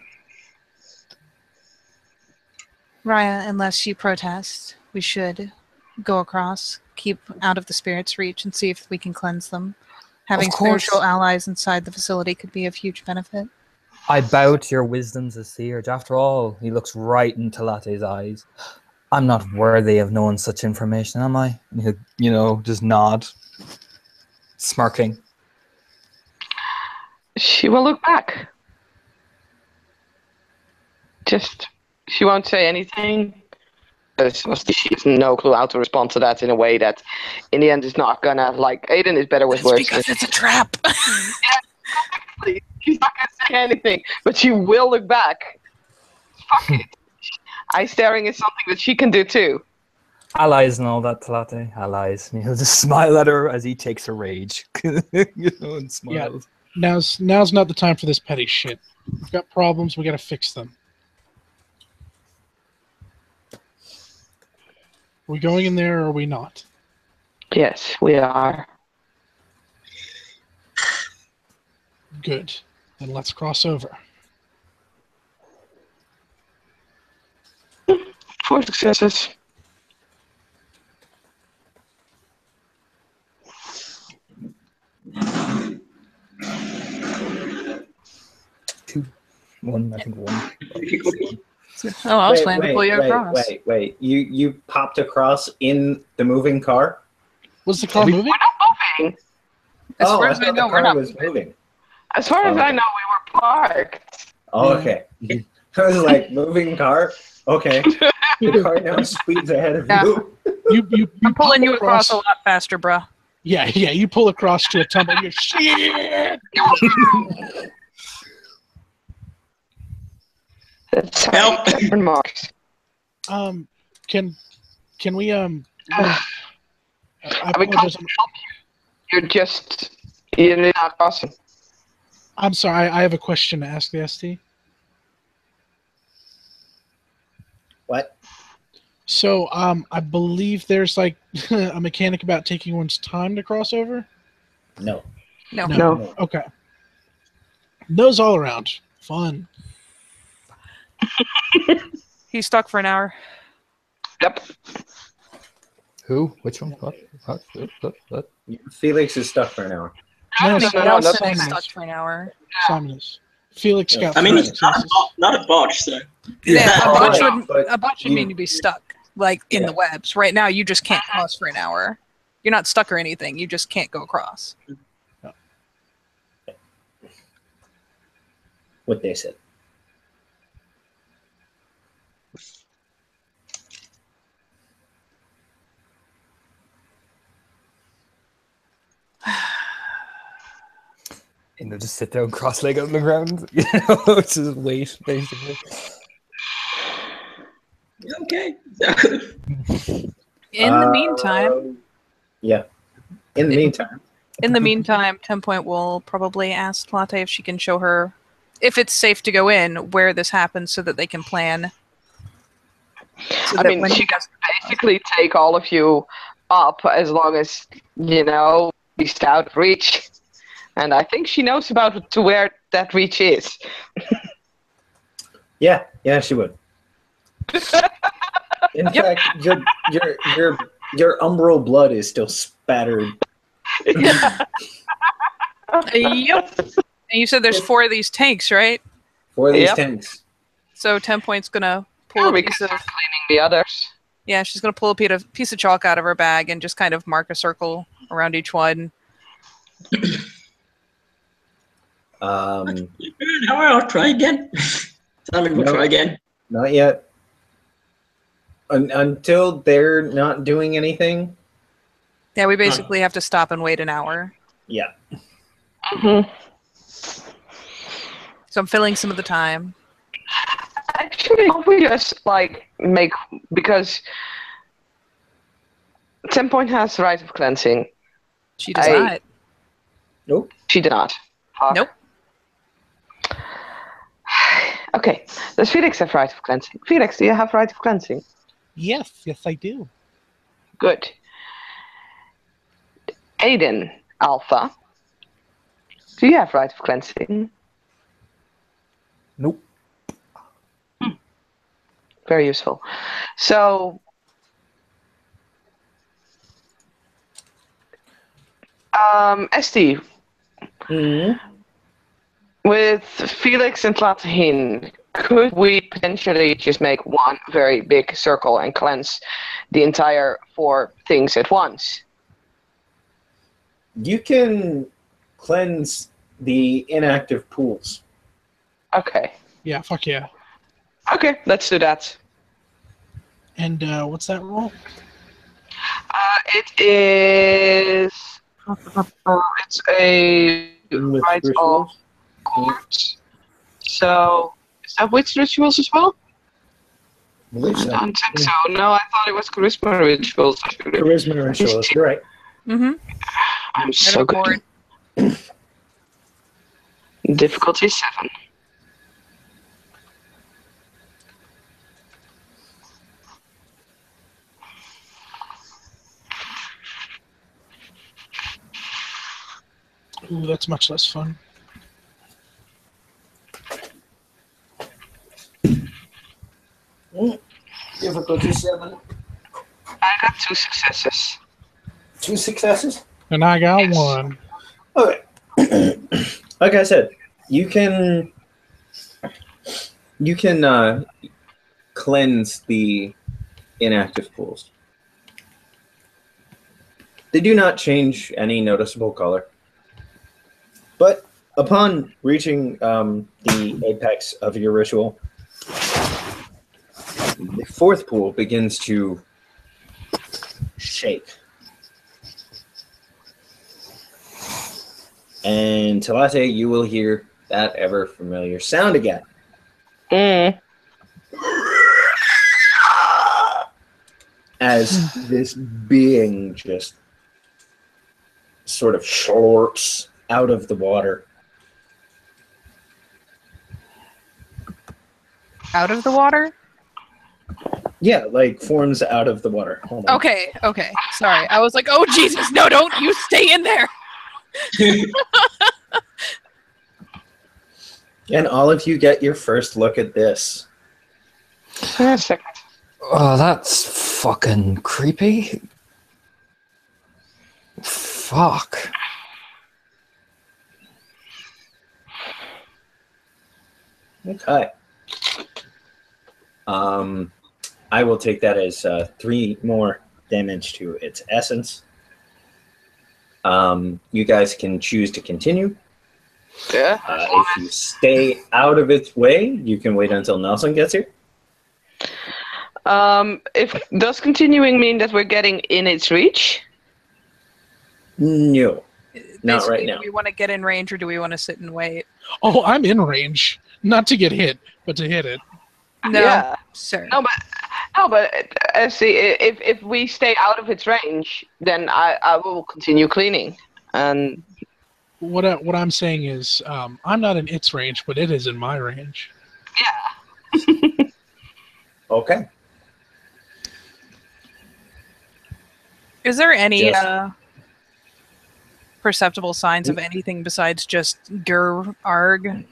S4: Raya, unless you protest, we should go across, keep out of the spirit's reach, and see if we can cleanse them. Having spiritual allies inside the facility could be of huge benefit.
S3: I bow to your wisdoms as seers. After all, he looks right into Latte's eyes. I'm not worthy of knowing such information, am I? And he'll, just nod, smirking.
S5: She will look back. She won't say anything. She has no clue how to respond to that in a way that, in the end, is not gonna, Aiden is better with words.
S4: Because it's a trap.
S5: Exactly. She's not gonna say anything, but she will look back. Fuck it. Eye staring is something that she can do too.
S3: Allies and all that, Talate. Allies. And he'll just smile at her as he takes a rage. And smiles.
S2: Yeah. Now's not the time for this petty shit. We've got problems, we gotta fix them. Are we going in there or are we not?
S5: Yes, we are.
S2: Good. Then let's cross over.
S5: 4 successes.
S3: One, I think one.
S4: Oh, I was planning to pull you across.
S1: Wait. You popped across in the moving car?
S2: Was the car moving?
S5: We're not moving.
S4: As far as I know, we're not
S1: moving.
S5: As far as I know, we were parked.
S1: Oh, okay. I was like, moving car? Okay. The car now speeds ahead of you.
S4: I'm pulling you across a lot faster, bruh.
S2: Yeah, you pull across to a tumble. You're shit!
S5: That's
S6: Help!
S5: Remarks.
S2: Can we I
S5: We can't
S2: apologize.
S5: help you. You're not crossing.
S2: I'm sorry. I have a question to ask the ST.
S1: What?
S2: So, I believe there's a mechanic about taking one's time to cross over.
S1: No.
S4: No.
S2: Okay. Those all around. Fun.
S4: He's stuck for an hour.
S5: Yep.
S3: Who? Which one? What?
S1: Felix is stuck for an hour.
S2: No,
S5: no,
S4: Nelson
S5: that's
S4: is
S2: Simon
S4: stuck
S2: is.
S4: for an hour.
S2: Simon is. Felix
S1: Yeah.
S2: got
S6: I mean,
S2: 3
S6: he's not a,
S2: successes.
S6: not a botch, so.
S4: Yeah,
S1: Oh,
S4: a
S1: right,
S4: botch would mean to be stuck, like in
S1: Yeah.
S4: the webs. Right now, you just can't cross for an hour. You're not stuck or anything. You just can't go across.
S1: What they said.
S3: Just sit down cross-legged on the ground. It's just wait, basically.
S6: Okay.
S4: In the meantime,
S1: Yeah. In the meantime,
S4: 10 Point will probably ask Latte if she can show her, if it's safe to go in, where this happens, so that they can plan. So
S5: I
S4: that
S5: mean,
S4: when
S5: she
S4: he
S5: can
S4: does,
S5: basically take all of you up as long as, he's out of reach. And I think she knows about to where that reach is.
S1: yeah, she would. In fact, your umbral blood is still spattered.
S4: Yep. And you said there's 4 of these tanks, right?
S1: 4 of these
S5: Yep.
S1: tanks.
S4: So 10 Point's gonna pull
S5: Yeah,
S4: a
S5: we
S4: piece
S5: can
S4: of
S5: start cleaning the others.
S4: yeah, she's gonna pull a piece of chalk out of her bag and just kind of mark a circle around each one.
S6: An hour, I'll try again. Simon will
S1: No.
S6: try again.
S1: Not yet. Until they're not doing anything.
S4: Yeah, we basically have to stop and wait an hour.
S1: Yeah.
S5: Mm-hmm.
S4: So I'm filling some of the time.
S5: Actually, we just because 10 Point has right of cleansing.
S4: She does
S5: I-
S4: not.
S1: Nope.
S5: She did not. Fuck.
S4: Nope.
S5: Okay. Does Felix have right of cleansing? Felix, do you have right of cleansing?
S2: Yes, I do.
S5: Good. Aiden, Alpha, do you have right of cleansing?
S3: Nope.
S5: Very useful. So, ST, with Felix and Tlatahin, could we potentially just make one very big circle and cleanse the entire 4 things at once?
S1: You can cleanse the inactive pools.
S5: Okay.
S2: Yeah, fuck yeah.
S5: Okay, let's do that.
S2: And what's that roll?
S5: It is. It's a
S1: With
S5: right of
S1: rituals?
S5: course. So, is that witch rituals as well?
S1: I believe
S5: I
S1: so.
S5: don't think so. No, I thought it was charisma rituals.
S1: Charisma rituals. You're right.
S4: Mm-hmm.
S5: I'm so good. Difficulty 7.
S2: Ooh, that's much less fun.
S1: Difficulty 7.
S5: I got 2 successes.
S1: 2 successes?
S2: And I got
S5: Yes.
S2: 1.
S1: Okay. Like I said, you can cleanse the inactive pools. They do not change any noticeable color. But upon reaching the apex of your ritual, the 4th pool begins to shake. And Talate, you will hear that ever familiar sound again. As this being just sort of slurps out of the water.
S4: Out of the water?
S1: Yeah, like forms out of the water. Hold on.
S4: Okay. Sorry. I was like, oh, Jesus, no, don't you stay in there.
S1: And all of you get your first look at this.
S5: A second.
S3: Oh, that's fucking creepy. Fuck.
S1: Okay. I will take that as 3 more damage to its essence. You guys can choose to continue.
S5: Yeah.
S1: If you stay out of its way, you can wait until Nelson gets here.
S5: Does continuing mean that we're getting in its reach?
S1: No, not
S4: Basically,
S1: right now.
S4: do we want to get in range or do we want to sit and wait?
S2: Oh, I'm in range. Not to get hit, but to hit it.
S4: No,
S5: Yeah.
S4: sir.
S5: No, but see, if we stay out of its range, then I will continue cleaning. And
S2: What I'm saying is, I'm not in its range, but it is in my range.
S5: yeah.
S1: Okay.
S4: Is there any
S1: Yes.
S4: perceptible signs of anything besides just grr arg?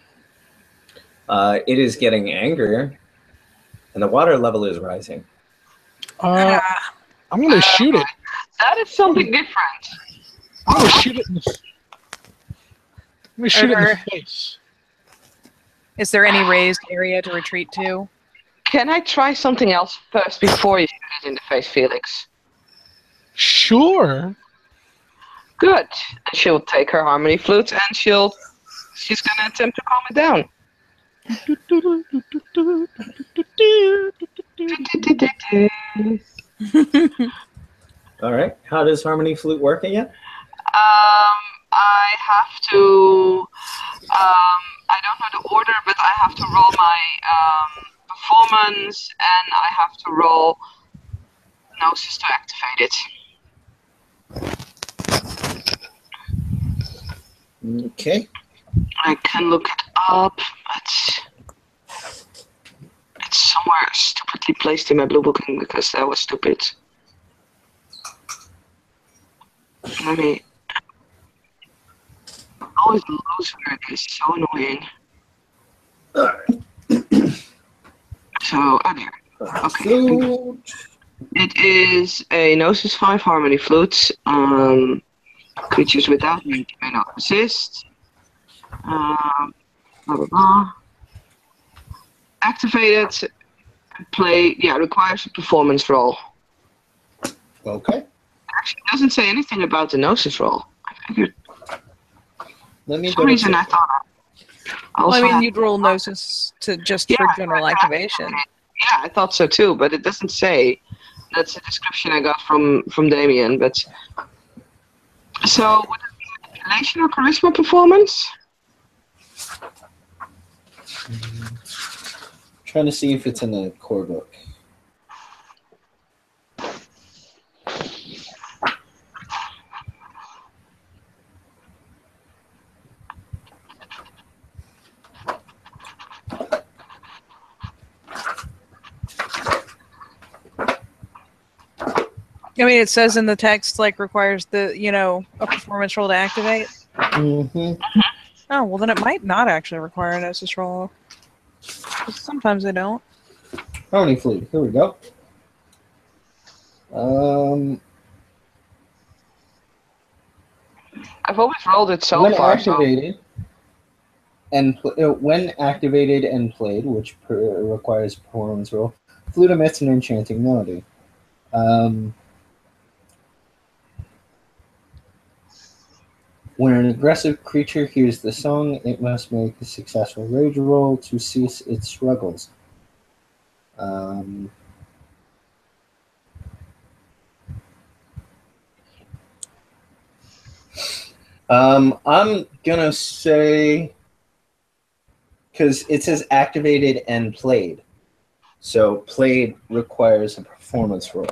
S1: It is getting angrier, and the water level is rising.
S2: I'm gonna shoot it.
S5: That is something different.
S2: I'm gonna shoot it in the. I'm gonna shoot it in the face.
S4: Is there any raised area to retreat to?
S5: Can I try something else first before you shoot it in the face, Felix?
S2: Sure.
S5: Good. And she'll take her harmony flute and she's gonna attempt to calm it down.
S1: All right. How does Harmony Flute work again?
S5: I have to. I don't know the order, but I have to roll my performance, and I have to roll Gnosis to activate it.
S1: Okay.
S5: I can look it up, but it's somewhere stupidly placed in my blue booking because that was stupid. Let me. I always lose where it is. So annoying.
S1: All right.
S5: So, there. Okay.
S1: Flute.
S5: It is a Gnosis 5 Harmony Flute. Creatures without need may not resist. Blah, blah, blah. Activated. Play. Yeah, requires a performance roll.
S1: Okay.
S5: Actually, it doesn't say anything about the Gnosis roll. I figured.
S1: Let me
S5: For some reason, I thought.
S4: Well, I mean,
S5: had-
S4: you'd roll Gnosis to just for general activation.
S5: Yeah, I thought so too, but it doesn't say. That's a description I got from Damien. But so, would it be manipulation or charisma performance?
S1: Trying to see if it's in the core book.
S4: I mean, it says in the text, like, requires the, a performance roll to activate.
S1: Mm-hmm.
S4: Oh, well, then it might not actually require a Gnosis roll. 'Cause sometimes they don't.
S1: Harmony Flute. Here we go.
S5: I've always rolled it so
S1: when
S5: far.
S1: activated when activated and played, which requires performance roll, flute emits an enchanting melody. When an aggressive creature hears the song, it must make a successful rage roll to cease its struggles. I'm gonna say, because it says activated and played, so played requires a performance roll.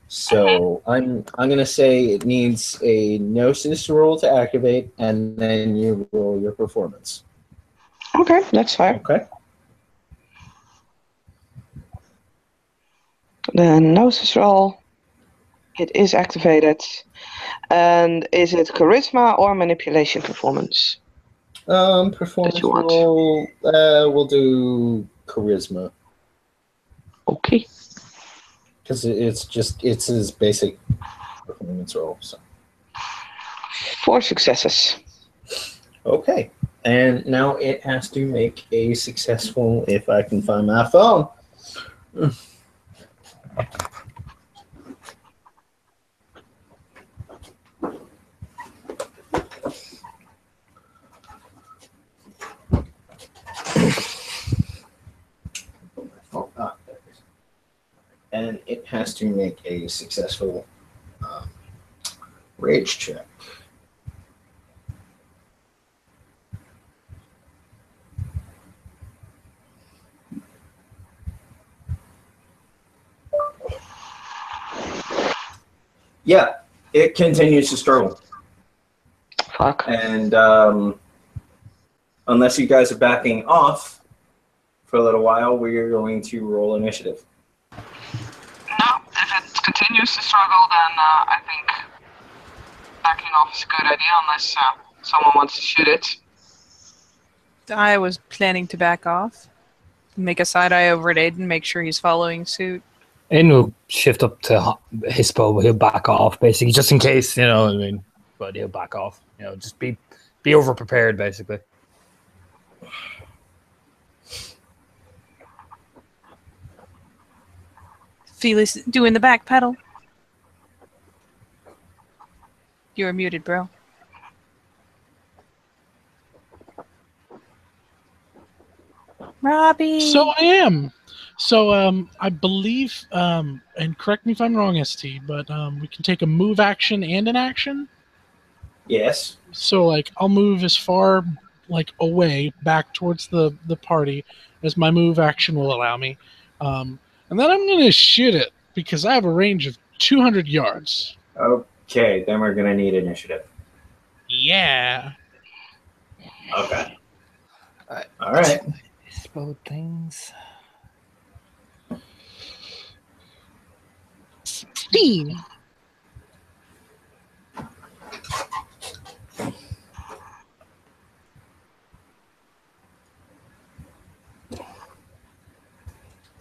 S1: So I'm gonna say it needs a Gnosis roll to activate, and then you roll your performance.
S5: Okay, that's fine.
S1: Okay.
S5: Then Gnosis roll. It is activated. And is it charisma or manipulation performance?
S1: Performance
S5: you want.
S1: roll. We'll do charisma
S5: Okay.
S1: because it's his basic performance roll. So
S5: 4 successes.
S1: okay, and now it has to make a successful. If I can find my phone. There it is. And it has to make a successful rage check. Yeah, it continues to struggle.
S5: Fuck.
S1: And unless you guys are backing off for a little while, we're going to roll initiative.
S5: No, if it continues to struggle, then I think backing off is a good idea, unless someone wants to shoot it.
S4: I was planning to back off, make a side eye over at Aiden, make sure he's following suit.
S3: Aiden will shift up to Hispo, but he'll back off, basically, just in case, you know what I mean? But he'll back off. You know, just be over-prepared, basically.
S4: Felix doing the back pedal. You're muted, bro. Robbie.
S2: So I am. So I believe, and correct me if I'm wrong, ST, but we can take a move action and an action.
S1: Yes.
S2: So like I'll move as far like away back towards the party as my move action will allow me, and then I'm gonna shoot it because I have a range of 200 yards.
S1: Okay, then we're going to need initiative.
S2: Yeah.
S1: Okay. All right.
S3: Hispo things.
S2: 16.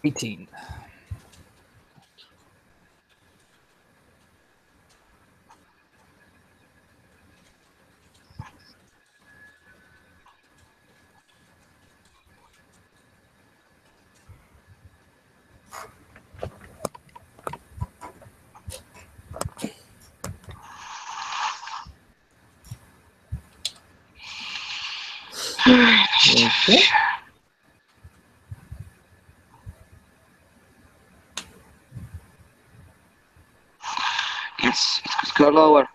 S3: $18.
S1: Okay.
S5: Yes, let's go lower.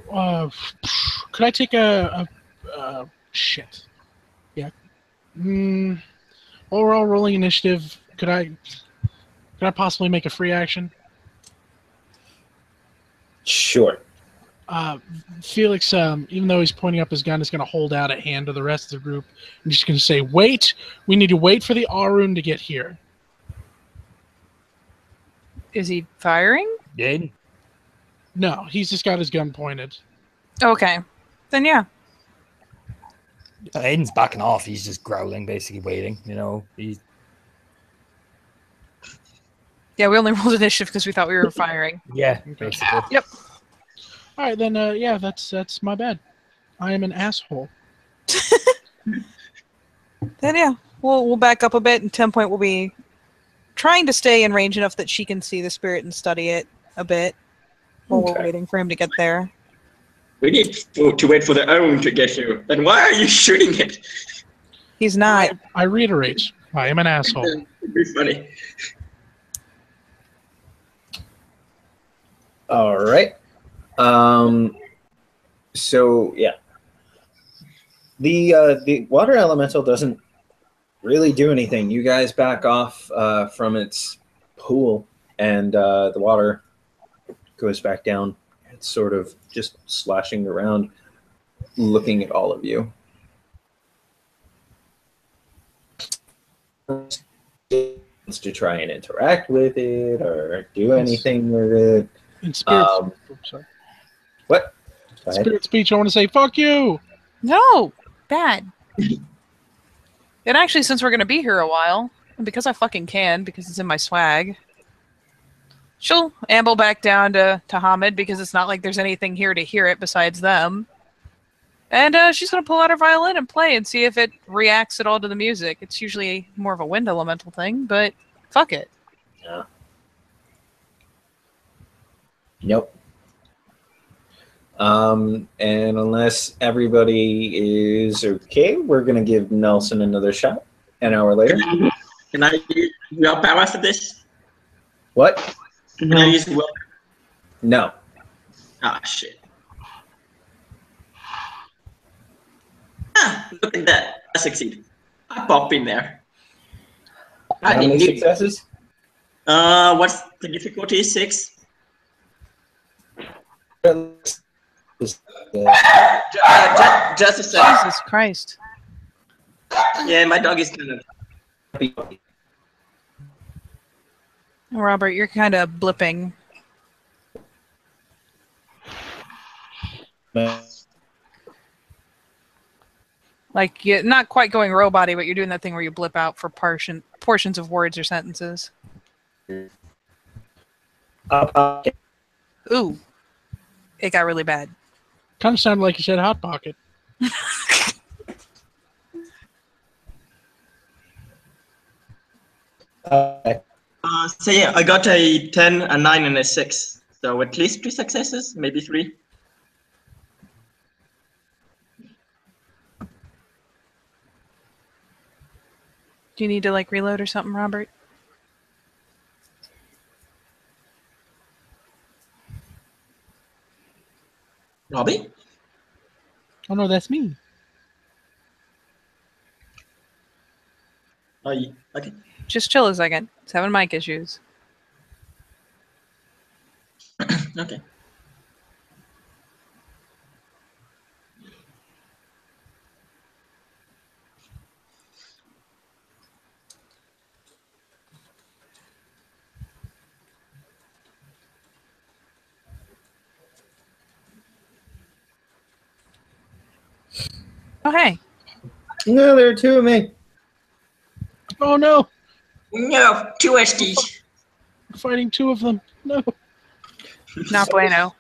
S2: Oh, could I take a shit? Yeah. Overall rolling initiative. Could I possibly make a free action?
S1: Sure.
S2: Felix, even though he's pointing up his gun, is going to hold out a hand to the rest of the group. And he's going to say, "Wait! We need to wait for the Arun to get here."
S4: Is he firing?
S3: Aiden?
S2: No, he's just got his gun pointed.
S4: Okay. Then yeah.
S3: Aiden's backing off. He's just growling, basically waiting. You know, he's
S4: Yeah, we only rolled initiative because we thought we were firing.
S3: basically.
S4: Yep.
S2: All right, then. Yeah, that's my bad. I am an asshole.
S4: Then yeah, we'll back up a bit, and 10 Point will be trying to stay in range enough that she can see the spirit and study it a bit while we're waiting for him to get there.
S6: We need to wait for the own to get here. Then why are you shooting it?
S4: He's not.
S2: I reiterate, I am an asshole.
S6: It'd be funny.
S1: All right. So yeah, the water elemental doesn't really do anything. You guys back off from its pool, and the water goes back down. It's sort of just slashing around, looking at all of you. To try and interact with it or do anything with it.
S2: In spirit, sorry.
S1: What? Go ahead.
S2: Spirit speech, I want to say, fuck you!
S4: No, bad. And actually, since we're going to be here a while, and because I fucking can, because it's in my swag, she'll amble back down to Hamid, because it's not like there's anything here to hear it besides them. And she's going to pull out her violin and play and see if it reacts at all to the music. It's usually more of a wind elemental thing, but fuck it.
S1: Yeah. Nope. And unless everybody is okay, we're going to give Nelson another shot an hour later.
S6: Can I use willpower for this?
S1: What?
S6: Can I use willpower?
S1: No.
S6: Ah, shit. Ah, look at that. I succeed. I pop in there.
S1: How many successes?
S6: What's the difficulty? 6? Just a second.
S4: Jesus Christ.
S6: Yeah, my dog is kind of...
S4: Robert, you're kind of blipping. Like, you're not quite going robot-y, but you're doing that thing where you blip out for portions of words or sentences. Ooh. It got really bad.
S2: Kind of sounded like you said Hot Pocket.
S6: So yeah, I got a 10, a 9, and a 6. So at least 3 successes, maybe 3.
S4: Do you need to, like, reload or something, Robert?
S6: Robbie?
S2: Oh no, that's me.
S6: Oh, yeah. Okay.
S4: Just chill a second. It's having mic issues.
S6: Okay.
S4: Oh, hey.
S1: No, there are 2 of me.
S2: Oh no!
S6: No, 2 SDs.
S2: We're fighting 2 of them. No.
S4: Not bueno.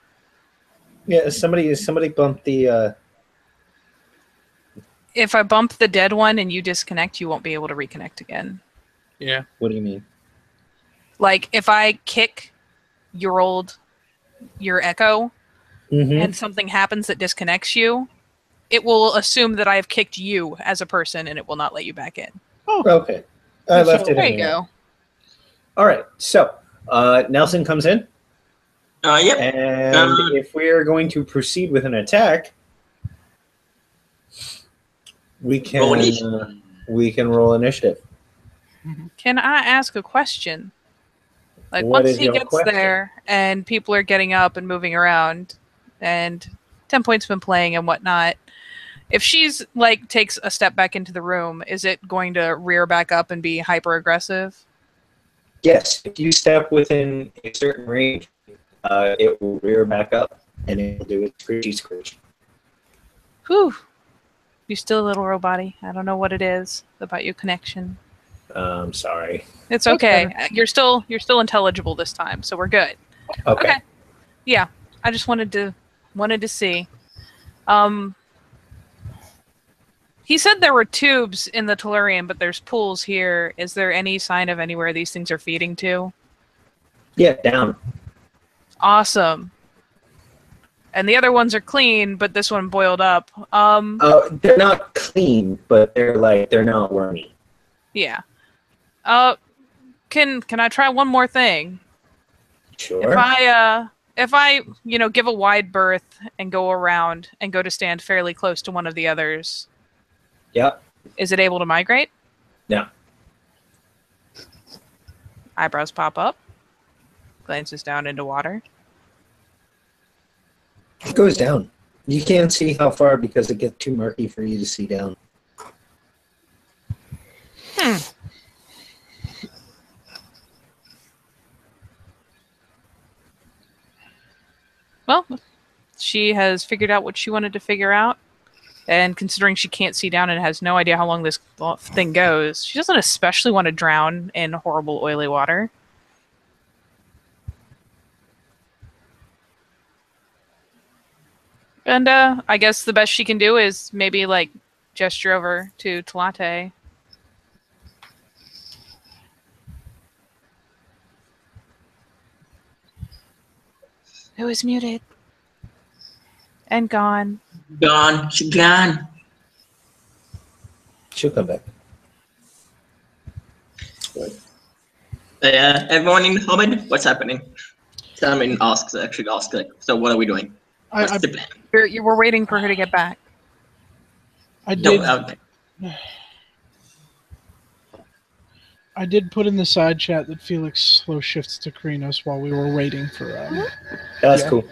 S1: Yeah, somebody bumped the.
S4: If I bump the dead one and you disconnect, you won't be able to reconnect again.
S2: Yeah.
S1: What do you mean?
S4: Like, if I kick your echo and something happens that disconnects you, it will assume that I have kicked you as a person and it will not let you back in.
S2: Oh,
S1: Okay. I left it
S4: There
S1: in
S4: you
S1: here.
S4: go.
S1: All right. So Nelson comes in,
S6: Yep.
S1: and if we are going to proceed with an attack, we
S6: Roll
S1: can
S6: initiative.
S1: roll initiative.
S4: Can I ask a question? Like,
S1: What
S4: once
S1: is
S4: he
S1: your
S4: gets
S1: question?
S4: there and people are getting up and moving around and 10 Point's been playing and whatnot, if she's, like, takes a step back into the room, is it going to rear back up and be hyper aggressive?
S1: Yes, if you step within a certain range, it will rear back up and it will do its screechy.
S4: Whew. You're still a little robot-y. I don't know what it is about your connection.
S1: Sorry.
S4: It's
S2: That's
S4: okay. You're still intelligible this time, so we're good.
S1: Okay.
S4: Yeah. I just wanted to see. He said there were tubes in the tellurium, but there's pools here. Is there any sign of anywhere these things are feeding to?
S1: Yeah, down.
S4: Awesome. and the other ones are clean, but this one boiled up.
S1: They're not clean, but they're not wormy.
S4: Yeah. Can I try one more thing?
S1: Sure.
S4: If I give a wide berth and go around and go to stand fairly close to one of the others,
S1: Yep.
S4: is it able to migrate?
S1: No.
S4: Eyebrows pop up. Glances down into water.
S1: It goes down. You can't see how far because it gets too murky for you to see down.
S4: Well, she has figured out what she wanted to figure out. And considering she can't see down and has no idea how long this thing goes, she doesn't especially want to drown in horrible oily water. And I guess the best she can do is maybe like gesture over to Tlate. Who is muted and gone.
S6: Gone. She's gone.
S1: She'll come back.
S6: Everyone in Hobbit, what's happening? Salmon asks, like, so what are we doing? What's the plan?
S4: You were waiting for her to get back.
S2: I did.
S6: No, okay.
S2: I did put in the side chat that Felix slow shifts to Krinos while we were waiting for.
S1: That's cool.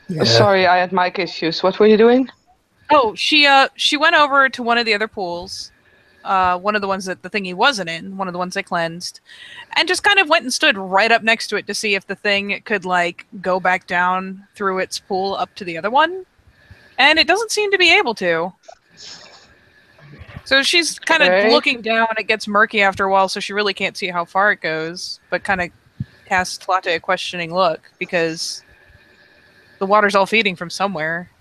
S3: Yeah.
S5: Sorry, I had mic issues. What were you doing?
S4: Oh, she went over to one of the other pools, one of the ones that the thingy wasn't in, one of the ones they cleansed, and just kind of went and stood right up next to it to see if the thing could like go back down through its pool up to the other one, and it doesn't seem to be able to. So she's kind of looking down. It gets murky after a while, so she really can't see how far it goes, but kind of casts Tlate a questioning look because the water's all feeding from somewhere.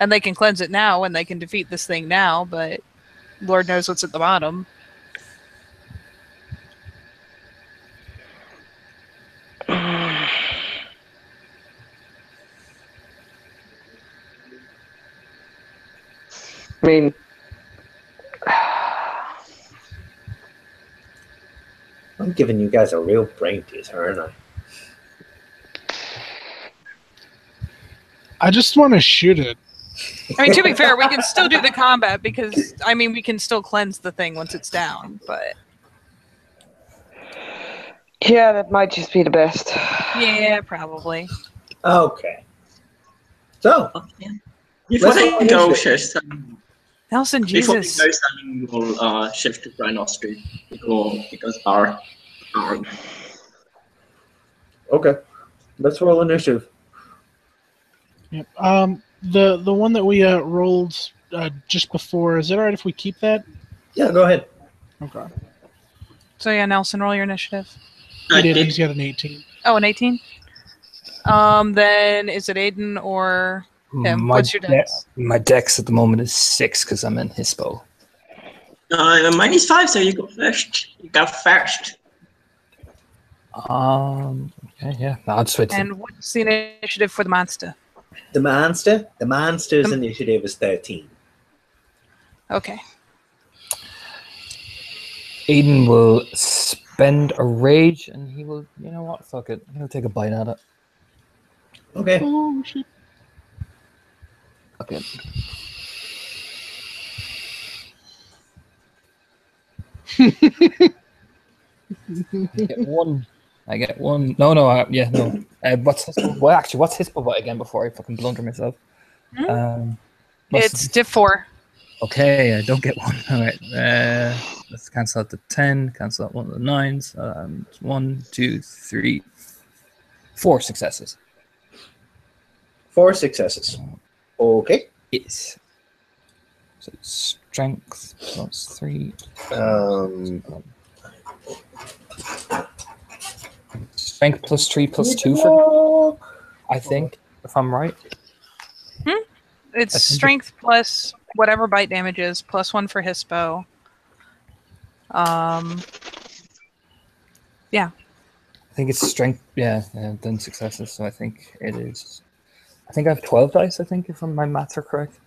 S4: And they can cleanse it now, and they can defeat this thing now, but Lord knows what's at the bottom.
S5: I mean,
S1: I'm giving you guys a real brain teaser, aren't I?
S2: I just want to shoot it.
S4: I mean, to be fair, we can still do the combat because, I mean, we can still cleanse the thing once it's down, but...
S5: yeah, that might just be the best.
S4: Yeah, probably.
S1: Okay. So,
S6: Before
S1: Let's
S6: they
S1: go
S6: go,
S1: finish
S4: Nelson,
S6: Before we
S4: Jesus.
S6: go, Simon will shift to Rhino Street because our
S1: okay. Let's roll initiative.
S2: Yep. The one that we rolled just before. Is it alright if we keep that?
S1: Yeah, go ahead.
S2: Okay.
S4: So yeah, Nelson, roll your initiative.
S2: He did. He's got an 18.
S4: Oh, an 18? Then is it Aiden or him? What's your dex?
S3: My dex at the moment is 6 because I'm in Hispo.
S6: mine is 5, so you go first. You go first.
S3: Okay, yeah. No, I'll just wait.
S4: And what's the initiative for the monster?
S1: The monster's initiative is 13.
S4: Okay.
S3: Aiden will spend a rage and he will, you know what, fuck it. He'll take a bite at it.
S1: Okay.
S2: Oh shit!
S3: Okay. I get one. No. What's Hispo? Well, actually, what's Hispo bite again before I fucking blunder myself?
S4: It's diff 4.
S3: Okay, I don't get one. All right. Let's cancel out the 10. Cancel out one of the 9s. 1, 2, 3, 4 successes.
S1: 4 successes. Okay.
S3: Yes. So strength plus 3. Strength plus 3 plus 2 for. I think, if I'm right.
S4: It's strength plus whatever bite damage is, plus 1 for Hispo. Yeah.
S3: I think it's strength, then successes. So I think it is I think I have 12 dice, I think, if my maths are correct.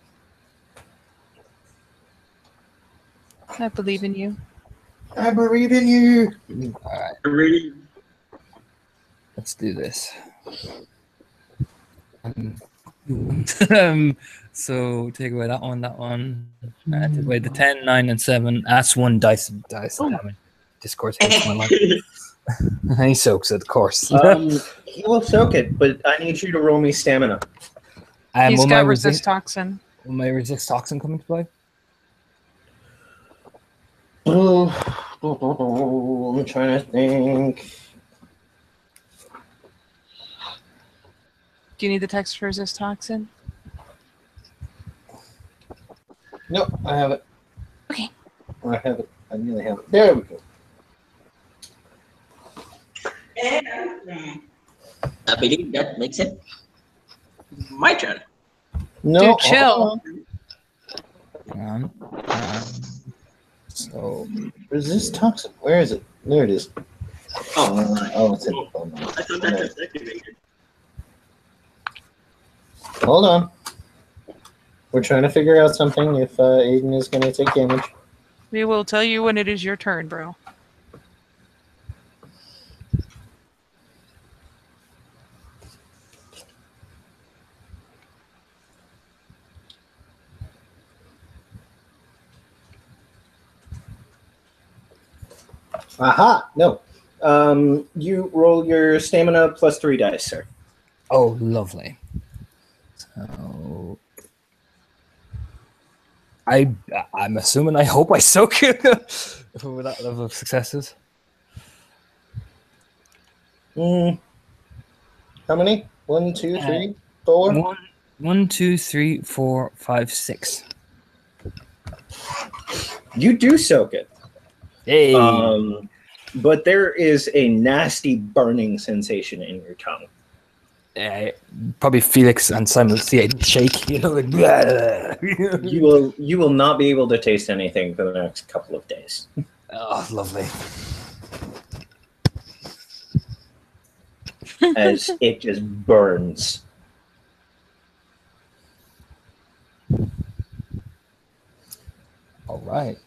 S4: I believe in you.
S1: I believe in you.
S3: Alright,
S6: Really?
S3: let's do this. So take away that one. Take away the 10, 9, and 7. That's one dice damage. Discord hates my life. He soaks it, of course.
S1: He will soak it, but I need you to roll me stamina.
S4: He's
S3: will
S4: got resist toxin.
S3: Will my resist toxin come into play?
S1: I'm trying to think.
S4: Do you need the text for resist toxin?
S1: No, I have it.
S4: Okay.
S1: I have it. I nearly have it. There we go.
S6: I believe that makes it my turn.
S1: No,
S4: Dude, chill.
S3: So
S1: Resist toxin. Where is it? There it is.
S6: Oh,
S1: It's in the phone.
S6: I thought that was activated.
S1: Hold on. We're trying to figure out something if Aiden is going to take damage.
S4: We will tell you when it is your turn, bro.
S1: Aha! No. You roll your stamina plus 3 dice, sir.
S3: oh, lovely. So I'm assuming. I hope I soak with that level of successes.
S1: How many? 1, 2, 3, 4?
S3: 1, 2, 3, 4, 5, 6.
S1: You do soak it.
S3: Hey.
S1: But there is a nasty burning sensation in your tongue.
S3: Probably Felix and Simon see it shake, you know, like
S1: You will not be able to taste anything for the next couple of days.
S3: oh, lovely.
S1: As it just burns.
S3: All right.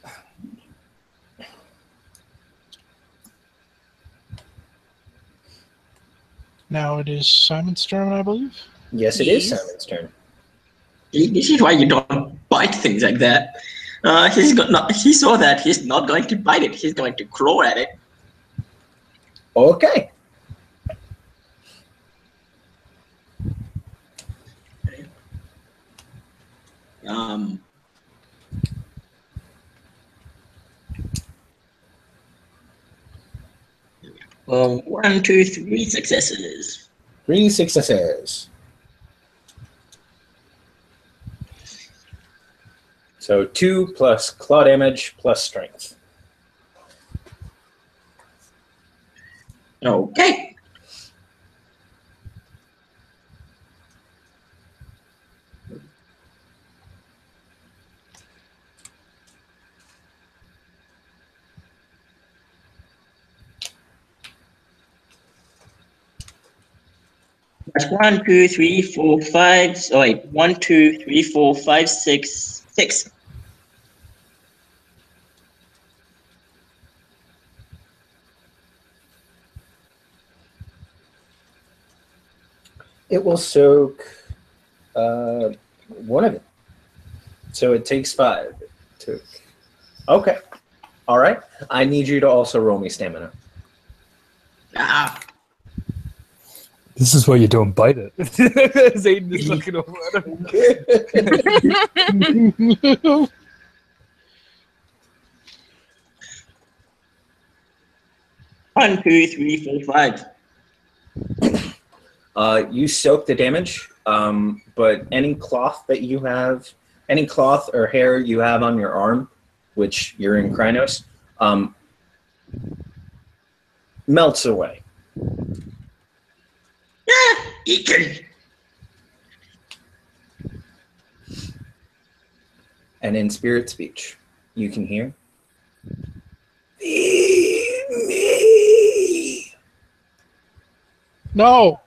S2: Now it is Simon's turn, I believe.
S1: Yes, it is Simon's turn.
S6: This is why you don't bite things like that. He saw that he's not going to bite it. He's going to claw at it.
S1: Okay.
S6: Well, 1, 2, 3 successes.
S1: 3 successes. So 2 plus claw damage plus strength.
S6: Okay. That's 1, 2, 3, 4, 5. Oh wait, 1, 2, 3, 4, 5, 6, 6.
S1: It will soak one of it. So it takes 5. Okay. All right. I need you to also roll me stamina.
S6: Ah.
S3: This is why you don't bite it. Zayden is looking over at him.
S6: 1, 2, 3, 4, 5.
S1: You soak the damage, but any cloth that you have, any cloth or hair you have on your arm, which you're in Krynos, melts away.
S6: Eagle.
S1: And in spirit speech, you can hear, "Feed me."
S2: No.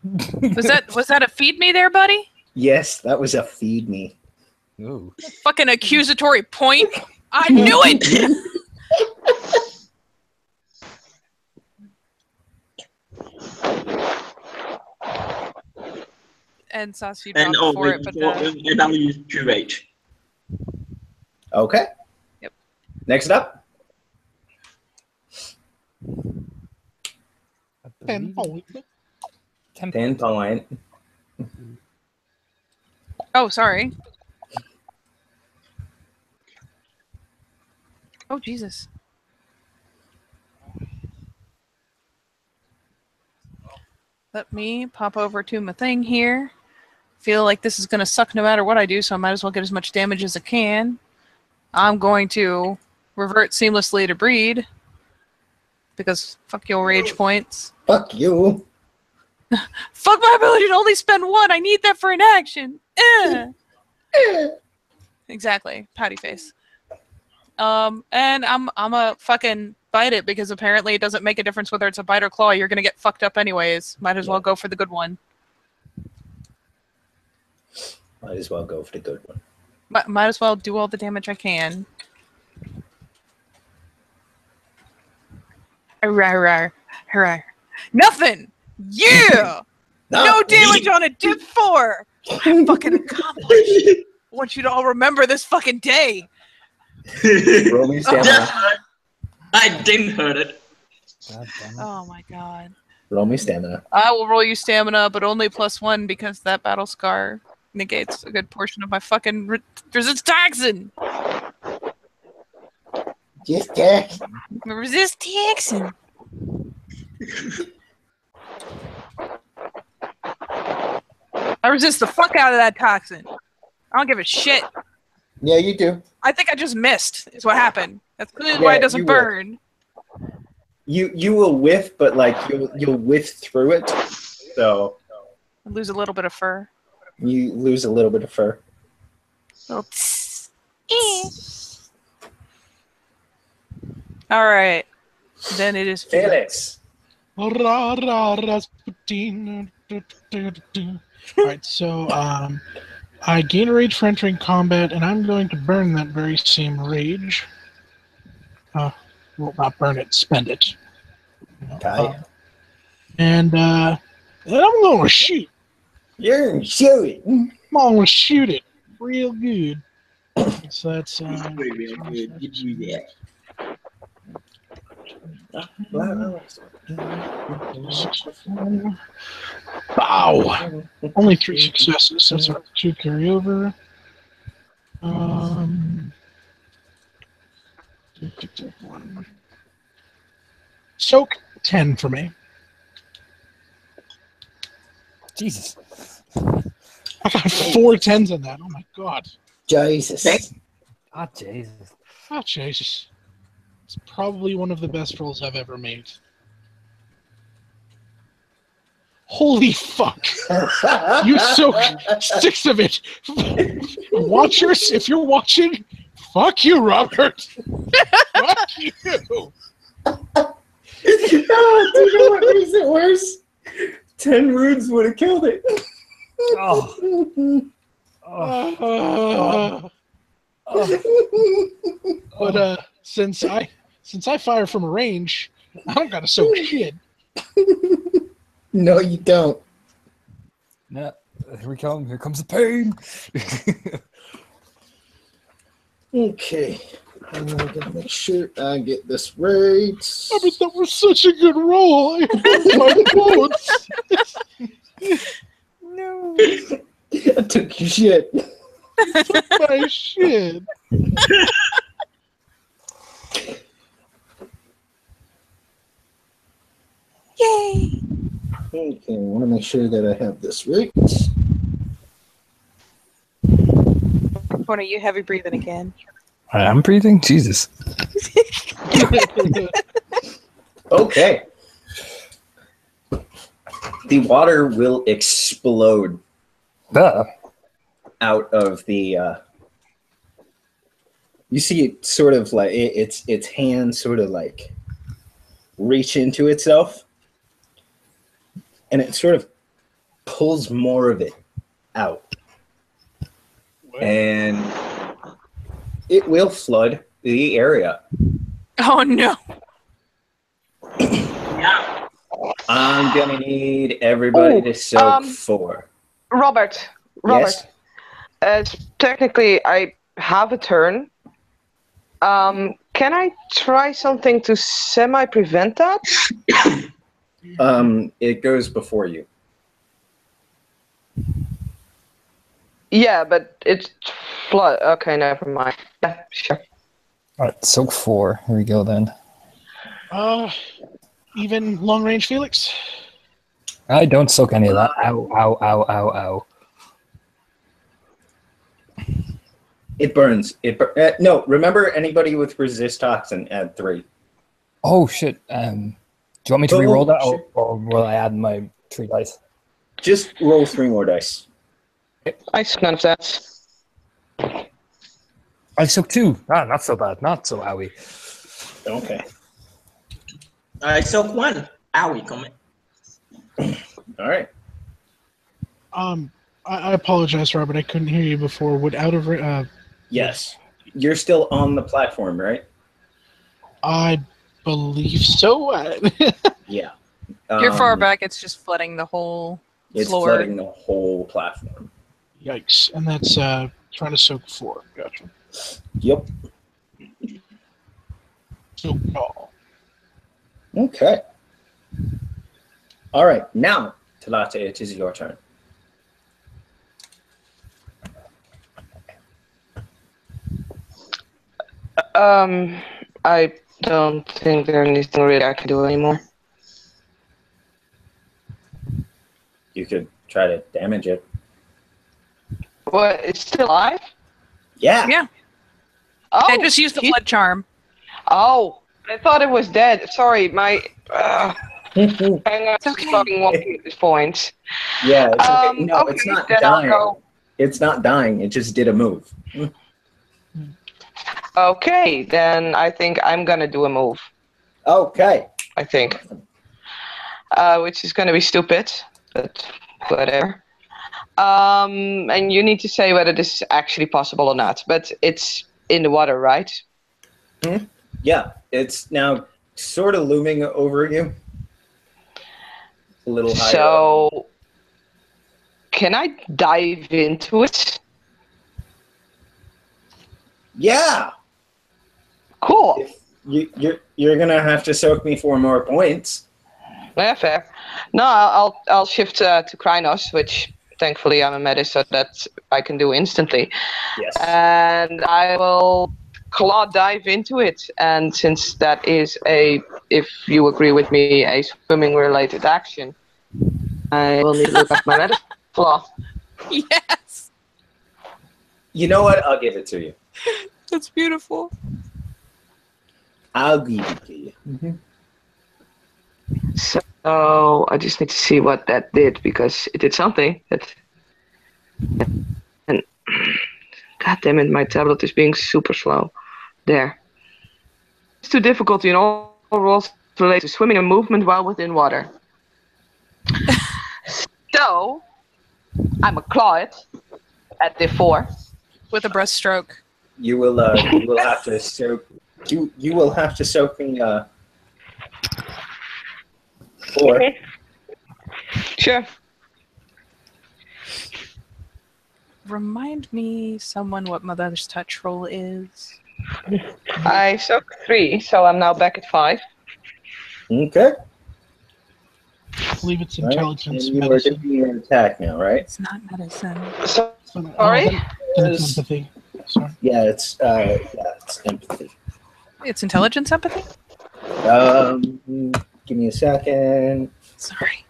S4: Was that a feed me there, buddy?
S1: Yes, that was a feed me.
S3: Ooh.
S4: Fucking accusatory point. I knew it. And Sasu
S6: And
S4: dropped for it, but
S6: and I'll use 2 rage.
S1: Okay.
S4: Yep.
S1: Next up.
S2: 10 point.
S1: 10 point.
S4: oh, sorry. Oh, Jesus. Let me pop over to my thing here. Feel like this is going to suck no matter what I do, so I might as well get as much damage as I can. I'm going to revert seamlessly to breed. Because fuck your rage points.
S1: Fuck you.
S4: Fuck my ability to only spend 1. I need that for an action. Exactly. Pouty face. And I'm a fucking bite it because apparently it doesn't make a difference whether it's a bite or claw. You're gonna get fucked up anyways. Might as well go for the good one.
S1: Might as well go for the good one.
S4: Might as well do all the damage I can. Hurrah, hurrah. Nothing! Yeah! No damage on a dip 4! I fucking accomplished. I want you to all remember this fucking day.
S1: Roll me stamina.
S6: I didn't hurt it.
S3: God damn it.
S4: Oh my god.
S1: Roll me stamina.
S4: I will roll you stamina, but only +1 because that battle scar negates a good portion of my fucking resist toxin.
S1: Just there.
S4: Resist toxin. I resist the fuck out of that toxin. I don't give a shit.
S1: Yeah, you do.
S4: I think I just missed. Is what happened. That's clearly why it doesn't
S1: you will.
S4: burn.
S1: You will whiff, but like you'll whiff through it. So
S4: I lose a little bit of fur.
S1: you lose a little bit of fur.
S4: Little All right. Then it is
S1: Felix.
S2: Rasputin. Alright, so I gain a rage for entering combat, and I'm going to burn that very same rage. Well, not burn it, spend it.
S1: Okay.
S2: And I'm going to shoot.
S1: You're gonna shoot it.
S2: I'm going to shoot it real good. So that's
S6: Real good. You do that.
S2: Wow! Only 3 successes. That's our 2 carry over. Soak 10 for me.
S3: Jesus.
S2: I got 4 10s in that. Oh my god.
S1: Jesus.
S3: Ah, Jesus.
S2: Oh Jesus. It's probably one of the best rolls I've ever made. Holy fuck! You soak 6 of it. Watchers, if you're watching, fuck you, Robert. Fuck you.
S1: Oh, do you know what makes it worse? 10 wounds would have killed it.
S3: Oh.
S2: But since I fire from a range, I don't gotta soak shit.
S1: No, you don't.
S3: No, here we come. Here comes the pain.
S1: Okay. I'm gonna make sure I get this right.
S2: I mean, that was such a good roll. I hurt my bones.
S4: No.
S1: I took your shit.
S2: My shit.
S4: Yay!
S1: Okay, I want to make sure that I have this right.
S4: Are you heavy breathing again?
S3: I'm breathing? Jesus.
S1: Okay. The water will explode out of the. You see it sort of like its hands sort of like reach into itself, and it sort of pulls more of it out. And it will flood the area.
S4: Oh no!
S6: Yeah.
S1: I'm gonna need everybody to soak 4.
S5: Robert.
S1: Yes?
S5: Technically, I have a turn. Can I try something to semi-prevent that?
S1: It goes before you.
S5: Yeah, but it's flood. Okay, never mind. Yeah, sure.
S3: All right, soak 4. Here we go then.
S2: Even long range Felix.
S3: I don't soak any of that. Ow, ow, ow, ow, ow.
S1: It burns. No, remember anybody with resist toxin, add 3.
S3: Oh shit. Do you want me to
S1: Oh,
S3: re-roll that,
S1: shit.
S3: or will I add my 3 dice?
S1: Just roll 3 more dice.
S5: I see none of that.
S3: I soak 2. Ah, not so bad. Not so owie.
S1: Okay.
S6: I soak 1. Owie, come in.
S1: All right.
S2: I apologize, Robert. I couldn't hear you before. Would out of
S1: Yes. You're still on the platform, right?
S2: I believe so.
S1: Yeah.
S4: You're far back. It's just flooding the whole
S1: It's
S4: floor.
S1: flooding the whole platform.
S2: Yikes! And that's trying to soak 4. Gotcha.
S1: Yep.
S2: Soak all.
S1: Okay. All right. Now, Talate, it is your turn.
S5: I don't think there's anything really I can do anymore.
S1: You could try to damage it.
S5: What? It's still alive?
S1: Yeah.
S4: Yeah,
S5: Oh,
S4: I just used the flood charm.
S5: Oh, I thought it was dead. Sorry, my. Hang on,
S4: It's okay.
S5: fucking wonky at this point.
S1: Yeah. It's okay. No,
S5: Okay,
S1: it's not
S5: then I'll
S1: dying.
S5: go.
S1: It's not dying. It just did a move.
S5: Okay, then I think I'm gonna do a move.
S1: Okay.
S5: I think, which is gonna be stupid, but whatever. And you need to say whether this is actually possible or not. But it's in the water, right?
S1: Yeah. It's now sort of looming over you. A little higher.
S5: So, can I dive into it?
S1: Yeah.
S5: Cool.
S1: You're gonna have to soak me 4 more points.
S5: Yeah, fair. No, I'll shift to Krynos, which thankfully I'm a meta, so that I can do instantly.
S1: Yes.
S5: And I will claw dive into it. And since that is if you agree with me, a swimming related action, I will need to look up my meta claw.
S4: Yes,
S1: You know what? I'll give it to you.
S4: that's beautiful.
S1: I'll give it to you.
S5: So I just need to see what that did, because it did something. And God damn it, my tablet is being super slow. There. It's too difficult in all roles related to swimming and movement while within water. So I'm a claw it at the 4.
S4: With a breaststroke.
S1: You will have to soak. You will have to soak me 4.
S5: Sure.
S4: Remind me, someone, what Mother's Touch roll is.
S5: I soak 3, so I'm now back at 5.
S1: Okay.
S2: I believe it's
S1: All right.
S2: intelligence
S1: And you are
S2: medicine.
S1: doing your attack now, right?
S4: It's not medicine.
S5: So,
S2: Oh,
S5: sorry?
S2: then it's empathy. Sorry.
S1: Yeah, it's empathy.
S4: It's intelligence empathy?
S1: Give me a second.
S4: Sorry.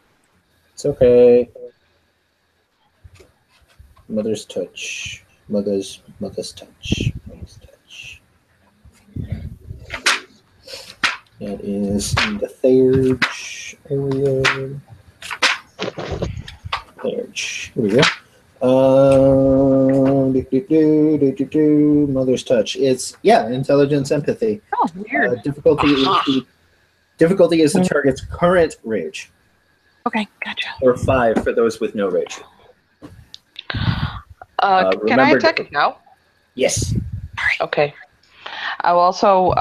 S1: It's okay. Mother's touch. Mother's touch. Mother's touch. That is in the third area. Third. Here we go. Mother's touch. It's intelligence, empathy.
S4: Oh, weird.
S1: Difficulty is the target's current rage.
S4: Okay, gotcha.
S1: or 5 for those with no rage.
S5: Can I
S1: remember
S5: attack
S1: to-
S5: it now?
S1: Yes.
S5: Okay. I will also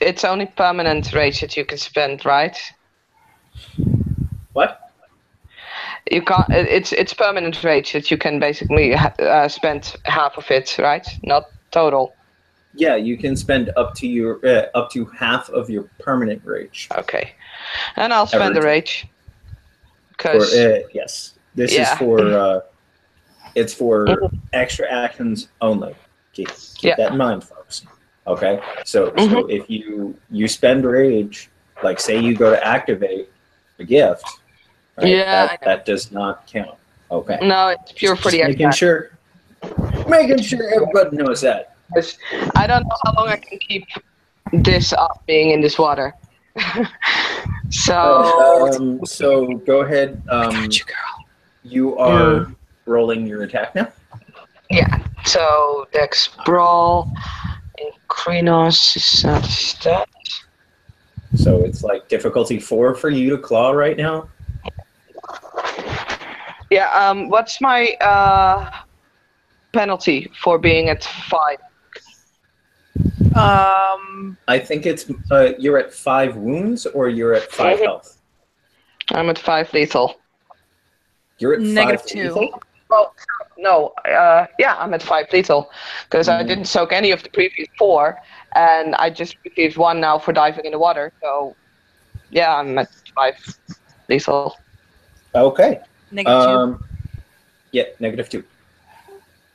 S5: it's only permanent rage that you can spend, right?
S1: What?
S5: You can't. It's permanent rage that you can basically spend half of it, right? Not total.
S1: Yeah, you can spend up to half of your permanent rage.
S5: Okay, and I'll spend the
S1: Every
S5: rage.
S1: Or
S5: Because
S1: yes, this is
S5: Yeah.
S1: for it's for extra actions only. Keep
S5: Yeah.
S1: that in mind, folks. Okay, so
S5: Mhm.
S1: if you spend rage, like say you go to activate a gift, right?
S5: Yeah, I know.
S1: That does not count. Okay,
S5: No, it's pure for
S1: just
S5: the
S1: making
S5: attack.
S1: sure everybody knows that.
S5: 'Cause I don't know how long I can keep this up being in this water. So
S1: So go ahead.
S4: Got you, girl.
S1: You are rolling your attack now.
S5: yeah. So Dex Brawl in Krynos is not a stat.
S1: So it's like difficulty 4 for you to claw right now.
S5: Yeah. What's my penalty for being at 5?
S1: I think it's you're at 5 wounds or you're at 5 health.
S5: I'm at 5 lethal.
S1: You're at
S4: -2.
S1: 5 lethal.
S5: Oh no. Yeah, I'm at 5 lethal because I didn't soak any of the previous 4, and I just received 1 now for diving in the water. So yeah, I'm at 5 lethal.
S1: Okay.
S4: -2.
S1: Yeah, -2.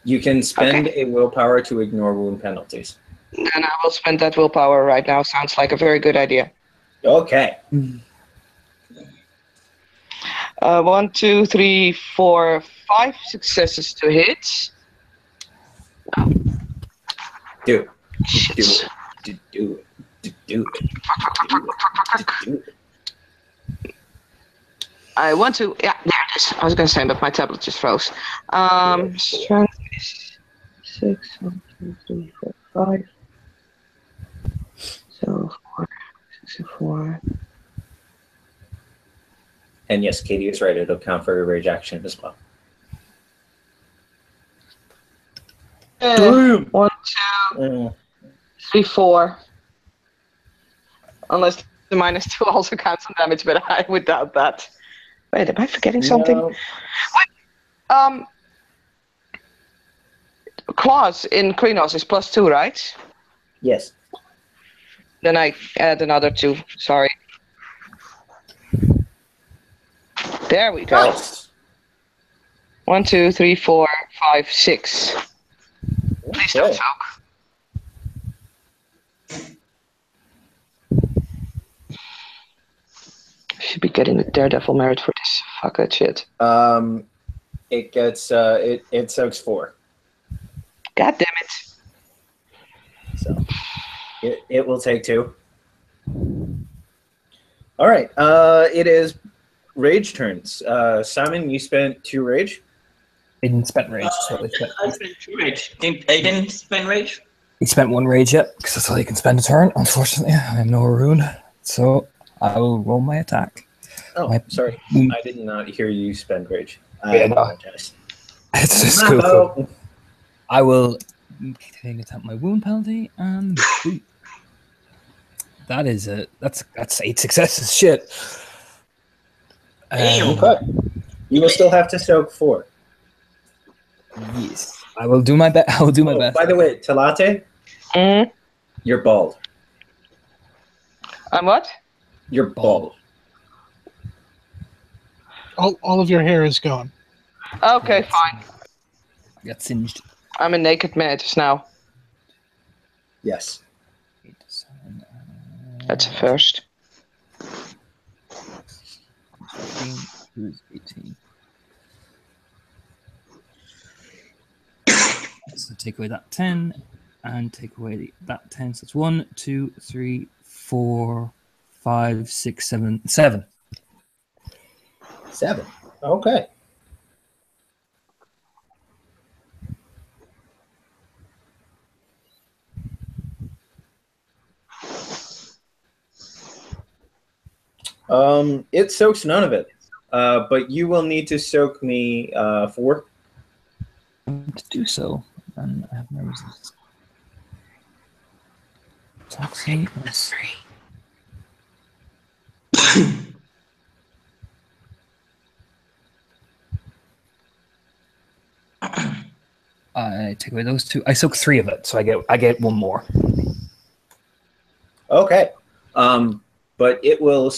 S1: You can spend a willpower to ignore wound penalties.
S5: And I will spend that willpower right now. Sounds like a very good idea.
S1: Okay.
S5: 1, 2, 3, 4, 5 successes to hit.
S1: Do it.
S5: Shit.
S1: Do it. Do it. Do it.
S5: I want to. Yeah, there it is. I was going to say, but my tablet just froze. Strength is 6, 1, 2, 3, 4, 5. So 4, 6, and 4.
S1: And yes, Katie is right. It'll count for your rage action as well.
S5: 1, 2, 3, 4. Unless the -2 also counts on damage, but I would doubt that. Wait, am I forgetting something?
S1: No.
S5: Wait, claws in Krynos is +2, right?
S1: Yes.
S5: Then I add another 2. Sorry. There we go.
S1: Nice.
S5: 1, 2, 3, 4, 5, 6. Please don't
S1: Okay.
S5: soak. Should be getting the Daredevil merit for this. Fuck that shit.
S1: It gets it soaks 4.
S5: God damn it.
S1: So it will take 2. All right. It is rage turns. Simon, you spent 2 rage.
S3: Aiden spent rage. So he spent,
S6: I spent 2 rage. Aiden spent rage.
S3: he spent 1 rage yet, because that's all he can spend a turn. Unfortunately, I have no rune. So I will roll my attack.
S1: Oh,
S3: My-
S1: sorry.
S3: Mm.
S1: I did not hear you spend rage. I
S3: Yeah, no.
S1: apologize.
S3: It's just
S1: My
S3: cool.
S1: fault.
S3: I will attempt my wound penalty and boom. That's 8 successes. Shit.
S6: Damn.
S1: Okay. You will still have to soak 4.
S3: Yes, I will do my best. I will do my best.
S1: By the way, Talate,
S5: Mm-hmm.
S1: you're bald.
S5: I'm what?
S1: You're bald.
S2: All of your hair is gone.
S5: Okay, fine.
S3: I got singed.
S5: I'm a naked man just now.
S1: Yes.
S3: 8, 7,
S5: That's a first.
S3: 15, 18. So take away that 10 and take away that 10. So it's 1, 2, 3, 4, 5, 6, 7, 7.
S1: 7. Okay. It soaks none of it. But you will need to soak me 4.
S3: To do so, and I have no resistance. Toxic.
S4: That's 3.
S3: I take away those 2. I soak 3 of it, so I get 1 more.
S1: Okay. But it will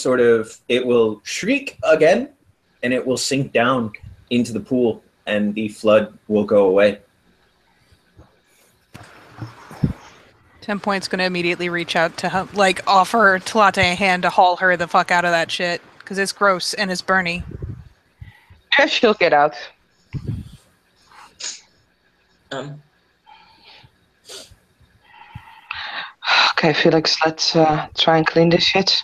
S1: shriek again, and it will sink down into the pool, and the flood will go away.
S4: 10 Point's gonna immediately reach out to offer Talate a hand to haul her the fuck out of that shit because it's gross and it's burny.
S5: Yeah, she'll get out. Okay, Felix, let's try and clean this shit.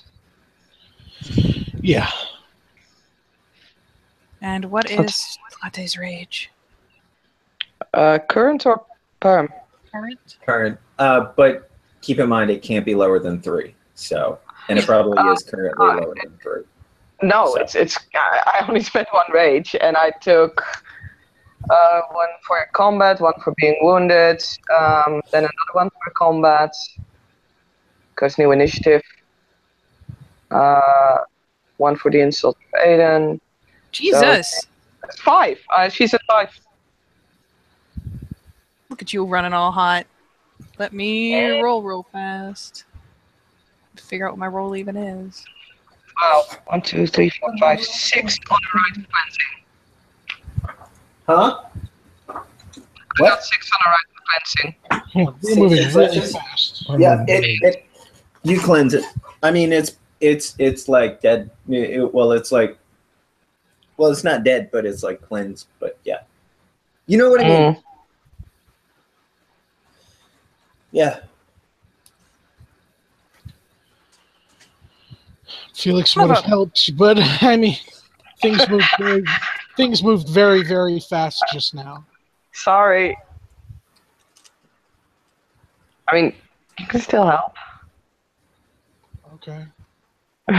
S2: Yeah.
S4: And what is Talate's rage?
S5: Current or perm?
S4: Current.
S1: But keep in mind it can't be lower than 3. So, and it probably is currently lower than 3.
S5: No,
S1: So.
S5: it's. I only spent 1 rage, and I took 1 for combat, 1 for being wounded, then another 1 for combat, because new initiative. 1 for the insult of Aiden.
S4: Jesus!
S5: So, that's 5. She's at 5.
S4: Look at you running all hot. Let me roll real fast. Figure out what my roll even is.
S5: Wow. 1, 2, 3, 4, 5, 6 on the right fencing.
S1: Huh?
S5: I
S1: What?
S5: got 6 on the right fencing.
S2: We're moving really fast.
S1: Yeah, you cleanse it. I mean, it's like dead. It's not dead, but it's like cleansed. But yeah, you know what I mean. Yeah.
S2: Felix would have helped, but I mean, things moved very, very fast just now.
S5: Sorry. I mean, you can still help.
S2: Okay.
S4: You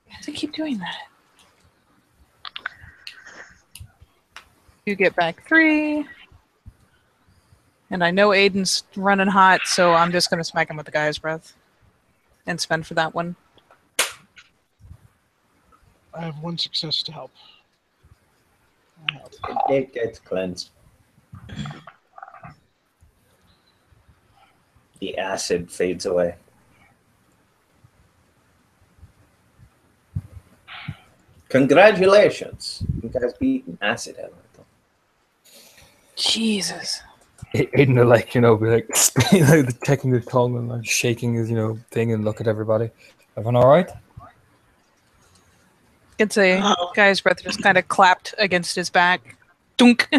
S4: have to keep doing that. You get back 3. And I know Aiden's running hot, so I'm just going to smack him with the guy's breath. And spend for that one.
S2: I have 1 success to help.
S1: It gets cleansed. The acid fades away. Congratulations. You guys beat an acid elemental.
S4: Jesus.
S3: Aiden will be like checking his tongue and like shaking his thing and look at everybody. Everyone all right?
S4: It's a guy's breath just kind of clapped against his back. Dunk.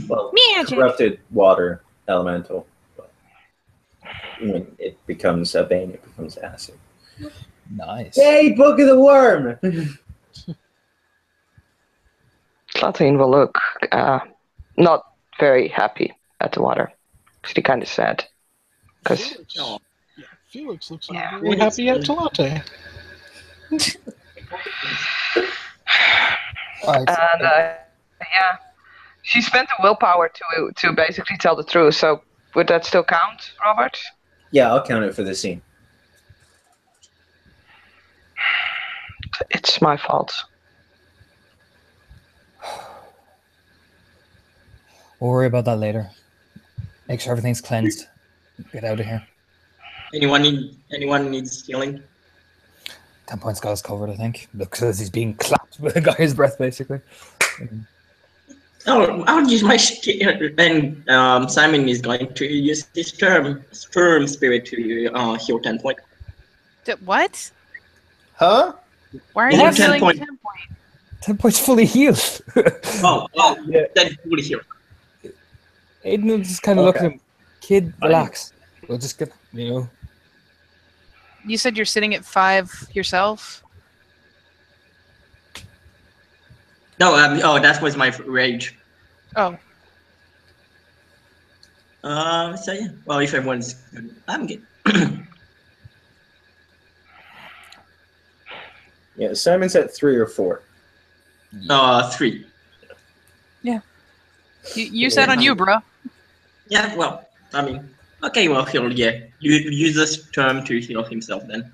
S1: Well,
S4: Magic.
S1: corrupted water elemental. But when it becomes a bane, it becomes acid.
S3: Nice.
S1: Yay, Book of the Worm!
S5: Slatin will look not very happy at the water. Actually, kind of sad. Because
S2: Felix looks not very happy at Talate.
S5: and yeah, she spent the willpower to basically tell the truth. So would that still count, Robert?
S1: Yeah, I'll count it for the scene.
S5: It's my fault.
S3: We'll worry about that later. Make sure everything's cleansed. Get out of here.
S6: Anyone needs healing?
S3: 10 Points got us covered, I think. Looks as he's being clapped with a guy's breath, basically.
S6: Oh, I'll use my and Simon is going to use his firm spirit to heal 10 point.
S4: What?
S1: Huh?
S4: Why are
S6: Yeah,
S4: you
S6: 10
S4: healing
S6: point.
S4: 10 point?
S3: 10 Points fully healed.
S6: Yeah. Then fully healed.
S3: Aiden will just kind of look at him. Kid, relax. We'll just get,
S4: You said you're sitting at 5 yourself?
S6: No, that was my rage.
S4: Oh.
S6: So yeah. Well, if everyone's good, I'm good.
S1: Yeah, Simon's at 3 or 4.
S6: 3.
S4: Use that on you, bruh.
S6: Yeah, well, I mean, okay, well, he'll use this term to heal himself then.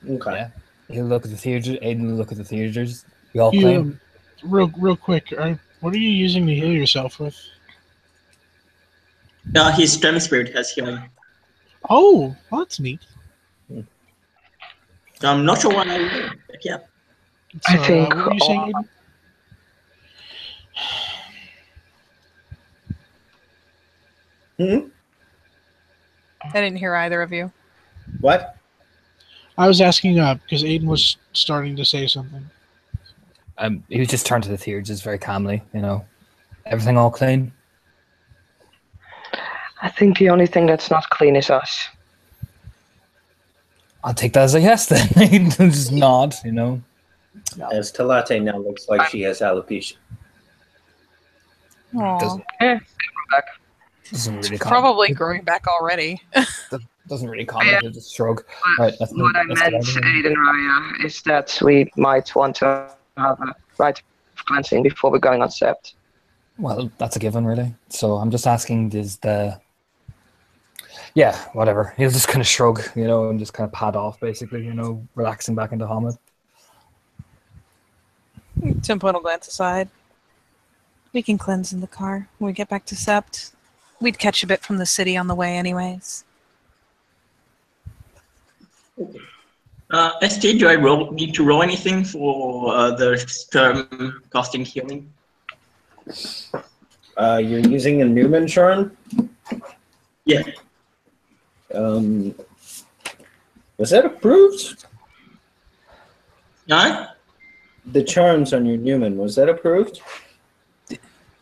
S1: Okay.
S3: Yeah. He'll look at the theater. Aiden will look at the theaters. We all
S2: You,
S3: claim.
S2: real quick, what are you using to heal yourself with?
S6: His Strength Spirit has healing.
S2: Oh, well, that's neat.
S6: I'm not sure what I will, but yeah.
S5: I
S2: Sorry,
S5: think
S2: what were you saying, Aiden?
S1: Hmm?
S4: I didn't hear either of you.
S1: What?
S2: I was asking because Aiden was starting to say something.
S3: He was just turned to the theater just very calmly, Everything all clean.
S5: I think the only thing that's not clean is us.
S3: I'll take that as a yes then. Aiden just nod,
S1: As Talate now looks like she has alopecia.
S4: Aw.
S3: Doesn't,
S5: Back.
S3: doesn't really
S4: It's
S3: comment.
S4: probably growing back already.
S3: Doesn't really comment. He'll just shrug. Right, let's
S5: What I
S3: let's
S5: meant,
S3: get out of here.
S5: Aiden Raya, is that we might want to have a rite of cleansing before we're going on Sept.
S3: Well, that's a given, really. So I'm just asking, yeah, whatever. He'll just kind of shrug, and just kind of pad off, basically, relaxing back into Hamid.
S4: Tim will glance aside. We can cleanse in the car when we get back to Sept. We'd catch a bit from the city on the way anyways.
S6: ST, do I need to roll anything for the term casting healing?
S1: You're using a Newman charm?
S6: Yeah.
S1: Was that approved?
S6: Huh?
S1: The charms on your Newman, was that approved?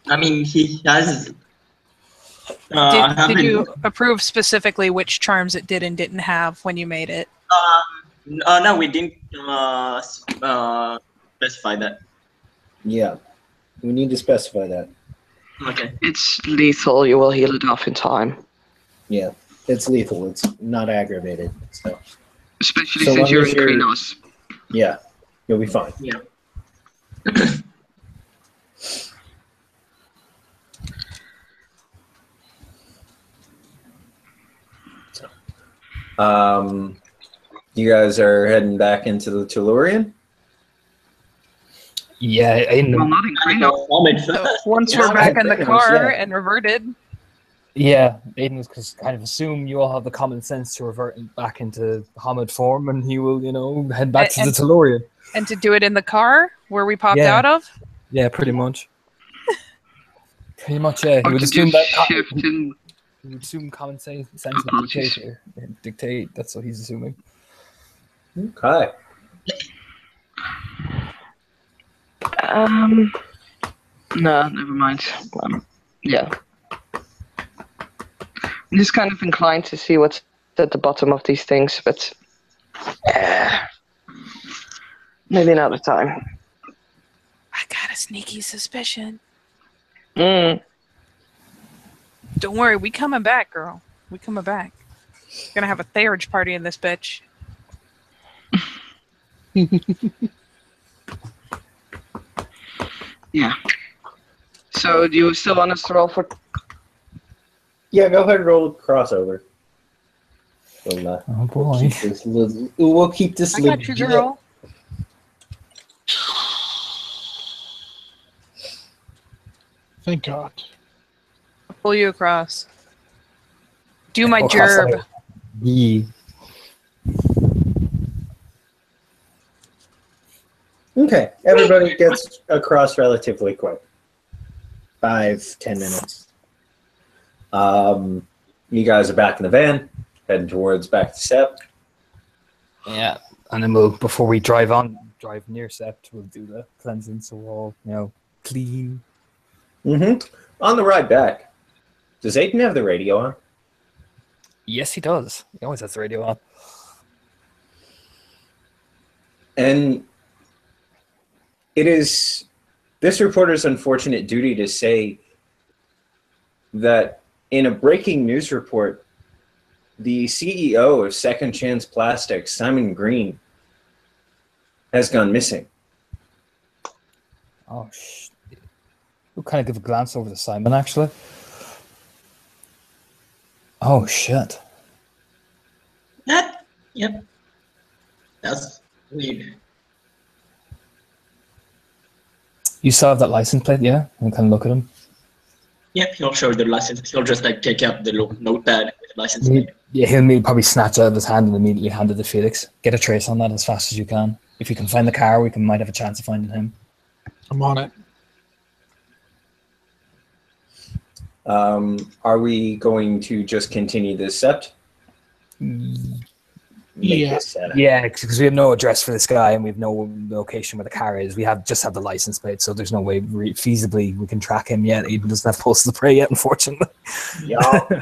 S6: I mean, he has.
S4: Did you approve specifically which charms it did and didn't have when you made it?
S6: No, we didn't specify that.
S1: Yeah. We need to specify that.
S6: Okay.
S5: It's lethal, you will heal it off in time.
S1: Yeah. It's lethal. It's not aggravated. So
S5: Especially
S1: So
S5: since
S1: long
S5: you're
S1: as
S5: in
S1: you're-
S5: Krynos.
S1: yeah. You'll be fine.
S6: Yeah.
S1: You guys are heading back into the Tellurian?
S3: Yeah,
S5: Well, not in Krynos.
S4: Once we're back in the car and reverted.
S3: Yeah, Aiden was just kind of assume you all have the common sense to revert back into Hamid form, and he will, head back to the Tellurian.
S4: And to do it in the car where we popped
S3: Yeah.
S4: out of?
S3: Yeah, pretty much. Pretty much, yeah. He
S5: Or
S3: would
S5: to
S3: assume
S5: just
S3: that.
S5: shift in.
S3: He would assume common sense would
S5: Apologies.
S3: dictate here. Dictate. That's what he's assuming.
S1: Okay.
S5: No, never mind. Yeah. I'm just kind of inclined to see what's at the bottom of these things, but maybe another time.
S4: I got a sneaky suspicion.
S5: Mm.
S4: Don't worry, we coming back, girl. We coming back. Gonna have a Therage party in this bitch.
S5: Yeah. So do you still want us to roll for?
S1: Yeah, go ahead and roll a crossover. We'll,
S3: Oh boy.
S1: we'll keep this
S4: I got you,
S1: legit.
S4: girl.
S2: Thank God.
S4: I'll pull you across. Do my
S3: Oh, cross
S4: gerb.
S3: that out. Yeah.
S1: Okay, everybody gets across relatively quick. 5-10 minutes. You guys are back in the van, heading towards back to Sept.
S3: Yeah, and then before we drive near Sept, we'll do the cleansing, so we're all, clean.
S1: On the ride back, does Aiden have the radio on?
S3: Yes, he does. He always has the radio on.
S1: And it is this reporter's unfortunate duty to say that in a breaking news report, the CEO of Second Chance Plastics, Simon Green, has gone missing.
S3: Oh, we'll kind of give a glance over to Simon, actually. Oh, shit.
S6: That, yep. That's weird.
S3: You still have that license plate, yeah? And kind of look at him.
S6: Yep, he'll show the license. He'll just like take out the little notepad with the license plate.
S3: Yeah, he'll probably snatch it out of his hand and immediately hand it to Felix. Get a trace on that as fast as you can. If you can find the car, we might have a chance of finding him.
S2: I'm on it.
S1: Are we going to just continue this sept?
S2: Yeah.
S3: Yeah, because we have no address for this guy and we have no location where the car is. We just have the license plate, so there's no way feasibly we can track him yet. He doesn't have pulse of the prey yet, unfortunately.
S1: Yeah.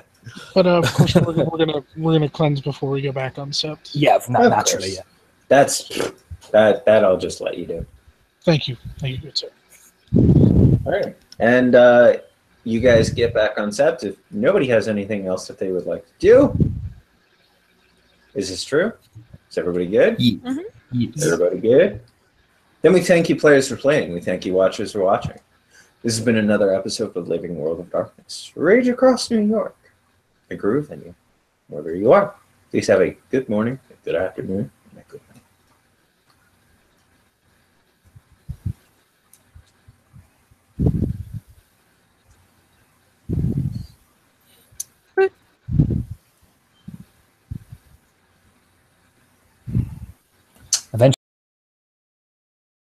S2: But of course, we're gonna cleanse before we go back on sept.
S3: Yeah,
S1: Course.
S3: naturally. Yeah.
S1: That I'll just let you do.
S2: Thank you, good sir.
S1: All right, and you guys get back on sept. If nobody has anything else that they would like to do, is this true? Is everybody good?
S3: Yeah.
S4: Mhm.
S3: Yes.
S1: Everybody good? Then we thank you, players, for playing. We thank you, watchers, for watching. This has been another episode of Living World of Darkness. Rage across New York. A groove in you, wherever you are. Please have a good morning, a good afternoon, and a good night.